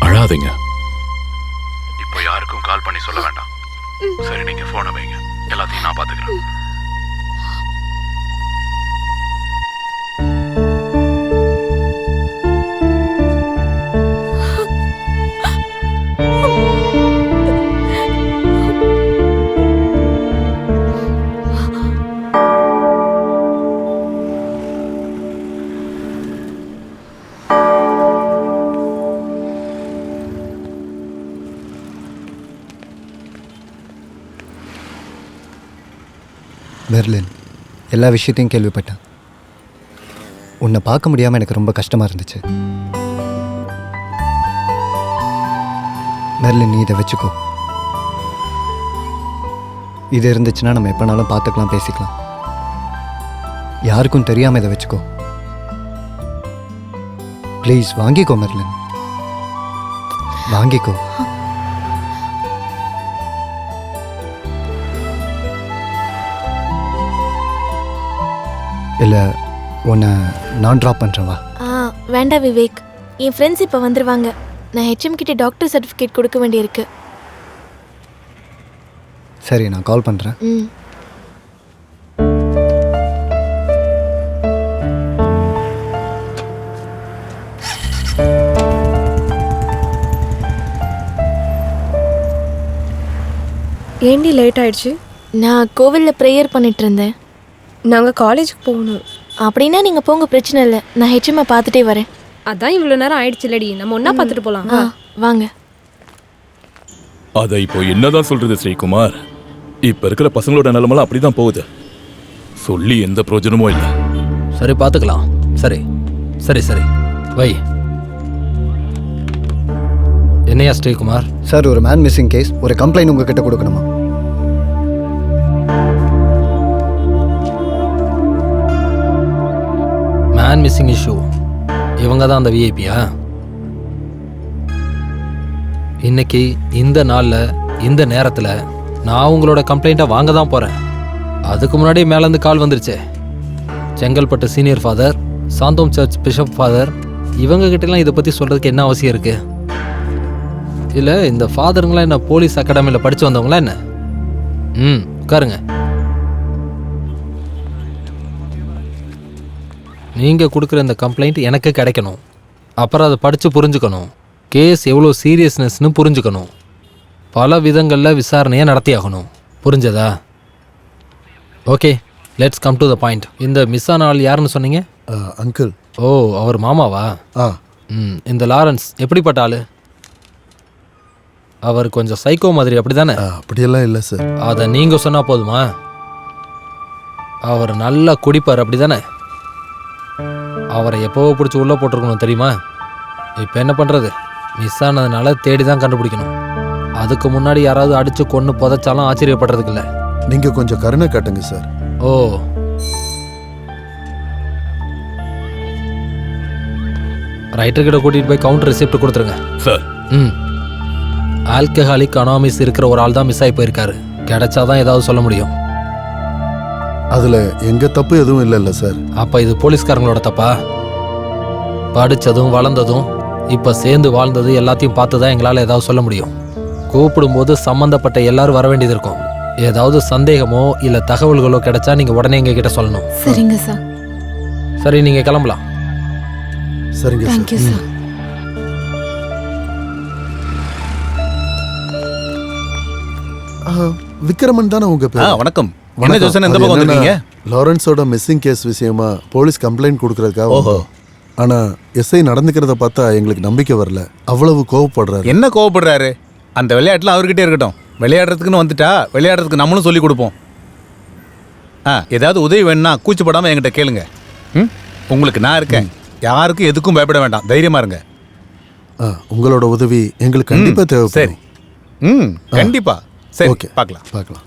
[SPEAKER 4] அழாதீங்க. இப்போ யாருக்கும் கால் பண்ணி சொல்ல வேண்டாம். சரி, நீங்க போனை வைங்க, எல்லாத்தையும் நான் பாத்துக்கிறேன்.
[SPEAKER 13] பெர்லின், எல்லா விஷயத்தையும் கேள்விப்பட்டேன். உன்னை பார்க்க முடியாமல் எனக்கு ரொம்ப கஷ்டமாக இருந்துச்சு. பெர்லின், நீ இதை வச்சுக்கோ. இது இருந்துச்சுன்னா நம்ம எப்போனாலும் பார்த்துக்கலாம், பேசிக்கலாம். யாருக்கும் தெரியாமல் இதை வச்சுக்கோ. ப்ளீஸ் வாங்கிக்கோ மெர்லின், வாங்கிக்கோ. இல்லை, உன்னை நான் ட்ராப் பண்ணுறேன், வா.
[SPEAKER 3] வேண்டாம் விவேக், என் ஃப்ரெண்ட்ஸ் இப்போ வந்துடுவாங்க. நான் ஹெச்எம் கிட்ட டாக்டர் சர்டிஃபிகேட் கொடுக்க வேண்டியிருக்கு.
[SPEAKER 13] சரி, நான் கால் பண்ணுறேன்.
[SPEAKER 9] ஏண்டி லேட் ஆயிடுச்சு?
[SPEAKER 3] நான் கோவிலில் ப்ரேயர் பண்ணிட்டு இருந்தேன்.
[SPEAKER 9] நாங்கள் காலேஜுக்கு போகணும்.
[SPEAKER 3] அப்படின்னா நீங்கள் போங்க, பிரச்சனை இல்லை. நான் ஹெச்எம்ஐ பார்த்துட்டே வரேன்.
[SPEAKER 9] அதான் இவ்வளோ நேரம் ஆயிடுச்சு இல்லடி, நம்ம ஒன்றா பார்த்துட்டு போகலாம்.
[SPEAKER 3] வாங்க.
[SPEAKER 14] அதை இப்போ என்னதான் சொல்றது ஸ்ரீகுமார்? இப்ப இருக்கிற பசங்களோட நிலைமெல்லாம் அப்படிதான் போகுது. சொல்லி எந்த பிரயோஜனமும் இல்லை.
[SPEAKER 15] சரி, பார்த்துக்கலாம். சரி சரி சரி வை. என்னையா ஸ்ரீகுமார்?
[SPEAKER 13] சார், ஒரு மேன் மிஸ்ஸிங் கேஸ், ஒரு கம்ப்ளைண்ட் உங்ககிட்ட கொடுக்கணுமா?
[SPEAKER 15] Man missing issue. இவங்க தான் அந்த விஐபியா? இன்னைக்கு இந்த நாளில் இந்த நேரத்தில் நான் உங்களோட கம்ப்ளைண்ட்டை வாங்க தான் போகிறேன். அதுக்கு முன்னாடி மேலேருந்து கால் வந்துருச்சு. Chengalpattu senior father, Santhome church bishop father, இவங்க கிட்டலாம் இதை பற்றி சொல்கிறதுக்கு என்ன அவசியம் இருக்குது? இல்லை, இந்த ஃபாதருங்களாம் என்ன போலீஸ் அகாடமியில் படித்து வந்தவங்களா என்ன? உட்காருங்க. நீங்கள் கொடுக்குற இந்த கம்ப்ளைண்ட் எனக்கு கிடைக்கணும். அப்புறம் அதை படித்து புரிஞ்சுக்கணும். கேஸ் எவ்வளோ சீரியஸ்னஸ்னு புரிஞ்சுக்கணும். பல விதங்களில் விசாரணையை நடத்தியாகணும். புரிஞ்சதா? Okay, let's come to the point. இந்த மிஸ் ஆன ஆள் யாருன்னு சொன்னீங்க?
[SPEAKER 6] அங்கிள்.
[SPEAKER 15] ஓ, அவர் மாமாவா? இந்த லாரன்ஸ் எப்படிப்பட்ட ஆள்? அவர் கொஞ்சம் சைக்கோ மாதிரி, அப்படி தானே?
[SPEAKER 6] அப்படியெல்லாம் இல்லை சார்.
[SPEAKER 15] அதை நீங்கள் சொன்னால் போதுமா? அவர் நல்லா குடிப்பார், அப்படி தானே? அவரை எப்போவோ பிடிச்சி உள்ளே போட்டிருக்கணும், தெரியுமா? இப்போ என்ன பண்ணுறது? மிஸ் ஆனதுனால தேடி தான் கண்டுபிடிக்கணும். அதுக்கு முன்னாடி யாராவது அடித்து கொன்று புதைச்சாலும் ஆச்சரியப்படுறதுக்கு இல்லை.
[SPEAKER 6] நீங்கள் கொஞ்சம் கருணை காட்டுங்க சார்.
[SPEAKER 15] ஓ, ரைட்டர்கிட்ட கூட்டிகிட்டு போய் கவுண்டர் ரெசிப்ட் கொடுத்துருங்க
[SPEAKER 14] சார்.
[SPEAKER 15] ஆல்கஹாலிக் அனாமிஸ் இருக்கிற ஒரு ஆள் தான் மிஸ் ஆகி போயிருக்காரு. கிடைச்சாதான் ஏதாவது சொல்ல முடியும்.
[SPEAKER 6] அதில் எங்கள் தப்பு எதுவும் இல்லைல்ல சார்?
[SPEAKER 15] அப்போ இது போலீஸ்காரங்களோட தப்பா? படித்ததும் வளர்ந்ததும் இப்போ சேர்ந்து வாழ்ந்தது எல்லாத்தையும் பார்த்து தான் எங்களால் ஏதாவது சொல்ல முடியும். கூப்பிடும்போது சம்மந்தப்பட்ட எல்லாரும் வர வேண்டியது இருக்கும். ஏதாவது சந்தேகமோ இல்லை தகவல்களோ கிடைச்சா நீங்கள் உடனே எங்ககிட்ட சொல்லணும்.
[SPEAKER 2] சரிங்க சார்.
[SPEAKER 15] சரி, நீங்கள் கிளம்பலாம்.
[SPEAKER 6] சரிங்க சார்.
[SPEAKER 2] Thank you sir.
[SPEAKER 6] விக்ரமன் தானே உங்க பேர்?
[SPEAKER 8] வணக்கம். என்ன ஜோசன், எந்த பக்கம் வந்திருக்கீங்க?
[SPEAKER 6] லாரன்ஸோட மிஸ்ஸிங் கேஸ் விஷயமா போலீஸ் கம்ப்ளைண்ட் கொடுக்கறதுக்காக.
[SPEAKER 8] ஓஹோ,
[SPEAKER 6] ஆனா எஸ்ஐ நடந்துக்கிறத பார்த்தா எங்களுக்கு நம்பிக்கை வரல. அவ்வளவு கோவப்படுறாரு.
[SPEAKER 8] என்ன கோவப்படுறாரு? அந்த விளையாட்டுல அவர்கிட்ட இருக்கட்டும். விளையாடுறதுக்குன்னு வந்துட்டா விளையாடுறதுக்கு நம்மளும் சொல்லி கொடுப்போம். ஏதாவது உதவி வேணும்னா கூச்சப்படாம என்கிட்ட கேளுங்க. உங்களுக்கு நான் இருக்கேன். யாருக்கும் எதுக்கும் பயப்பட வேண்டாம். தைரியமா இருங்க.
[SPEAKER 6] உங்களோட உதவி எங்களுக்கு கண்டிப்பா தேவை.
[SPEAKER 8] சரி. கண்டிப்பா. சரி, ஓகே, பார்க்கலாம்.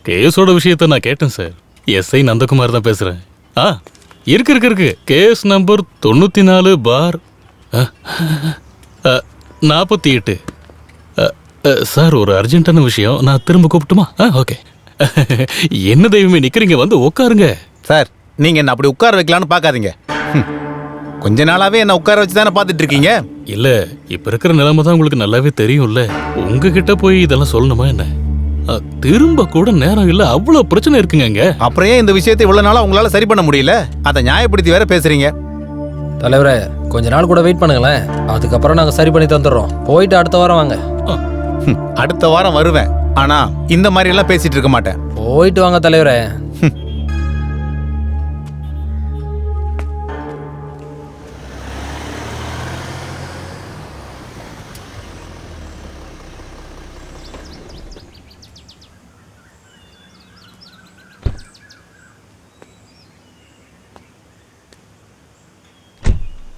[SPEAKER 19] கேஸோட விஷயத்த நான் கேட்டேன் சார். எஸ்ஐ நந்தகுமார் தான் பேசுறேன். இருக்கு கேஸ் நம்பர் 94/48. சார், ஒரு அர்ஜென்ட்டான விஷயம். நான் திரும்ப கூப்பிட்டுமா? ஓகே. என்ன தெய்வமே நிக்கிறீங்க, வந்து உட்காருங்க.
[SPEAKER 8] சார், நீங்க என்ன அப்படி உட்கார வைக்கலான்னு பார்க்காதீங்க. கொஞ்ச நாளாவே என்ன உட்கார வச்சு தானே பார்த்துட்டு இருக்கீங்க.
[SPEAKER 19] இல்ல, இப்ப இருக்கிற நிலைமை தான் உங்களுக்கு நல்லாவே தெரியும்ல. உங்ககிட்ட போய் இதெல்லாம் சொல்லணுமா என்ன? திரும்ப கூட நேரம் இல்ல, அவ்வளவு பிரச்சனை இருக்குங்க.
[SPEAKER 8] அப்புறம் ஏன் இந்த விஷயத்தை இவ்வளவு நாளா உங்களால சரி பண்ண முடியல? அதை நியாயப்படுத்தி வேற பேசுறீங்க.
[SPEAKER 15] தலைவரே, கொஞ்ச நாள் கூட வெயிட் பண்ணுங்களேன். அதுக்கப்புறம் நாங்க சரி பண்ணி தந்துடுறோம். போயிட்டு அடுத்த வாரம் வாங்க.
[SPEAKER 8] அடுத்த வாரம் வருவேன். ஆனா இந்த மாதிரி எல்லாம் பேசிட்டு இருக்க மாட்டேன்.
[SPEAKER 15] போயிட்டு வாங்க தலைவரே.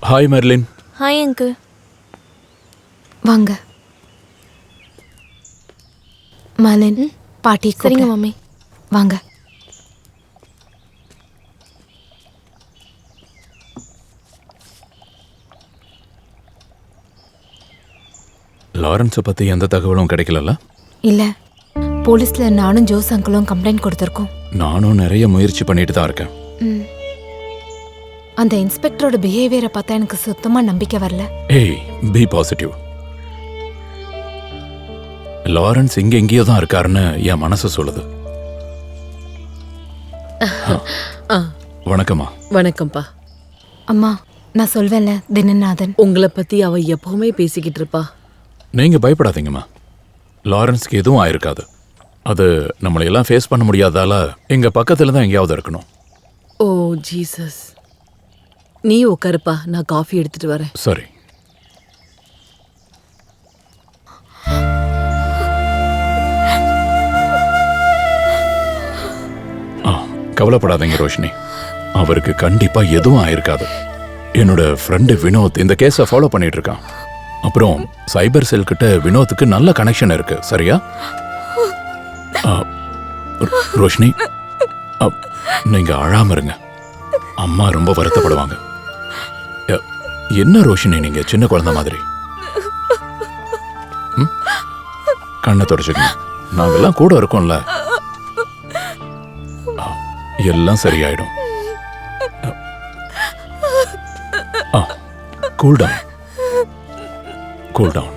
[SPEAKER 4] Hi Merlin.
[SPEAKER 3] Hi uncle.
[SPEAKER 2] வாங்க. மலன், பாட்டி.
[SPEAKER 3] சரிங்க மம்மி.
[SPEAKER 2] வாங்க.
[SPEAKER 4] லாரன்ஸை பத்தி எந்த தகவலும் கிடைக்கல.
[SPEAKER 2] இல்ல, போலீஸ்ல நானும் ஜோஸ் அங்கிளும் கம்ப்ளைண்ட் கொடுத்துருக்கோம்.
[SPEAKER 4] நானும் நிறைய முயற்சி பண்ணிட்டு தான் இருக்கேன்.
[SPEAKER 2] அந்த இன்ஸ்பெக்டரோட பிஹேவியரை பார்த்தா எனக்கு சுத்தமா நம்பிக்கை வரல.
[SPEAKER 4] ஏய், பி பாசிட்டிவ். லாரன்ஸ் இங்க எங்கேயோ தான் இருக்காருன்னு என் மனசு சொல்லுது. வணக்கம்மா.
[SPEAKER 1] வணக்கம்ப்பா.
[SPEAKER 2] அம்மா, நான் சொல்வேன்ல தினநாதன்,
[SPEAKER 1] உங்களை பத்தி அவ எப்பவுமே பேசிக்கிட்டு இருப்பா.
[SPEAKER 4] நீங்க பயப்படாதீங்கம்மா. லாரன்ஸ்க்கு எதுவும் ஆயிருக்காது. அது நம்மளையெல்லாம் ஃபேஸ் பண்ண முடியாதால எங்க பக்கத்துல தான் எங்கேயாவது இருக்கணும்.
[SPEAKER 1] ஓ ஜீசஸ். நீ உட்காருப்பா, நான் காஃபி எடுத்துட்டு வரேன்.
[SPEAKER 4] சரி. கவலைப்படாதீங்க ரோஷினி. அவருக்கு கண்டிப்பா எதுவும் ஆயிருக்காது. என்னோட ஃப்ரெண்டு வினோத் இந்த கேஸை ஃபாலோ பண்ணிட்டு இருக்கான். அப்புறம் சைபர் செல் கிட்ட வினோத்துக்கு நல்ல கனெக்ஷன் இருக்கு. சரியா? ரோஷினி, நீங்க அழாம இருங்க. அம்மா ரொம்ப வருத்தப்படுவாங்க. என்ன ரோஷினி, நீங்க சின்ன குழந்தை மாதிரி. கண்ணை தொடச்சுக்கணும். நாங்கெல்லாம் கூட இருக்கோம்ல. எல்லாம் சரியாயிடும். Cool down, cool down.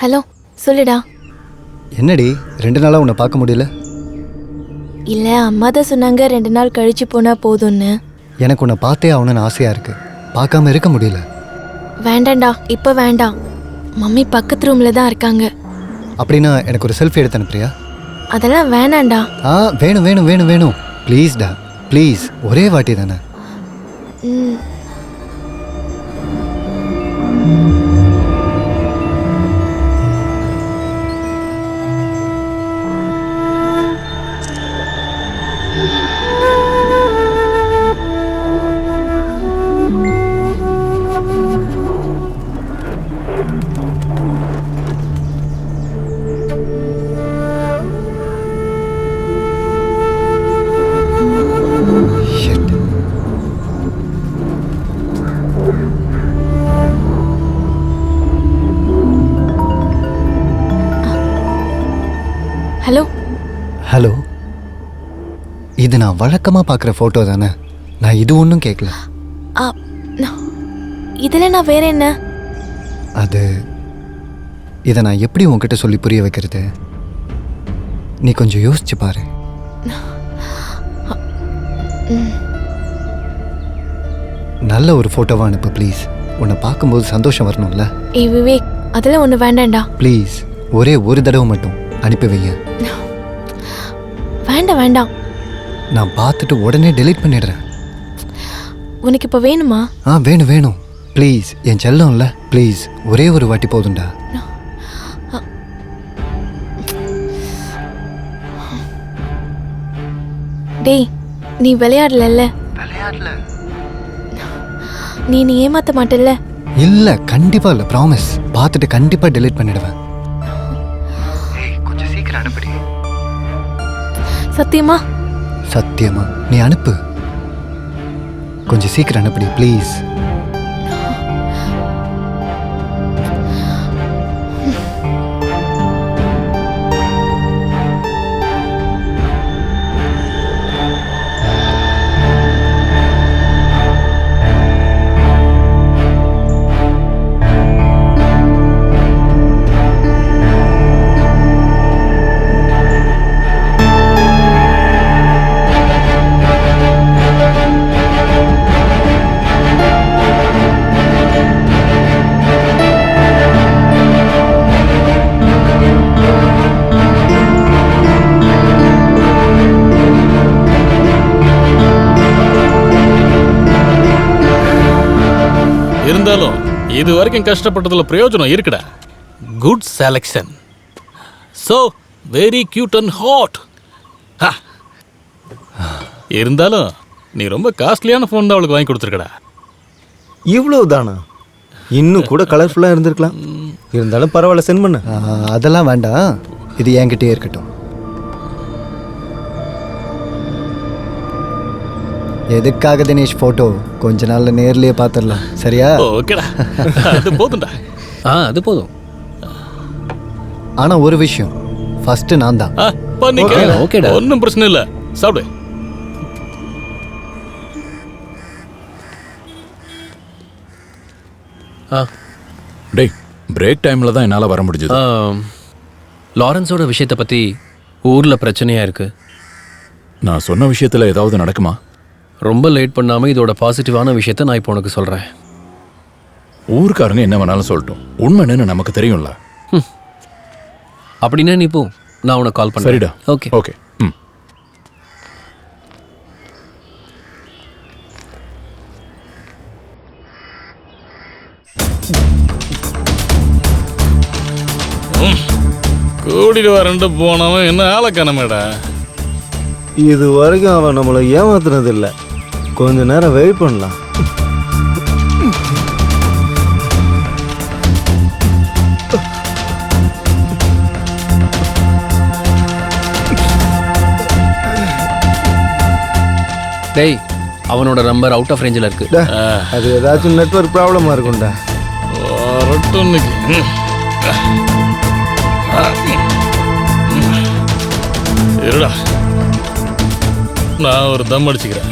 [SPEAKER 3] Hello, சொல்லுடா.
[SPEAKER 13] என்னடி 2 நாளா உன்னை பார்க்க முடியல?
[SPEAKER 3] இல்ல, அம்மா தான் சொன்னாங்க 2 நாள் கழிச்சு போனா போதும்னு.
[SPEAKER 13] எனக்கு உன்னை பார்த்தே ஆகணும்னு ஆசையா இருக்கு. பார்க்காம இருக்க முடியல.
[SPEAKER 3] வேண்டாம்டா, இப்ப வேண்டாம். மம்மி பக்கத்து ரூம்ல தான் இருக்காங்க.
[SPEAKER 13] அப்படின்னா எனக்கு ஒரு செல்ஃபி எடுத்து அனுப்புறியா?
[SPEAKER 3] அதெல்லாம் வேணாம்டா.
[SPEAKER 13] வேணும் வேணும் வேணும் வேணும். ப்ளீஸ்டா, ப்ளீஸ். ஒரே வாட்டி தானே.
[SPEAKER 3] ஹலோ
[SPEAKER 13] ஹலோ, இது நான் வழக்கமாக பார்க்குற ஃபோட்டோ தானே? நான் இது ஒன்றும் கேட்கல.
[SPEAKER 3] இதில் நான் வேற என்ன?
[SPEAKER 13] அது இதை நான் எப்படி உன்கிட்ட சொல்லி புரிய வைக்கிறது? நீ கொஞ்சம் யோசிச்சு பாரு. நல்ல ஒரு ஃபோட்டோவா அனுப்பு ப்ளீஸ். உன்னை பார்க்கும்போது சந்தோஷம் வரணும்ல.
[SPEAKER 3] ஏய் விவேக், அதெல்லாம் ஒன்று வேண்டாம்டா.
[SPEAKER 13] ப்ளீஸ் ஒரே ஒரு தடவை மட்டும் அனுப்பி வைங்க.
[SPEAKER 3] வேண்டாம் வேண்டாம்,
[SPEAKER 13] நான் பார்த்துட்டு உடனே டெலீட் பண்ணிடுறேன்.
[SPEAKER 3] உனக்கு இப்போ வேணுமா?
[SPEAKER 13] வேணும் வேணும் ப்ளீஸ். என் செல்லம்ல, ப்ளீஸ் ஒரே ஒரு வாட்டி போதும்டா.
[SPEAKER 3] டேய், நீ விளையாடல?
[SPEAKER 13] விளையாடல.
[SPEAKER 3] நீ ஏமாத்த மாட்டல்ல?
[SPEAKER 13] இல்ல, கண்டிப்பா இல்ல, ப்ராமிஸ். பார்த்துட்டு கண்டிப்பா டெலீட் பண்ணிடுவேன். கொஞ்சம் சீக்கிரம் அனுப்புடி.
[SPEAKER 3] சத்தியமா?
[SPEAKER 13] சத்தியமா. நீ அனுப்பு, கொஞ்சம் சீக்கிரம் அனுப்புடி ப்ளீஸ்.
[SPEAKER 19] இருந்தாலும் இது வரைக்கும் கஷ்டப்பட்டதுல பிரயோஜனம் இருக்குடா. Good selection. So very cute and hot. இருந்தாலும் நீ ரொம்ப காஸ்ட்லியான ஃபோன் தான் அவளுக்கு வாங்கி கொடுத்துருக்கடா.
[SPEAKER 12] இவ்வளவு தானா? இன்னும் கூட கலர்ஃபுல்லாக இருந்திருக்கலாம். இருந்தாலும் பரவாயில்ல, சென்ட் பண்ண.
[SPEAKER 13] அதெல்லாம் வேண்டாம், இது என்கிட்டயே இருக்கட்டும். எதுக்காக தினேஷ் ஃபோட்டோ? கொஞ்ச நாள்ல நேர்லயே பார்த்துடலாம், சரியா?
[SPEAKER 19] ஓகேடா, அது போதும்டா.
[SPEAKER 15] அது போதும்.
[SPEAKER 13] ஆனா ஒரு விஷயம், ஃபர்ஸ்ட் நான் தான்.
[SPEAKER 19] ஓகேடா, ஒன்றும் பிரச்சனை இல்லை. சாப்பிடு.
[SPEAKER 4] டேய், பிரேக் டைம்ல தான் என்னால் வர முடிஞ்சது.
[SPEAKER 15] லாரன்ஸோட விஷயத்தை பற்றி ஊரில் பிரச்சனையாக இருக்கு.
[SPEAKER 4] நான் சொன்ன விஷயத்தில் ஏதாவது நடக்குமா?
[SPEAKER 15] ரொம்ப லேட் பண்ணாமல் இதோட பாசிட்டிவான விஷயத்த நான் இப்போ உனக்கு சொல்கிறேன்.
[SPEAKER 4] ஊருக்காரங்க என்ன வேணாலும் சொல்லட்டும், உண்மைன்னு நமக்கு தெரியும்ல.
[SPEAKER 15] அப்படின்னா நீ போ, நான் உனக்கு கால் பண்ணுறேன்.
[SPEAKER 4] சரிடா.
[SPEAKER 15] Okay
[SPEAKER 4] okay.
[SPEAKER 19] கூட்டிட்டு வரண்டு போனவன் என்ன ஆளக்கானமேடா.
[SPEAKER 12] இது வரைக்கும் அவன் நம்மளை ஏமாத்துனது இல்லை. கொஞ்ச நேரம் வெயிட் பண்ணலாம்.
[SPEAKER 15] டேய், அவனோட நம்பர் அவுட் ஆஃப் ரேஞ்சில் இருக்கு.
[SPEAKER 12] அது ஏதாச்சும் நெட்வொர்க் ப்ராப்ளமாக இருக்கும்டா.
[SPEAKER 19] இருடா, நான் ஒரு தம் அடிச்சுக்கிறேன்.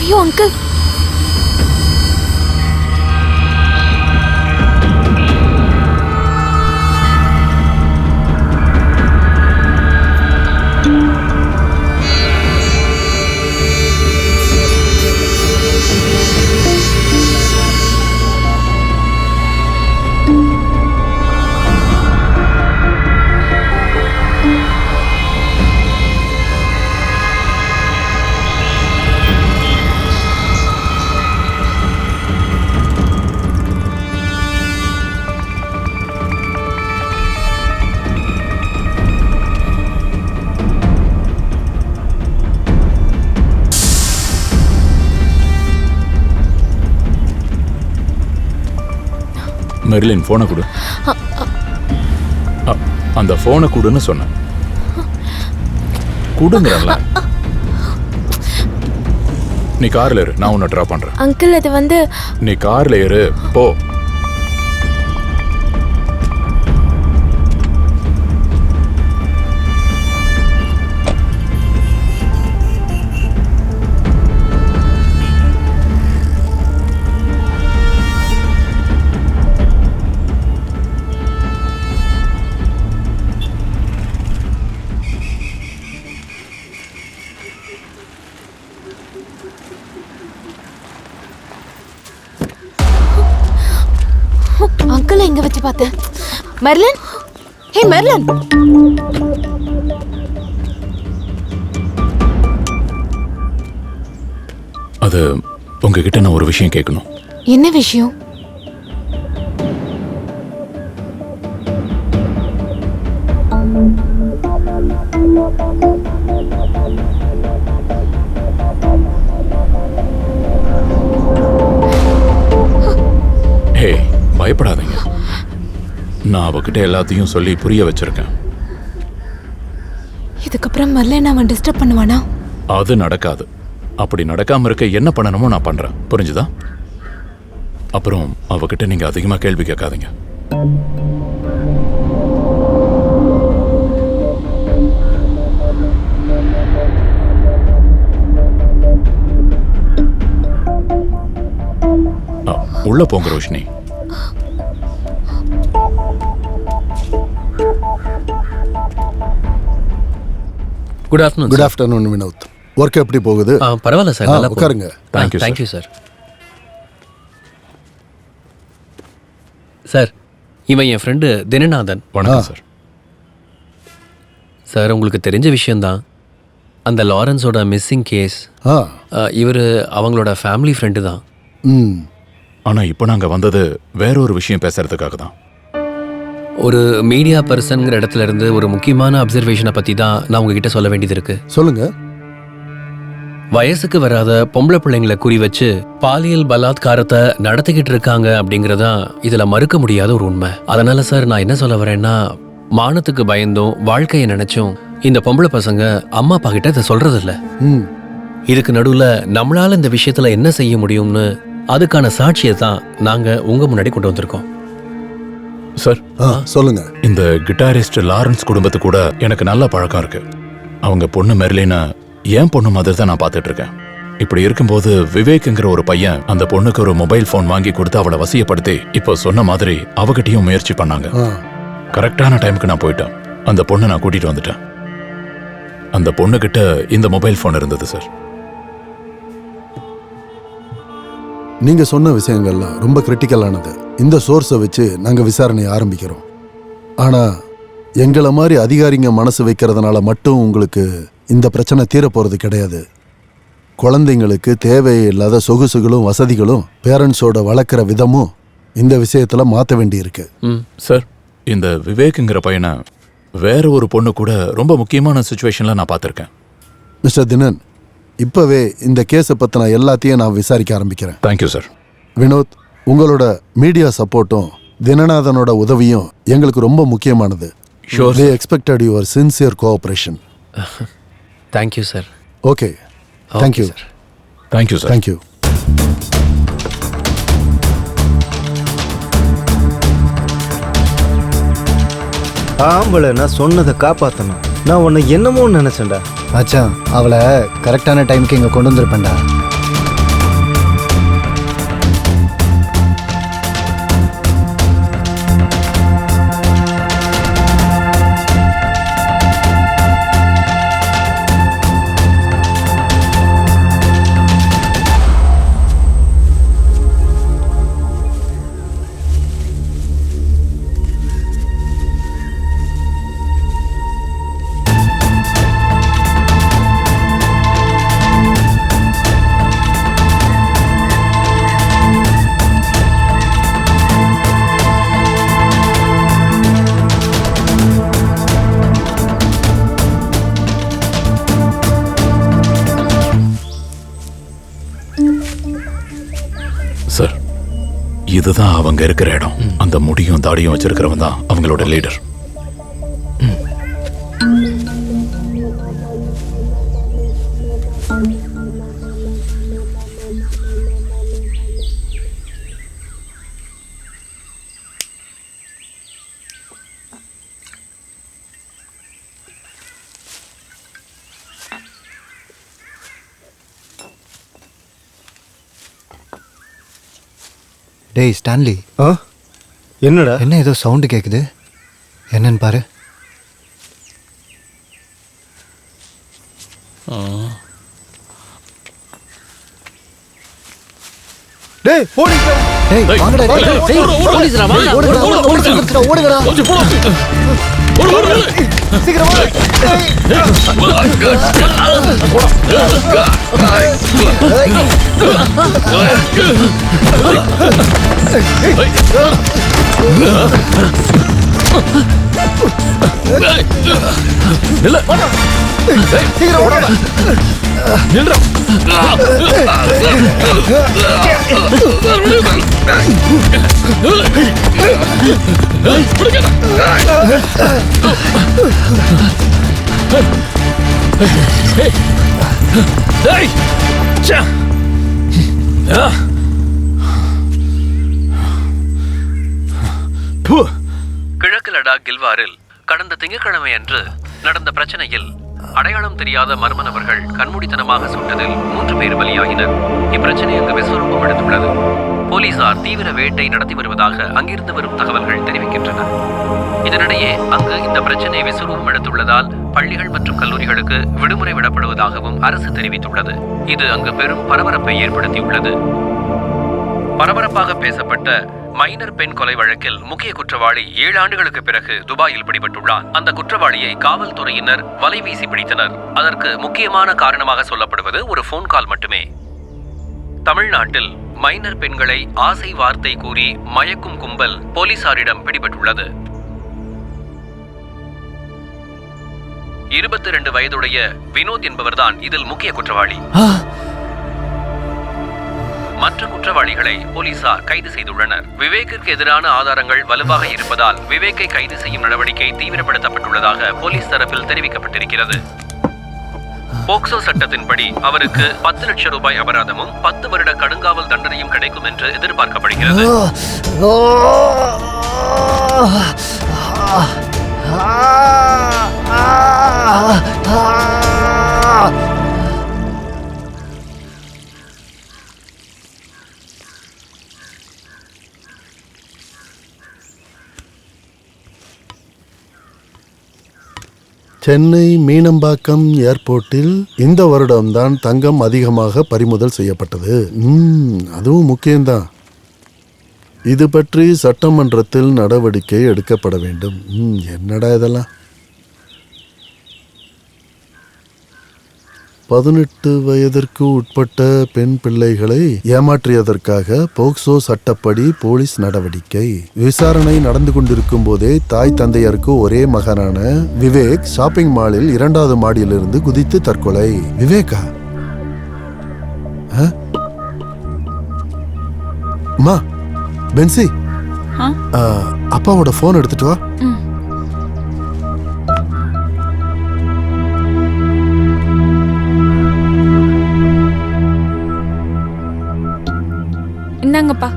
[SPEAKER 3] ஐயோ அங்கிள்,
[SPEAKER 4] மெர்லின் போனை கொடு. அந்த போனை கொடுன்னு சொன்னேன். கொடுங்கறல்ல. நீ கார்ல ஏறு, நான் உன்னை டிராப் பண்றேன்.
[SPEAKER 3] அங்கிள் அது வந்து
[SPEAKER 4] நீ கார்ல ஏறு போ.
[SPEAKER 3] அங்கிள் எங்க வச்சு பார்த்தேன்? மெர்லின், ஹே மெர்லின்.
[SPEAKER 4] அது உங்ககிட்ட நான் ஒரு விஷயம் கேட்கணும்.
[SPEAKER 2] என்ன விஷயம்?
[SPEAKER 4] ஹே, பயப்படாதீங்க. நான் அவகிட்ட எல்லாத்தையும் சொல்லி புரிய வச்சிருக்கேன்.
[SPEAKER 2] இதுக்கப்புறம் மெர்லின் அவன் டிஸ்டர்ப் பண்ணுவானா?
[SPEAKER 4] அது நடக்காது. அப்படி நடக்காம இருக்க என்ன பண்ணணுமோ நான் பண்றேன். புரிஞ்சுதா? அப்புறம் அவகிட்ட நீங்க அதிகமா கேள்வி கேட்காதீங்க. உள்ள போங்க Roshini.
[SPEAKER 15] Good afternoon.
[SPEAKER 6] Good afternoon Vinod. Work எப்படி போகுது?
[SPEAKER 15] பரவாயில்ல சார், நல்லா
[SPEAKER 6] உட்காருங்க.
[SPEAKER 15] Thank you sir. சார், இவன் என் ஃப்ரெண்டு தினநாதன்.
[SPEAKER 4] வணக்கம் சார்.
[SPEAKER 15] சார், உங்களுக்கு தெரிஞ்ச விஷயம்தான். அந்த லாரன்ஸோட மிஸ்ஸிங் கேஸ். இவர் அவங்களோட ஃபேமிலி ஃப்ரெண்டு தான்.
[SPEAKER 4] ஆனா இப்போ நாங்க வந்தது வேற ஒரு விஷயம் பேசுறதுக்காக தான்.
[SPEAKER 15] ஒரு மீடியா பர்சன்ங்கிற இடத்துல இருந்து ஒரு முக்கியமான அப்சர்வேஷனை பத்தி தான் நான் உங்ககிட்ட சொல்ல வேண்டியது இருக்கு.
[SPEAKER 6] சொல்லுங்க.
[SPEAKER 15] வயசுக்கு வராத பொம்பளை பிள்ளைங்களை குறி வச்சு பாலியல் பலாத்காரத்தை நடத்திக்கிட்டு இருக்காங்க அப்படிங்கறதா இதுல மறுக்க முடியாத ஒரு உண்மை. அதனால சார், நான் என்ன சொல்ல வரேன்னா, மானத்துக்கு பயந்தும் வாழ்க்கையை நினைச்சும் இந்த பொம்பளை பசங்க அம்மா அப்பா கிட்ட இதை சொல்றது இல்ல. இதுக்கு நடுவுல நம்மளால இந்த விஷயத்துல என்ன செய்ய முடியும்னு அதுக்கான சாட்சியை தான் நாங்க உங்க முன்னாடி கொண்டு வந்திருக்கோம்.
[SPEAKER 4] சார்
[SPEAKER 6] சொல்லுங்க.
[SPEAKER 4] இந்த கிட்டாரிஸ்ட் லாரன்ஸ் குடும்பத்து கூட எனக்கு நல்ல பழக்கம் இருக்கு. அவங்க பொண்ணு மெர்லினா என் பொண்ணு மாதிரி தான் நான் பார்த்துட்டு இருக்கேன். இப்படி இருக்கும்போது விவேக்ங்கிற ஒரு பையன் அந்த பொண்ணுக்கு ஒரு மொபைல் போன் வாங்கி கொடுத்து அவளை வசியப்படுத்தி இப்போ சொன்ன மாதிரி அவகிட்டையும் முயற்சி பண்ணாங்க. கரெக்டான டைமுக்கு நான் போயிட்டேன். அந்த பொண்ணை நான் கூட்டிட்டு வந்துட்டேன். அந்த பொண்ணுகிட்ட இந்த மொபைல் போன் இருந்தது சார்.
[SPEAKER 6] நீங்க சொன்ன விஷயங்கள்லாம் ரொம்ப கிரிட்டிக்கலானது. இந்த சோர்ஸை வச்சு நாங்க விசாரணையை ஆரம்பிக்கிறோம். ஆனா எங்களை மாதிரி அதிகாரிங்க மனசு வைக்கிறதுனால மட்டும் உங்களுக்கு இந்த பிரச்சனை தீர போறது கிடையாது. குழந்தைங்களுக்கு தேவையில்லாத சொகுசுகளும் வசதிகளும் பேரண்ட்ஸோட வளர்க்குற விதமும் இந்த விஷயத்துல மாற்ற வேண்டி இருக்கு.
[SPEAKER 4] சார், இந்த விவேக்ங்கிற பையனை வேற ஒரு பொண்ணு கூட ரொம்ப முக்கியமான சுச்சுவேஷன்ல நான் பார்த்துருக்கேன்.
[SPEAKER 6] மிஸ்டர் தினன், இப்பவே இந்த கேஸை பத்தின எல்லாத்தையும் நான் விசாரிக்க ஆரம்பிக்கிறேன்.
[SPEAKER 4] Thank you sir.
[SPEAKER 6] வினோத், உங்களோட மீடியா சப்போர்ட்டும் தினநாதனோட உதவியும் எங்களுக்கு ரொம்ப முக்கியமானது.
[SPEAKER 4] Sure,
[SPEAKER 6] They expected your sincere cooperation.
[SPEAKER 15] Thank you sir.
[SPEAKER 6] Okay. Thank you.
[SPEAKER 4] Thank you, sir.
[SPEAKER 6] Thank you.
[SPEAKER 12] ஆம்பளை நான் சொன்னதை காப்பாற்றணும். நான் உன்னை என்னமோ நினைச்சேன்டா.
[SPEAKER 13] மச்சான் அவளை கரெக்டான டைமுக்கு இங்கே கொண்டு வந்திருப்பேன்டா.
[SPEAKER 4] சார், இதுதான் அவங்க இருக்கிற இடம். அந்த முடியும் தாடியும் வச்சிருக்கிறவன் தான் அவங்களோட லீடர்.
[SPEAKER 13] டேய் ஸ்டான்லி.
[SPEAKER 12] என்னடா?
[SPEAKER 13] என்ன ஏதோ சவுண்டு கேட்குது, என்னன்னு பாரு.
[SPEAKER 12] டேய் போலீஸ்.
[SPEAKER 13] டேய் வாங்கடா. டேய் போலீஸ்டா வாங்க. ஓடுங்கடா. ஓடுங்கடா.
[SPEAKER 12] சீக்கிரம் வா.
[SPEAKER 15] கிழக்கு லடாக் கில்வாரில் கடந்த திங்கட்கிழமை அன்று நடந்த பிரச்சனையில் அடையாளம் தெரியாத மர்ம நபர்கள் கண்மூடித்தனமாக சுட்டதில் 3 பேர் பலியாகினர். இப்பிரச்சனை அங்கு விஸ்வரூபம் எடுத்துள்ளது. போலீசார் தீவிர வேட்டை நடத்தி வருவதாக அங்கிருந்து வரும் தகவல்கள் தெரிவிக்கின்றன. இதனிடையே அங்கு இந்த பிரச்சனை விஸ்வரூபம் எடுத்துள்ளதால் பள்ளிகள் மற்றும் கல்லூரிகளுக்கு விடுமுறை விடப்படுவதாகவும் அரசு தெரிவித்துள்ளது. இது அங்கு பெரும் பரபரப்பை ஏற்படுத்தியுள்ளது. பரபரப்பாக பேசப்பட்ட மைனர் பெண் கொலை வழக்கில் முக்கிய குற்றவாளி 7 ஆண்டுகளுக்கு பிறகு துபாயில் பிடிபட்டுள்ளார். அந்த குற்றவாளியை காவல்துறையினர் வலைவீசி பிடித்தனர். அதற்கு முக்கியமான காரணமாக சொல்லப்படுவது ஒரு போன் கால் மட்டுமே. தமிழ்நாட்டில் மைனர் பெண்களை ஆசை வார்த்தை கூறி மயக்கும் கும்பல் போலீசாரிடம் பிடிபட்டுள்ளது. 22 வயதுடைய வினோத் என்பவர்தான் இதில் முக்கிய குற்றவாளி. மற்ற குற்றவாளிகளை போலீசார் கைது செய்துள்ளனர். விவேக்கிற்கு எதிரான ஆதாரங்கள் வலுவாக இருப்பதால் விவேக்கை கைது செய்யும் நடவடிக்கை தீவிரப்படுத்தப்பட்டுள்ளதாக போலீஸ் தரப்பில் தெரிவிக்கப்பட்டிருக்கிறது. போக்சோ சட்டத்தின்படி அவருக்கு 10 லட்சம் ரூபாய் அபராதமும் 10 வருட கடுங்காவல் தண்டனையும் கிடைக்கும் என்று எதிர்பார்க்கப்படுகிறது.
[SPEAKER 6] சென்னை மீனம்பாக்கம் ஏர்போர்ட்டில் இந்த வருடம்தான் தங்கம் அதிகமாக பறிமுதல் செய்யப்பட்டது. அதுவும் முக்கியம்தான். இது பற்றி சட்டமன்றத்தில் நடவடிக்கை எடுக்கப்பட வேண்டும். என்னடா இதெல்லாம்? 18 வயதிற்கு உட்பட்ட பெண் பிள்ளைகளை ஏமாற்றியதற்காக போக்சோ சட்டப்படி போலீஸ் நடவடிக்கை. விசாரணை நடந்து கொண்டிருக்கும் போதே தாய் தந்தையருக்கு ஒரே மகனான விவேக் ஷாப்பிங் மாலில் 2வது மாடியிலிருந்து குதித்து தற்கொலை. விவேகா? அம்மா பென்சி, அப்பாவோட போன் எடுத்துட்டு வா.
[SPEAKER 7] இந்தாங்கப்பா.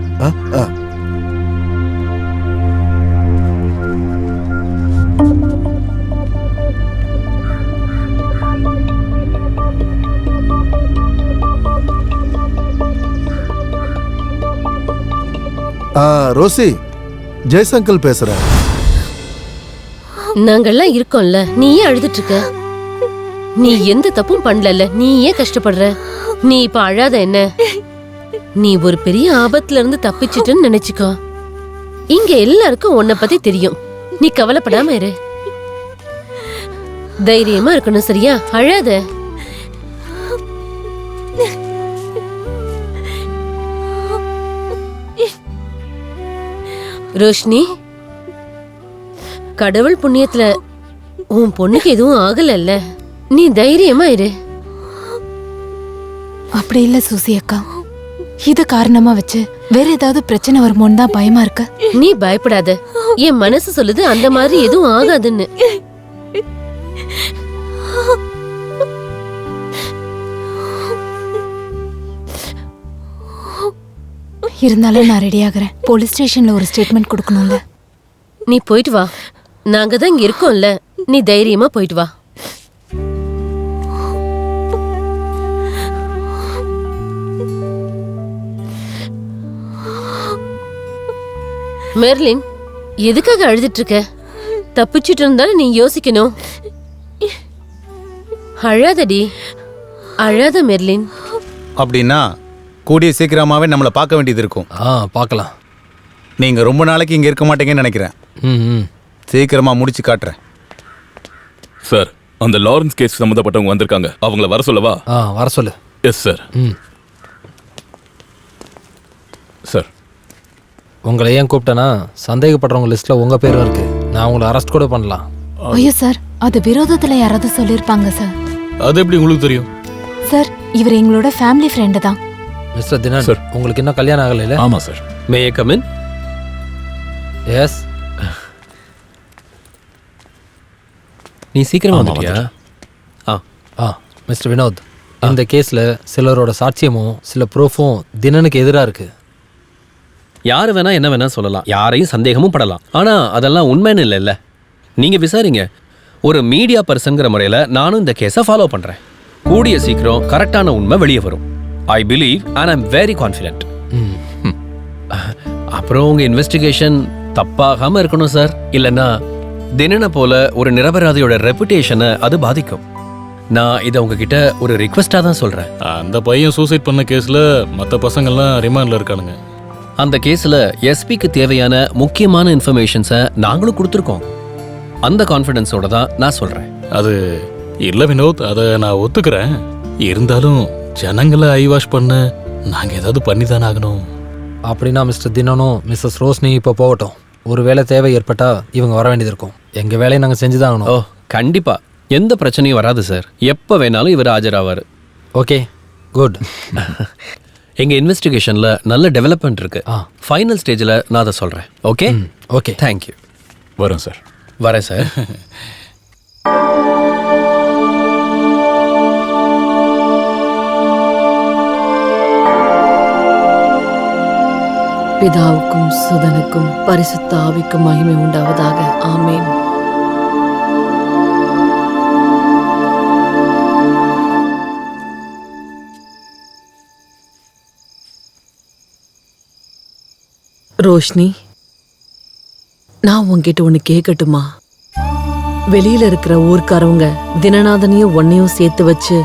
[SPEAKER 6] ரோசி, ஜெய்சங்கல் பேசுறேன்.
[SPEAKER 5] நாங்கெல்லாம் இருக்கோம்ல, நீ ஏன் அழுதுட்டு இருக்க? நீ எந்த தப்பும் பண்ணல, நீ ஏன் கஷ்டப்படுற? நீ இப்ப அழாத என்ன? நீ ஒரு பெரிய ஆபத்துல இருந்து தப்பிச்சிட்டுன்னு நினைச்சுக்கோ. இங்க எல்லாருக்கும் உன்னை பத்தி தெரியும். நீ கவலைப்படாம இரு, தைரியமா இருக்கணும், சரியா? அழாத. ரோஷினி, கடவுள் புண்ணியத்துல உன் பொண்ணுக்கு எதுவும் ஆகலல்ல, நீ தைரியமா இரு.
[SPEAKER 2] அப்படி இல்ல சூசி அக்கா, இத காரணமா வச்சு வேற ஏதாவது பிரச்சனை வருமோன்னு தான் பயமா இருக்கு.
[SPEAKER 5] நீ பயப்படாத, என் மனசு சொல்லுது அந்த மாதிரி எதுவும் ஆகாதுன்னு.
[SPEAKER 2] இருந்தாலும் நான் ரெடி ஆகுறேன். போலீஸ் ஸ்டேஷன்ல ஒரு ஸ்டேட்மெண்ட் கொடுக்கணும்ல.
[SPEAKER 5] நீ போயிட்டு வா, நாங்க தான் இங்க இருக்கோம்ல, நீ தைரியமா போயிட்டு வா. மெர்லின், எதுக்காக அழுதுட்டு இருக்க? தப்பிச்சுட்டு இருந்தாலும் நீ யோசிக்கணும். அழாதடி, அழாத மெர்லின்.
[SPEAKER 8] அப்படின்னா கூடிய சீக்கிரமாவே நம்மளை பார்க்க வேண்டியது இருக்கும்.
[SPEAKER 15] பார்க்கலாம்.
[SPEAKER 8] நீங்க ரொம்ப நாளைக்கு இங்க இருக்க மாட்டீங்கன்னு நினைக்கிறேன். சீக்கிரமா முடிச்சு காட்டுறேன்.
[SPEAKER 14] சார், அந்த லாரன்ஸ் கேஸ் சம்பந்தப்பட்டவங்க வந்திருக்காங்க. அவங்கள வர சொல்லவா?
[SPEAKER 15] வர சொல்லு.
[SPEAKER 14] Yes sir. சார்,
[SPEAKER 15] உங்களை ஏன் கூப்பிட்டேன்னா, சந்தேகப்படுறவங்க லிஸ்ட்ல உங்க பேரும் இருக்கு. நான் உங்களை அரெஸ்ட் கூட பண்ணலாம்.
[SPEAKER 2] ஐயோ சார், அது விரோதத்துல யாராவது சொல்லிருப்பாங்க சார்.
[SPEAKER 19] அது எப்படி உங்களுக்கு தெரியும்?
[SPEAKER 2] சார், இவர் எங்களோட ஃபேமிலி ஃப்ரெண்டு தான்.
[SPEAKER 15] மிஸ்டர் தினன், உங்களுக்கு இன்னும் கல்யாணம் ஆகல இல்ல?
[SPEAKER 14] ஆமா sir.
[SPEAKER 15] May I come in? Yes. நீ சீக்கிரமா வந்துட்டியா? மிஸ்டர் வினோத், இந்த கேஸ்ல சிலரோட சாட்சியமும் சில ப்ரூஃபும் தினனுக்கு எதிராக இருக்கு.
[SPEAKER 20] யாரு வேணா என்ன வேணா சொல்லலாம், யாரையும் சந்தேகமும் படலாம். ஆனா அதெல்லாம் உண்மைன்னு இல்லைல்ல. நீங்க விசாரிங்க. ஒரு மீடியா பர்சன்கிற முறையில நானும் இந்த கேஸை ஃபாலோ பண்றேன். கூடிய சீக்கிரம் கரெக்டான உண்மை வெளியே வரும். I believe and I am very confident. அப்புறம் உங்க இன்வெஸ்டிகேஷன் தப்பாகாம இருக்கணும் சார். இல்லைன்னா தினனை போல ஒரு நிரபராதியோட ரெப்புடேஷனை அது பாதிக்கும். நான் இதை உங்ககிட்ட ஒரு ரிக்வெஸ்டா தான் சொல்றேன்.
[SPEAKER 19] அந்த பையன் சூசைட் பண்ண கேஸ்ல மற்ற பசங்கள்லாம் ரிமாண்ட்ல இருக்கானுங்க.
[SPEAKER 20] அந்த கேஸ்ல எஸ்பிக்கு தேவையான முக்கியமான இன்ஃபர்மேஷன்ஸை நாங்களும் கொடுத்துருக்கோம். அந்த கான்ஃபிடன்ஸோட தான் நான் சொல்றேன்.
[SPEAKER 19] அது இல்ல வினோத், அதை நான் ஒத்துக்கிறேன். இருந்தாலும் ஜனங்களை ஐவாஷ் பண்ண நாங்க ஏதாவது பண்ணி தானே ஆகணும்.
[SPEAKER 15] அப்படின்னா மிஸ்டர் தினனும் மிஸ்ஸஸ் ரோஷினி இப்போ போகட்டும். ஒருவேளை தேவை ஏற்பட்டா இவங்க வர வேண்டியது இருக்கும். எங்க வேலையை நாங்கள் செஞ்சுதான் ஆகணும்.
[SPEAKER 20] ஓ கண்டிப்பா, எந்த பிரச்சனையும் வராது சார். எப்போ வேணாலும் இவர் ஆஜராவார்.
[SPEAKER 15] Okay, good.
[SPEAKER 20] எங்க இன்வெஸ்டிகேஷன்ல நல்ல டெவலப்மெண்ட் இருக்கு. ஃபைனல் ஸ்டேஜில் நான் அதை சொல்றேன். Okay
[SPEAKER 15] okay,
[SPEAKER 20] thank you.
[SPEAKER 14] வரேன் சார்.
[SPEAKER 20] வரேன் சார்.
[SPEAKER 1] பிதாவுக்கும் சுதனுக்கும் பரிசுத்த ஆவிக்கும் மகிமை உண்டாவதாக. ஆமேன். ரோஷினி, நான் உன்கிட்ட ஒண்ணு கேட்கட்டுமா? வெளியில இருக்கிற ஊர்க்காரவங்க தினநாதனையும் உன்னையும் சேர்த்து வச்சு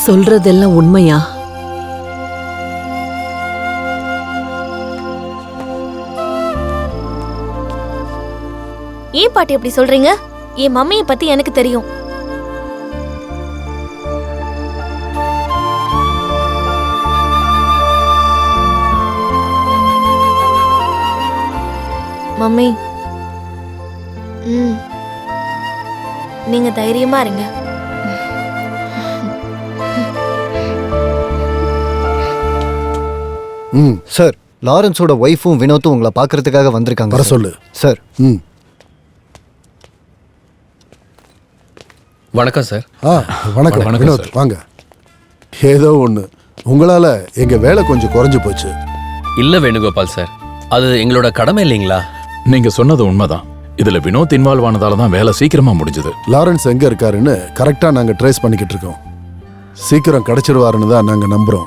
[SPEAKER 1] சொல்றதெல்லாம் உண்மையா?
[SPEAKER 3] ஏன் பாட்டி அப்படி சொல்றீங்க? என் மம்மியை பத்தி எனக்கு தெரியும். மம்மி, நீங்க தைரியமா இருங்க.
[SPEAKER 13] சார், லாரன்ஸோட ஒய்ஃபும் வினோத்தும் உங்களை பார்க்கறதுக்காக வந்திருக்காங்க.
[SPEAKER 6] வர சொல்லு
[SPEAKER 13] சார்.
[SPEAKER 20] வணக்கம் சார்.
[SPEAKER 6] வணக்கம் வினோத், வாங்க. ஏதோ ஒன்று, உங்களால எங்க வேலை கொஞ்சம் குறைஞ்சு போச்சு.
[SPEAKER 20] இல்ல வேணுகோபால் சார், அது எங்களோட கடமை இல்லைங்களா?
[SPEAKER 14] நீங்க சொன்னது உண்மைதான். இதுல வினோத் இன்வால்வ் ஆனதால தான் வேலை சீக்கிரமா முடிஞ்சது.
[SPEAKER 6] லாரன்ஸ் எங்க இருக்காருன்னு கரெக்டா நாங்க ட்ரேஸ் பண்ணிக்கிட்டு இருக்கோம். சீக்கிரம் கிடைச்சிருவாருன்னு தான் நாங்க நம்புறோம்.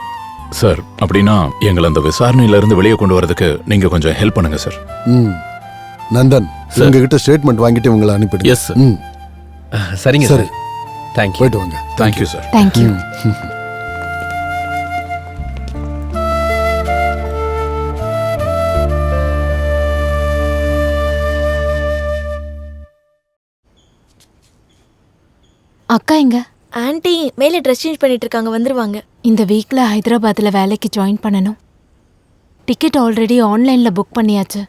[SPEAKER 4] சார் அப்படின்னா எங்களை அந்த விசாரணையில இருந்து வெளியே கொண்டு வரதுக்கு நீங்க கொஞ்சம் ஹெல்ப் பண்ணுங்க சார்.
[SPEAKER 6] நந்தன் உங்ககிட்ட ஸ்டேட்மெண்ட் வாங்கிட்டு உங்களை அனுப்பிடு.
[SPEAKER 4] Yes sir.
[SPEAKER 20] சரிங்க
[SPEAKER 6] சரி
[SPEAKER 20] சார். தேங்க்யூ.
[SPEAKER 6] போயிட்டு வாங்க.
[SPEAKER 4] Thank you sir.
[SPEAKER 2] தேங்க்யூ. அக்கா எங்க?
[SPEAKER 3] ஆன்ட்டி மேலே ட்ரெஸ் சேஞ்ச் பண்ணிட்டு இருக்காங்க, வந்துருவாங்க.
[SPEAKER 2] இந்த வீக்ல ஹைதராபாத்தில் வேலைக்கு ஜாயின் பண்ணணும். டிக்கெட் ஆல்ரெடி ஆன்லைனில் புக் பண்ணியாச்சு.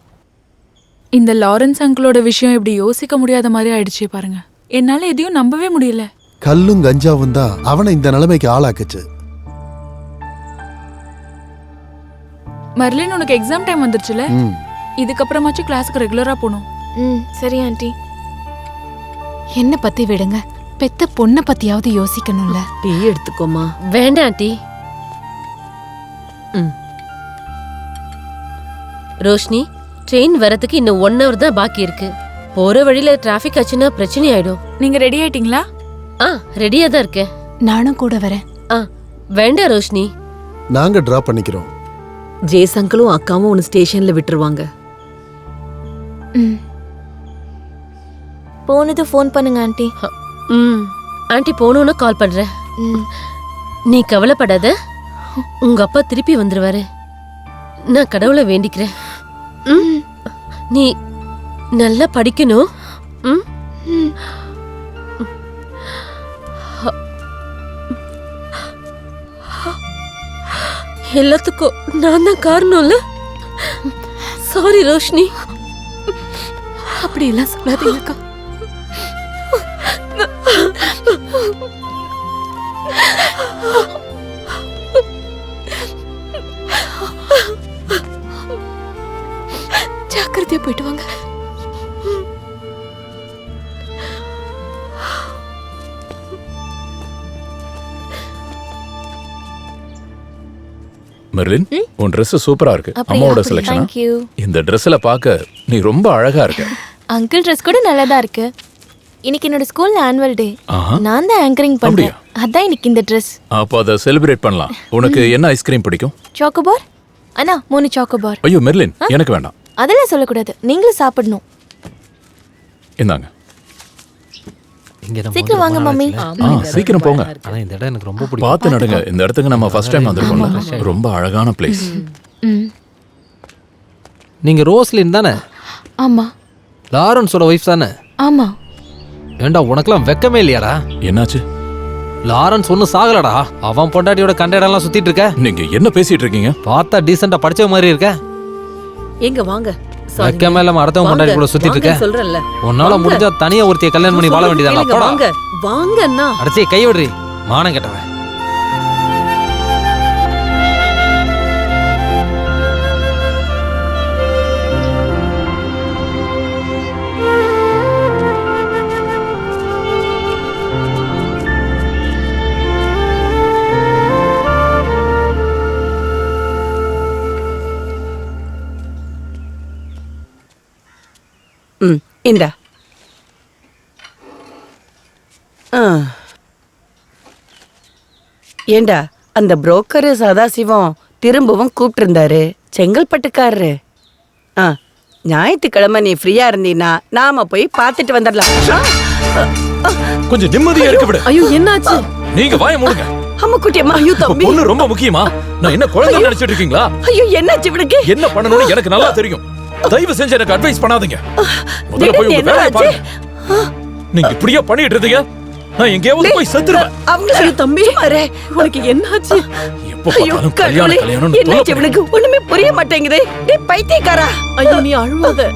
[SPEAKER 7] இந்த லாரன்ஸ் அங்கிளோட விஷயம் இப்படி யோசிக்க முடியாத மாதிரி ஆயிடுச்சு பாருங்க. என்னால எதையும் நம்பவே முடியல.
[SPEAKER 6] கல்லும் கஞ்சாவும் தான் அவனை இந்த நிலைமைக்கு ஆளாக்குச்சு.
[SPEAKER 7] மர்லின், உனக்கு எக்ஸாம் டைம் வந்துருச்சுல, இதுக்கப்புறமாச்சும் கிளாஸுக்கு ரெகுலரா போகணும்.
[SPEAKER 3] சரி ஆண்டி.
[SPEAKER 2] என்ன பத்தி விடுங்க, பெத்த பொண்ணை பத்தியாவது யோசிக்கணும்ல.
[SPEAKER 1] டீ எடுத்துக்கோமா.
[SPEAKER 5] வேண்டாம் ஆண்டி. ரோஷினி, ட்ரெயின் வரதுக்கு இன்னும் 1 hour தான் பாக்கி இருக்கு. போற வழியில டிராஃபிக் ஆச்சுன்னா பிரச்சனை ஆயிடும்.
[SPEAKER 7] நீங்க ரெடி ஆயிட்டீங்களா?
[SPEAKER 5] ரெடியா தான் இருக்கேன்.
[SPEAKER 2] நானும் கூட வரேன்.
[SPEAKER 5] வேண்டாம் ரோஷினி,
[SPEAKER 6] நாங்க டிராப் பண்ணிக்கிறோம்.
[SPEAKER 1] ஜேஸ் அங்கிளும் அக்காவும் உன்னை ஸ்டேஷன்ல விட்டுருவாங்க.
[SPEAKER 3] போனது ஃபோன் பண்ணுங்க ஆண்டி.
[SPEAKER 5] ஆண்டி போனோன்னு கால் பண்றேன். நீ கவலைப்படாத, உங்க அப்பா திருப்பி வந்துருவாரு. நான் கடவுளை வேண்டிக்கிறேன். நீ நல்லா படிக்கணும். எல்லாத்துக்கும் நான் தான் காரணம்ல. சாரி ரோஷினி.
[SPEAKER 2] அப்படி எல்லாம் சொல்லாதீங்கக்கா. ஜாக்கிரதையா போயிட்டு வாங்க.
[SPEAKER 4] மெர்லின், உன் Dress சூப்பரா இருக்கு. அம்மாவோட செலக்ஷனா? இந்த Dressல பார்க்க நீ ரொம்ப அழகா இருக்க.
[SPEAKER 3] அங்கிள் ட்ரெஸ் கூட நல்லா தான் இருக்கு. இன்னைக்கு என்னோட ஸ்கூல்ல ஆனுவல் டே. நான் தான் ஆங்கரிங் பண்றேன். அதான் இன்னைக்கு இந்த Dress.
[SPEAKER 4] அப்ப அத செலிப்ரேட் பண்ணலாம். உனக்கு என்ன ஐஸ்கிரீம் பிடிக்கும்?
[SPEAKER 3] சாக்கோபார். அண்ணா 3 சாக்கோபார்.
[SPEAKER 4] ஐயோ மெர்லின், எனக்கு வேண்டாம்.
[SPEAKER 3] அதெல்லாம் சொல்லக்கூடாது, நீங்களும் சாப்பிடணும்.
[SPEAKER 4] இந்தாங்க.
[SPEAKER 3] சீக்கிரம் வாங்க மம்மி.
[SPEAKER 4] சீக்கிரம் போங்க.
[SPEAKER 15] ஆனா இந்த இடம் எனக்கு ரொம்ப பிடிக்கும்.
[SPEAKER 4] பார்த்து நடங்க. இந்த இடத்துக்கு நம்ம ஃபர்ஸ்ட் டைம் வந்திருக்கோம்ல. ரொம்ப அழகான பிளேஸ்.
[SPEAKER 15] நீங்க ரோஸ்லின் தானே?
[SPEAKER 2] ஆமா.
[SPEAKER 15] லாரன்ஸோட வைஃப் தானே?
[SPEAKER 2] ஆமா.
[SPEAKER 15] ஏண்டா உனக்கெல்லாம் வெக்கமே இல்லையாடா?
[SPEAKER 4] என்னாச்சு?
[SPEAKER 15] லாரன்ஸ் ஒன்னும் சாகலடா. அவன் பொண்டாட்டியோட கண்ட இடம்லாம் சுத்திட்டு இருக்க.
[SPEAKER 4] நீங்க என்ன பேசிட்டு இருக்கீங்க?
[SPEAKER 15] பார்த்தா டீசெண்டா படிச்ச மாதிரி இருக்க.
[SPEAKER 1] எங்க வாங்க.
[SPEAKER 15] வெக்கமே இல்லாம அடுத்தவன் பொண்டாட்டி கூட சுத்திட்டு இருக்க.
[SPEAKER 1] சொல்றேன்ல,
[SPEAKER 15] உன்னால முடிஞ்சா தனியா ஒருத்திய கல்யாணம் பண்ணி வாழ வேண்டியதாடா. போடா.
[SPEAKER 1] வாங்க வாங்க அண்ணா.
[SPEAKER 15] அடச்சே கை விடுறி. மானம் கெட்டவன்.
[SPEAKER 11] இந்தா. ஏண்டா அந்த புரோக்கரு சதாசிவம் திரும்பவும் கூப்பிட்டு இருந்தாரு, செங்கல்பட்டுக்காரரு. ஞாயிற்றுக்கிழமை நீ ஃப்ரீயா இருந்தீன்னா நாம போய் பார்த்துட்டு வந்துடலாம்.
[SPEAKER 4] கொஞ்சம் நிம்மதியா இருக்க விடு.
[SPEAKER 1] ஐயோ என்னாச்சு?
[SPEAKER 4] நீங்க வாயை மூடுங்க.
[SPEAKER 11] அம்மா குட்டியம்மா. ஐயோ தம்பி,
[SPEAKER 4] பொண்ணு ரொம்ப முக்கியமா? நான் என்ன குழந்தை நினைச்சிட்டு இருக்கீங்களா?
[SPEAKER 11] ஐயோ என்னாச்சு இவனுக்கு?
[SPEAKER 4] என்ன பண்ணணும்னு எனக்கு நல்லா தெரியும். தயவு செஞ்சு எனக்கு அட்வைஸ் பண்ணாதீங்க. முதல்ல போய் உங்க வேலையை பாருங்க. நீங்க இப்படியே பண்ணிட்டு இருந்தீங்க, நான் எங்கேயாவது போய் செத்துருவேன்.
[SPEAKER 11] அவங்கள தம்பி மாரே,
[SPEAKER 1] உனக்கு என்னாச்சு?
[SPEAKER 4] எப்போ பார்த்தாலும் கல்யாணம் கல்யாணம்.
[SPEAKER 11] என்னாச்சு இவனுக்கு? ஒண்ணுமே புரிய மாட்டேங்குது. டேய் பைத்தியக்காரா.
[SPEAKER 1] ஐயோ நீ அழுவாத.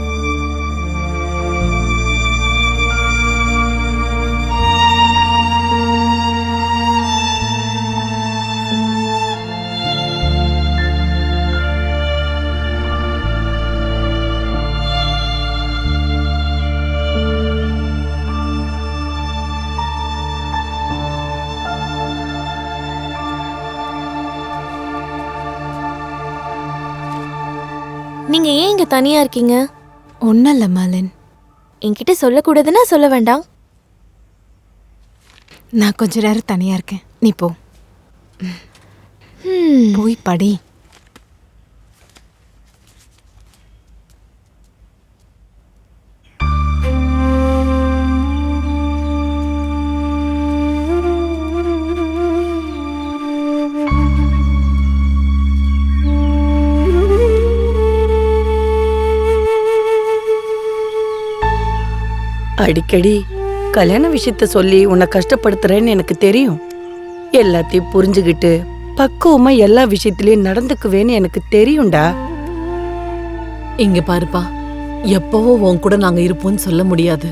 [SPEAKER 3] நீங்க ஏன் இங்க தனியா இருக்கீங்க?
[SPEAKER 2] ஒன்னும் இல்ல மாலின்.
[SPEAKER 3] என்கிட்ட சொல்லக்கூடாதுன்னா சொல்ல வேண்டாம்.
[SPEAKER 2] நான் கொஞ்ச நேரம் தனியா இருக்கேன், நீ போ. போய் படி.
[SPEAKER 11] அடிக்கடி கல்யாண விஷயத்த சொல்லி உன்னை கஷ்டப்படுத்துறேன்னு எனக்கு தெரியும். எல்லாத்தையும் புரிஞ்சுக்கிட்டு பக்குவமா எல்லா விஷயத்திலயும் நடந்துக்குவேன்னு எனக்கு தெரியும்டா.
[SPEAKER 1] இங்க பாருப்பா, எப்பவோ உன் கூட நாங்க இருப்போம்னு சொல்ல முடியாது.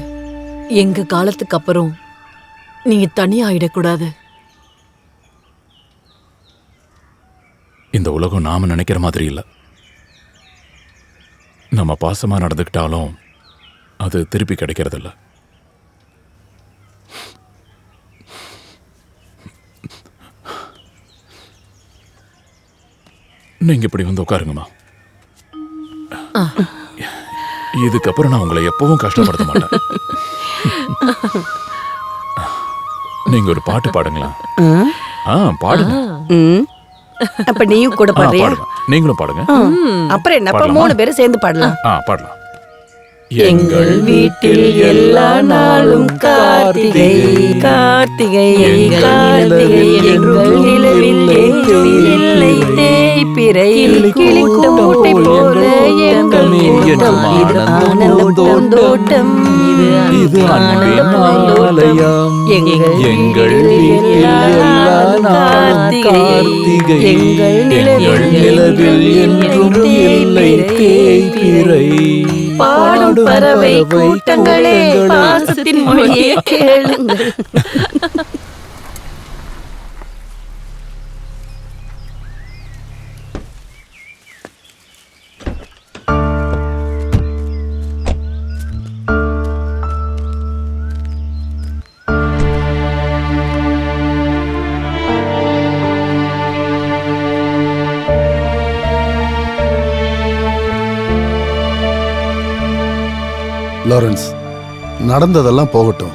[SPEAKER 1] எங்க காலத்துக்கு அப்புறம் நீங்க தனியா ஆயிடக்கூடாது.
[SPEAKER 4] இந்த உலகம் நாம நினைக்கிற மாதிரி இல்ல. நம்ம பாசமா நடந்துக்கிட்டாலும் அது திருப்பி கிடைக்கிறதில்ல. நீங்க இப்படி வந்து உட்காருங்கம்மா. இதுக்கப்புறம் நான் உங்களை எப்பவும் கஷ்டப்படுத்த மாட்டேன். நீங்க ஒரு பாட்டு பாடுங்களா? பாடுங்க.
[SPEAKER 11] அப்ப நீயும் கூட பாடுறியா?
[SPEAKER 4] நீங்களும் பாடுங்க.
[SPEAKER 11] அப்புறம் என்னப்பா 3 பேரும் சேர்ந்து பாடலாம்.
[SPEAKER 4] பாடலாம்.
[SPEAKER 11] எங்கள் வீட்டில் எல்லா நாளும் கார்த்திகை கார்த்திகை கார்த்திகை எங்கள் நிலவில் இல்லை தேய்பிறை கிளிக்கும் முட்டை போல எங்கள் கூட்டம் இது ஆனந்தம் பூந்தோட்டம் இது ஆனந்தம் பூந்தோட்டம் எங்கள் வீட்டில் எல்லா கார்த்திகை எங்கள் நிலவில் என்றும் இல்லை தேய்பிறை பாடும் பறவை கூட்டங்களே பாசத்தின் மொழியை கேளுங்கள்.
[SPEAKER 6] லாரன்ஸ், நடந்ததெல்லாம் போகட்டும்.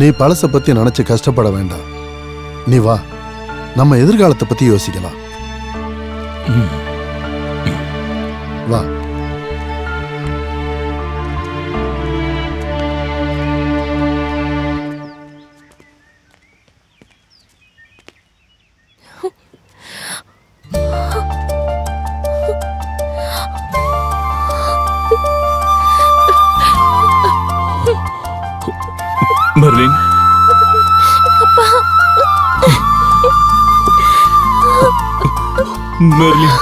[SPEAKER 6] நீ பழச பத்தி நினைச்சு கஷ்டப்பட வேண்டாம். நீ வா, நம்ம எதிர்காலத்தை பத்தி யோசிக்கலாம். வா.
[SPEAKER 14] மெர்லின்,
[SPEAKER 3] அப்பா.
[SPEAKER 14] மெர்லின்,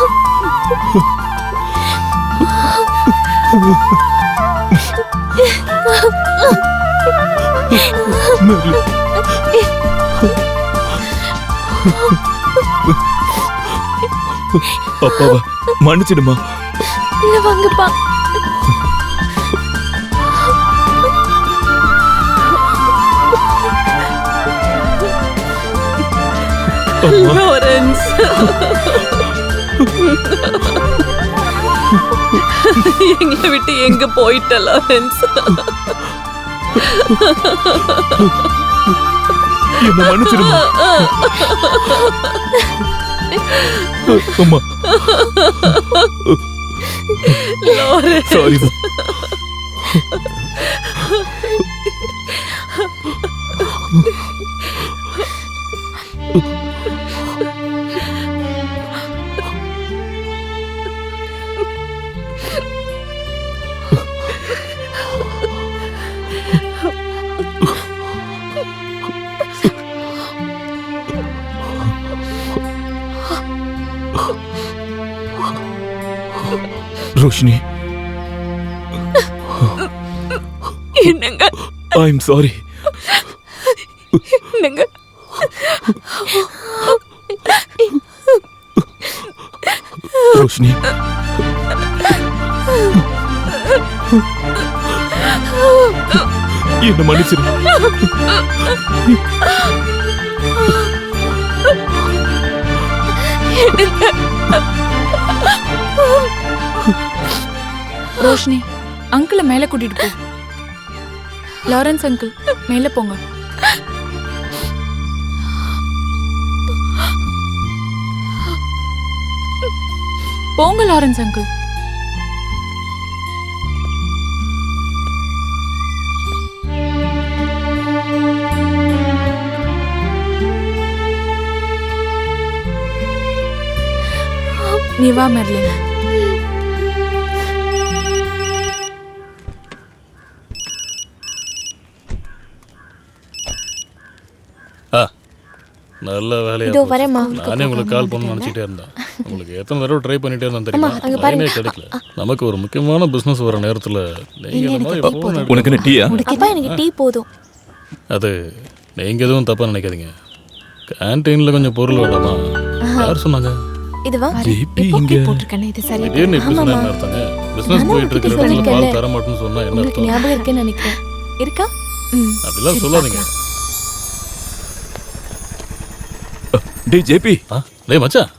[SPEAKER 14] மெர்லின், அப்பாவா மன்னிச்சிடுமா?
[SPEAKER 3] இல்ல வாங்கப்பா.
[SPEAKER 1] லாரன்ஸ், எங்களை விட்டு எங்க போயிட்ட லாரன்ஸ்?
[SPEAKER 14] என்ன மன்னிச்சிடுமா? அம்மா,
[SPEAKER 1] லாரன்ஸ்,
[SPEAKER 14] சாரிமா. ரோஷினி,
[SPEAKER 3] என்னங்க?
[SPEAKER 14] I'm sorry.
[SPEAKER 3] என்னங்க?
[SPEAKER 14] ரோஷினி, என்ன மன்னிச்சிரு.
[SPEAKER 7] ரோஷினி, அங்கிளை மேல கூட்டிட்டு போ. லாரன்ஸ் அங்கிள், மேல போங்க. போங்க லாரன்ஸ் அங்கிள். நீ வா மெர்லின்.
[SPEAKER 19] நல்ல வேலையா
[SPEAKER 3] இதோ வரேம்மா.
[SPEAKER 19] நானே உங்களுக்கு கால் பண்ணணும்னு நினைச்சிட்டே இருந்தேன். உங்களுக்கு எத்தனை தடவை ட்ரை பண்ணிட்டே இருந்தேன் தெரியுமா? லைனே கிடைக்கல. நமக்கு ஒரு முக்கியமான பிசினஸ் வர நேரத்துல நீங்க இந்த மாதிரி phone எடுத்து-
[SPEAKER 14] உனக்கு என்ன டீயா?
[SPEAKER 3] அப்பா எனக்கு டீ போதும்.
[SPEAKER 19] அது நீங்க எதுவும் தப்பா நினைக்காதீங்க. கேன்டீன்ல கொஞ்சம் பொருள் வேண்டாமா? யார் சொன்னாங்க?
[SPEAKER 3] இதுவா
[SPEAKER 14] ஜேபி இங்க
[SPEAKER 3] போட்டுருக்கேன். இது சரியா
[SPEAKER 19] திடீர்னு இப்படி சொன்னா என்ன அர்த்தங்க? பிசினஸ் போயிட்டு இருக்கிற இடத்துல பால் தர மாட்டேன்னு சொன்னா என்ன
[SPEAKER 3] உங்களுக்கு
[SPEAKER 19] அர்த்தம்?
[SPEAKER 3] ஞாபகம் இருக்குன்னு நினைக்கிறேன். இருக்கா?
[SPEAKER 19] அப்படிலாம் சொல்லாதீங்க.
[SPEAKER 14] டேய் ஜேபி.
[SPEAKER 19] டேய் மச்சான்,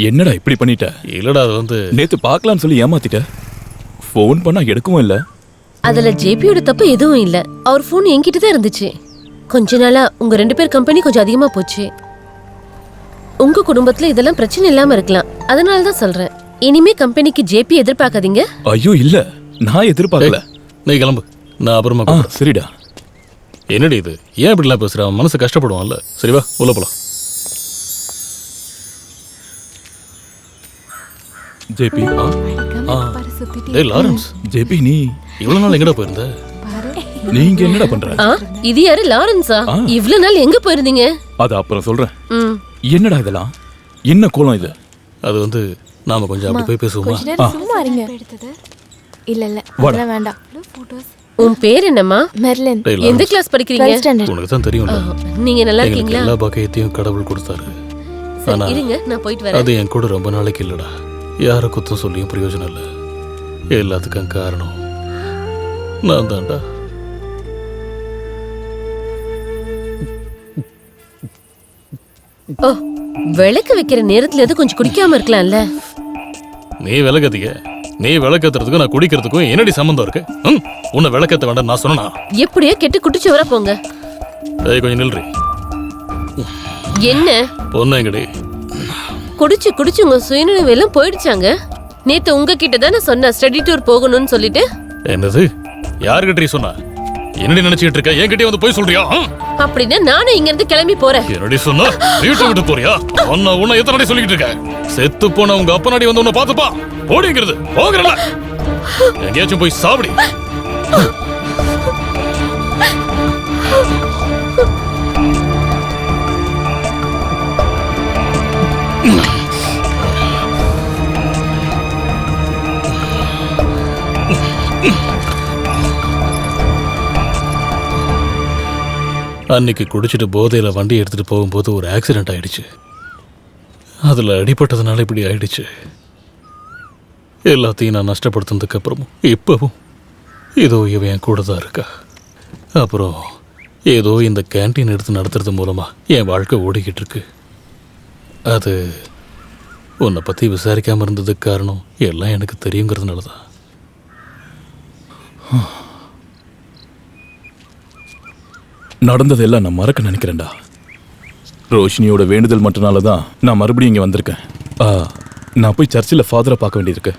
[SPEAKER 14] என்னடா இப்படி பண்ணிட்ட?
[SPEAKER 19] இல்லடா அது வந்து
[SPEAKER 14] நேத்து பார்க்கலாம்னு சொல்லி ஏமாத்திட்ட. ஃபோன் பண்ணா எடுக்கவும் இல்ல.
[SPEAKER 5] அதுல ஜேபியோட தப்பு எதுவும் இல்ல. அவர் போன் என்கிட்ட தான் இருந்துச்சு. கொஞ்ச நாளா உங்க 2 பேர் கம்பெனி கொஞ்சம் அதிகமா போச்சு. உங்க குடும்பத்துல இதெல்லாம் பிரச்சனை இல்லாம இருக்கலாம். அதனால தான் சொல்றேன். இனிமே கம்பெனிக்கு ஜேபி எதிர்பார்க்காதீங்க.
[SPEAKER 14] ஐயோ இல்ல, நான் எதிர்பார்க்கல.
[SPEAKER 19] நீ கிளம்பு, நான் அப்புறமா
[SPEAKER 14] சரிடா.
[SPEAKER 19] என்னடி இது? ஏன் இப்படிலாம் பேசுற? அவன் மனசு கஷ்டப்படுவான்ல. சரி வா உள்ள போலாம்.
[SPEAKER 14] ஜேபி.
[SPEAKER 19] டேய் லாரன்ஸ்.
[SPEAKER 14] ஜேபி நீ
[SPEAKER 19] இவ்வளவு நாள் எங்கடா போயிருந்த?
[SPEAKER 14] நீங்க என்னடா பண்ற?
[SPEAKER 5] இது யாரு லாரன்ஸா? இவ்வளவு நாள் எங்க போயிருந்தீங்க?
[SPEAKER 14] அது அப்புறம் சொல்றேன். என்னடா இதெல்லாம்? என்ன கோலம் இது?
[SPEAKER 19] அது வந்து நாம கொஞ்சம் அப்படி போய் பேசுவோமா?
[SPEAKER 3] கொஞ்ச நேரம் சும்மா இருங்க. இல்ல இல்ல அதெல்லாம் வேண்டாம்.
[SPEAKER 5] உன் பேர் என்னம்மா?
[SPEAKER 3] மெர்லின்.
[SPEAKER 5] எந்த கிளாஸ் படிக்கிறீங்க?
[SPEAKER 19] உனக்கு தான் தெரியும்ல.
[SPEAKER 5] நீங்க நல்லா இருக்கீங்களா?
[SPEAKER 19] எல்லா பாக்கியத்தையும் கடவுள் கொடுத்தாரு. ஆனா
[SPEAKER 5] இருங்க நான் போயிட்டு வரேன்.
[SPEAKER 19] அது என் கூட ரொம்ப நாளைக்கு இல்லடா. யாரை குத்தம் சொல்லியும் பிரயோஜனம் இல்லை. எல்லாத்துக்கும் காரணம் நான் தான்டா.
[SPEAKER 5] ஓ, விளக்கு வைக்கிற நேரத்துல எது கொஞ்சம் குடிக்காம இருக்கலாம்ல?
[SPEAKER 19] நீ விளக்கத்திக்க. நீ விளக்கத்துறதுக்கும் நான் குடிக்கிறதுக்கும் என்னடி சம்பந்தம் இருக்கு? உன்னை விளக்கத்த வேண்டாம் நான் சொன்னா?
[SPEAKER 5] எப்படியோ கெட்டு குட்டிச்சு வர போங்க.
[SPEAKER 19] கொஞ்சம் நில்றி.
[SPEAKER 5] என்ன
[SPEAKER 19] பொண்ணுங்கடி
[SPEAKER 5] குடிச்சு குடிச்சு உங்க சுயநினைவு எல்லாம் போயிடுச்சாங்க. நேத்து உங்ககிட்ட தானே சொன்ன ஸ்டடி டூர் போகணும்னு சொல்லிட்டு.
[SPEAKER 19] என்னது? யாருக்கிட்ட சொன்னா? என்னடி நினைச்சிட்டு இருக்க? என்கிட்ட வந்து போய் சொல்றியா?
[SPEAKER 5] அப்படின்னா நானும் இங்க இருந்து கிளம்பி போறேன்.
[SPEAKER 19] என்னடி சொன்னா? வீட்டை விட்டு போறியா? உன்னை எத்தனை சொல்லிட்டு இருக்க? செத்து போன உங்க அப்பனாடி வந்து உன்னை பாத்துப்பா. ஓடிங்கிறது போகிறல. எங்கேயாச்சும் போய் சாப்பிடி. அன்னைக்கு குடிச்சிட்டு போதையில வண்டி எடுத்துட்டு போகும்போது ஒரு ஆக்சிடென்ட் ஆயிடுச்சு. அதுல அடிபட்டதுனால இப்படி ஆயிடுச்சு. எல்லாத்தையும் நான் நஷ்டப்படுத்தினதுக்கு அப்புறமும் இப்பவும் ஏதோ இவன் என் கூட தான் இருக்கா. அப்புறம் ஏதோ இந்த கேன்டீன் எடுத்து நடத்துறது மூலமா என் வாழ்க்கை ஓடிக்கிட்டு இருக்கு. அது உன்னை பத்தி விசாரிக்காம இருந்ததுக்கு காரணம் எல்லாம் எனக்கு தெரியுங்கிறதுனால தான்.
[SPEAKER 14] நடந்ததெல்லாம் நான் மறக்க நினைக்கிறேன்டா. ரோஷினியோட வேண்டுதல் மட்டும்னால தான் நான் மறுபடியும் இங்க வந்திருக்கேன். நான் போய் சர்ச்சில் ஃபாதரை பார்க்க வேண்டியிருக்கு.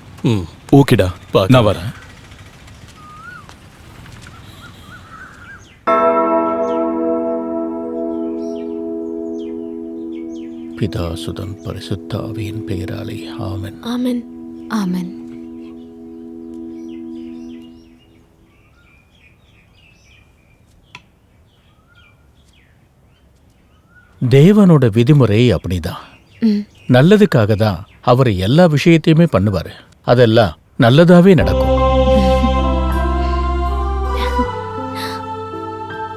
[SPEAKER 14] ஓகேடா, நான் வரேன்.
[SPEAKER 10] பிதா சுதன் பரிசுத்த ஆவியின் பெயராலே ஆமென்.
[SPEAKER 3] ஆமென்.
[SPEAKER 2] ஆமென்.
[SPEAKER 10] தேவனோட விதிமுறை அப்படிதான். நல்லதுக்காக தான் அவர் எல்லா விஷயத்தையுமே பண்ணுவாரு. அதெல்லாம் நல்லதாவே நடக்கும்.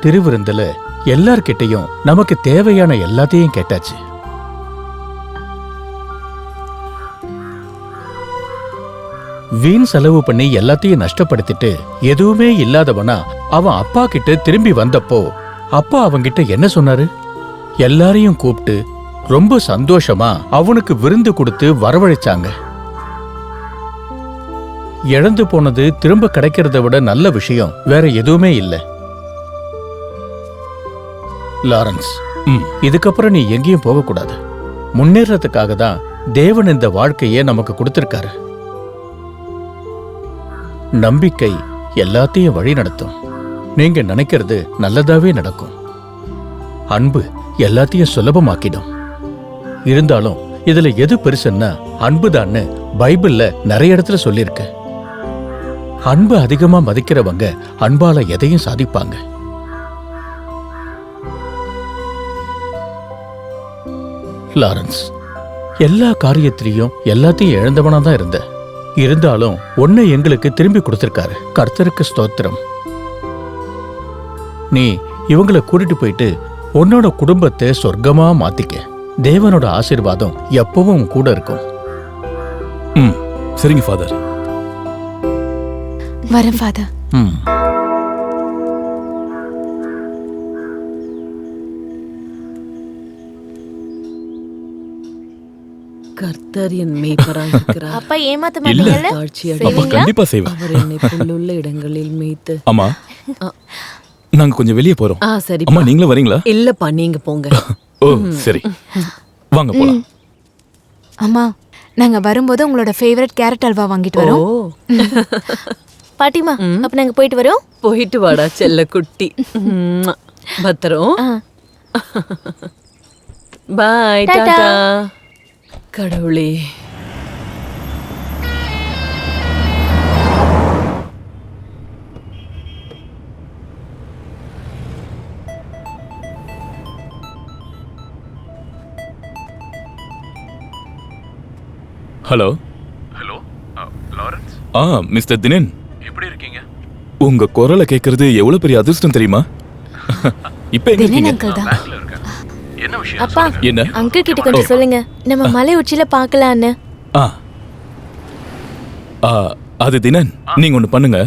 [SPEAKER 10] திருவிருந்துல எல்லார்கிட்டையும் நமக்கு தேவையான எல்லாத்தையும் கேட்டாச்சு. வீண் செலவு பண்ணி எல்லாத்தையும் நஷ்டப்படுத்திட்டு எதுவுமே இல்லாதவனா அவன் அப்பா கிட்ட திரும்பி வந்தப்போ அப்பா அவங்கிட்ட என்ன சொன்னாரு? எல்லாரையும் கூப்பிட்டு ரொம்ப சந்தோஷமா அவனுக்கு விருந்து கொடுத்து வரவழைச்சாங்க. இழந்து போனது திரும்ப கிடைக்கிறத விட நல்ல விஷயம் வேற எதுவுமே இல்லை. லாரன்ஸ், இதுக்கப்புறம் நீ எங்கேயும் போகக்கூடாது. முன்னேறதுக்காக தான் தேவன் இந்த வாழ்க்கையை நமக்கு கொடுத்திருக்காரு. நம்பிக்கை எல்லாத்தையும் வழி நடத்தும். நீங்க நினைக்கிறது நல்லதாவே நடக்கும். அன்பு எல்லாத்தையும் சுலபமாக்கிடும். இருந்தாலும் இதுல எது பெருசுன்னா அன்புதான்னு பைபிள்ல நிறைய இடத்துல சொல்லியிருக்கு. அன்பு அதிகமா மதிக்கிறவங்க அன்பால எதையும் சாதிப்பாங்க. லாரன்ஸ், எல்லா காரியத்திலையும் எல்லாத்தையும் இழந்தவனா தான் இருந்த. இருந்தாலும் ஒன்னை எங்களுக்கு திரும்பி கொடுத்திருக்காரு. கர்த்தருக்கு ஸ்தோத்திரம். நீ இவங்களை கூட்டிட்டு போயிட்டு உன்னோட குடும்பத்தை சொர்க்கமா மாத்திக்க. தேவனோட ஆசீர்வாதம் எப்பவும் கூட இருக்கும்.
[SPEAKER 14] சரிங்க ஃபாதர்.
[SPEAKER 2] வரேன் ஃபாதர்.
[SPEAKER 1] கர்த்தர் என் மேய்ப்பராய் இருக்கிறார்.
[SPEAKER 3] அப்பா ஏமாத்த மாட்டீங்கல்ல?
[SPEAKER 14] அப்பா கண்டிப்பா செய்வேன்.
[SPEAKER 1] அவர் என்னை புல்லுள்ள இடங்களில் மேய்த்து.
[SPEAKER 14] அம்மா, நாங்க கொஞ்சம் வெளியே போறோம்.
[SPEAKER 1] சரி.
[SPEAKER 14] அம்மா நீங்களும் வரீங்களா?
[SPEAKER 1] இல்லப்பா, நீங்க போங்க.
[SPEAKER 14] ஓ சரி, வாங்க போலாம்.
[SPEAKER 2] அம்மா, நாங்க வரும்போது உங்களோட ஃபேவரட் கேரட் அல்வா வாங்கிட்டு வரோம்.
[SPEAKER 3] பாட்டிமா, அப்ப நாங்க போயிட்டு வரோம்.
[SPEAKER 1] போயிட்டு வாடா செல்ல குட்டி. பத்திரம். பாய். டாடா. கடவுளே,
[SPEAKER 14] ஹலோ.
[SPEAKER 4] Hello Lawrence.
[SPEAKER 14] மிஸ்டர் தினேன்,
[SPEAKER 4] எப்படி இருக்கீங்க?
[SPEAKER 14] உங்க குரலை கேட்கறது எவ்வளவு பெரிய அதிர்ஷ்டம் தெரியுமா? இப்ப எங்க இருக்கீங்க?
[SPEAKER 4] என்ன விஷயம்?
[SPEAKER 3] அப்பா,
[SPEAKER 14] என்ன?
[SPEAKER 3] அங்கிள் கிட்ட கொஞ்சம் சொல்லுங்க, நம்ம மலை உச்சியில பார்க்கலான்னு.
[SPEAKER 14] அது தினன், நீங்க ஒண்ணு பண்ணுங்க.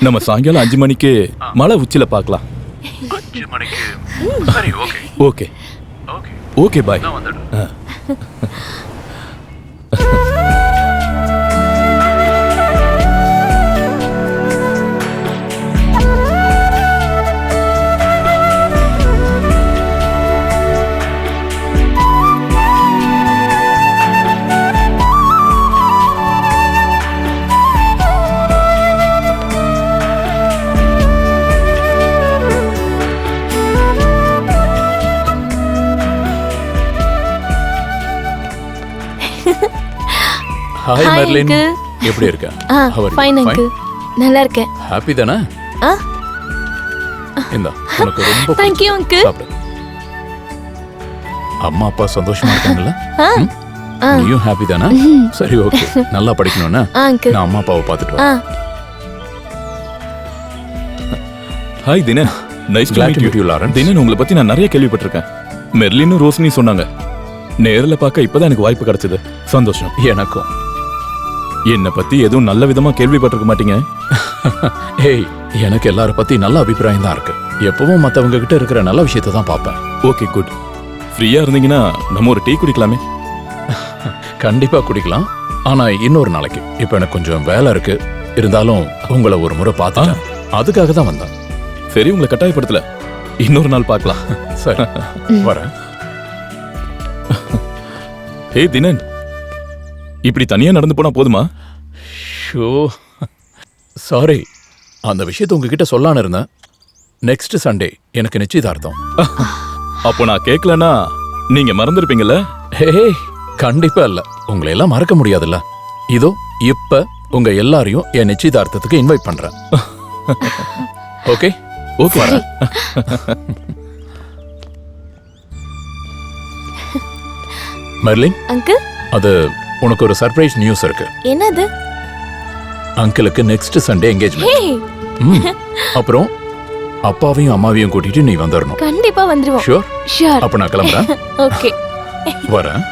[SPEAKER 14] நம்ம சாயங்காலம் 5 மணிக்கு மலை உச்சியில பார்க்கலாம்.
[SPEAKER 4] 5 மணிக்கு? சரி, okay.
[SPEAKER 14] Okay okay bye. Hi Merlin, எப்படி இருக்க?
[SPEAKER 3] ஃபைன் அங்கிள், நல்லா இருக்கேன்.
[SPEAKER 14] ஹாப்பி தானே? இந்தா, உனக்கு ரொம்ப
[SPEAKER 3] Thank you அங்கிள்.
[SPEAKER 14] சாப்பிடு. அம்மா அப்பா சந்தோஷமா இருக்காங்கல்ல? நீயும் ஹாப்பி தானே? சரி, ஓகே. நல்லா படிக்கணும்னா நான் அம்மா அப்பாவை பார்த்துட்டு வரேன். Hi Dinan, nice to meet you Lawrence. Dinan, உங்களை பத்தி நான் நிறைய கேள்விப்பட்டிருக்கேன். மெர்லினும் ரோஷினி சொன்னாங்க. நேரில் பார்க்க இப்பதான் எனக்கு வாய்ப்பு கிடைச்சது. சந்தோஷம். எனக்கும். என்னை பத்தி எதுவும் நல்ல விதமா கேள்விப்பட்டிருக்க மாட்டீங்க. ஏய், எனக்கு எல்லார பத்தி நல்ல அபிப்பிராயம் தான் இருக்கு. எப்பவும் மத்தவங்க கிட்ட இருக்கிற நல்ல விஷயத்தை தான் பார்ப்பேன். Okay, good. ஃப்ரீயா இருந்தீங்கன்னா நம்ம ஒரு டீ குடிக்கலாமே? கண்டிப்பா குடிக்கலாம், ஆனா இன்னொரு நாளைக்கு. இப்ப எனக்கு கொஞ்சம் வேலை இருக்கு. இருந்தாலும் உங்களை ஒரு முறை பார்த்தேன், அதுக்காக தான் வந்தேன். சரி, உங்களை கட்டாயப்படுத்தல, இன்னொரு நாள் பார்க்கலாம். சரி, வரேன். ஏய் தினன், இப்படி தனியா நடந்து போனா போதுமா? ஷோ, சாரி, அந்த விஷயத்தை உங்ககிட்ட சொல்லான்னு இருந்தேன். நெக்ஸ்ட் சண்டே எனக்கு நிச்சயதார்த்தம். அப்போ நான் கேட்கலன்னா நீங்க மறந்துருப்பீங்கல்ல? ஹே, கண்டிப்பா இல்ல. உங்களை எல்லாம் மறக்க முடியாதுல்ல. இதோ இப்ப உங்க எல்லாரையும் என் நிச்சயதார்த்தத்துக்கு இன்வைட் பண்றேன். Okay okay. மெர்லின்
[SPEAKER 3] அங்கிள்,
[SPEAKER 14] அது உனக்கு ஒரு சர்ப்ரைஸ் நியூஸ் இருக்கு.
[SPEAKER 3] என்னது?
[SPEAKER 14] அங்கிளுக்கு நெக்ஸ்ட் சண்டே என்கேஜ்மென்ட். அப்புறம் அப்பாவையும் அம்மாவையும் கூட்டிட்டு நீ வந்துடணும்.
[SPEAKER 3] கண்டிப்பா வந்துருவோம்.
[SPEAKER 14] ஷூர்?
[SPEAKER 3] ஷூர்.
[SPEAKER 14] அப்ப நான் கிளம்புறேன்.
[SPEAKER 3] ஓகே,
[SPEAKER 14] வரேன்.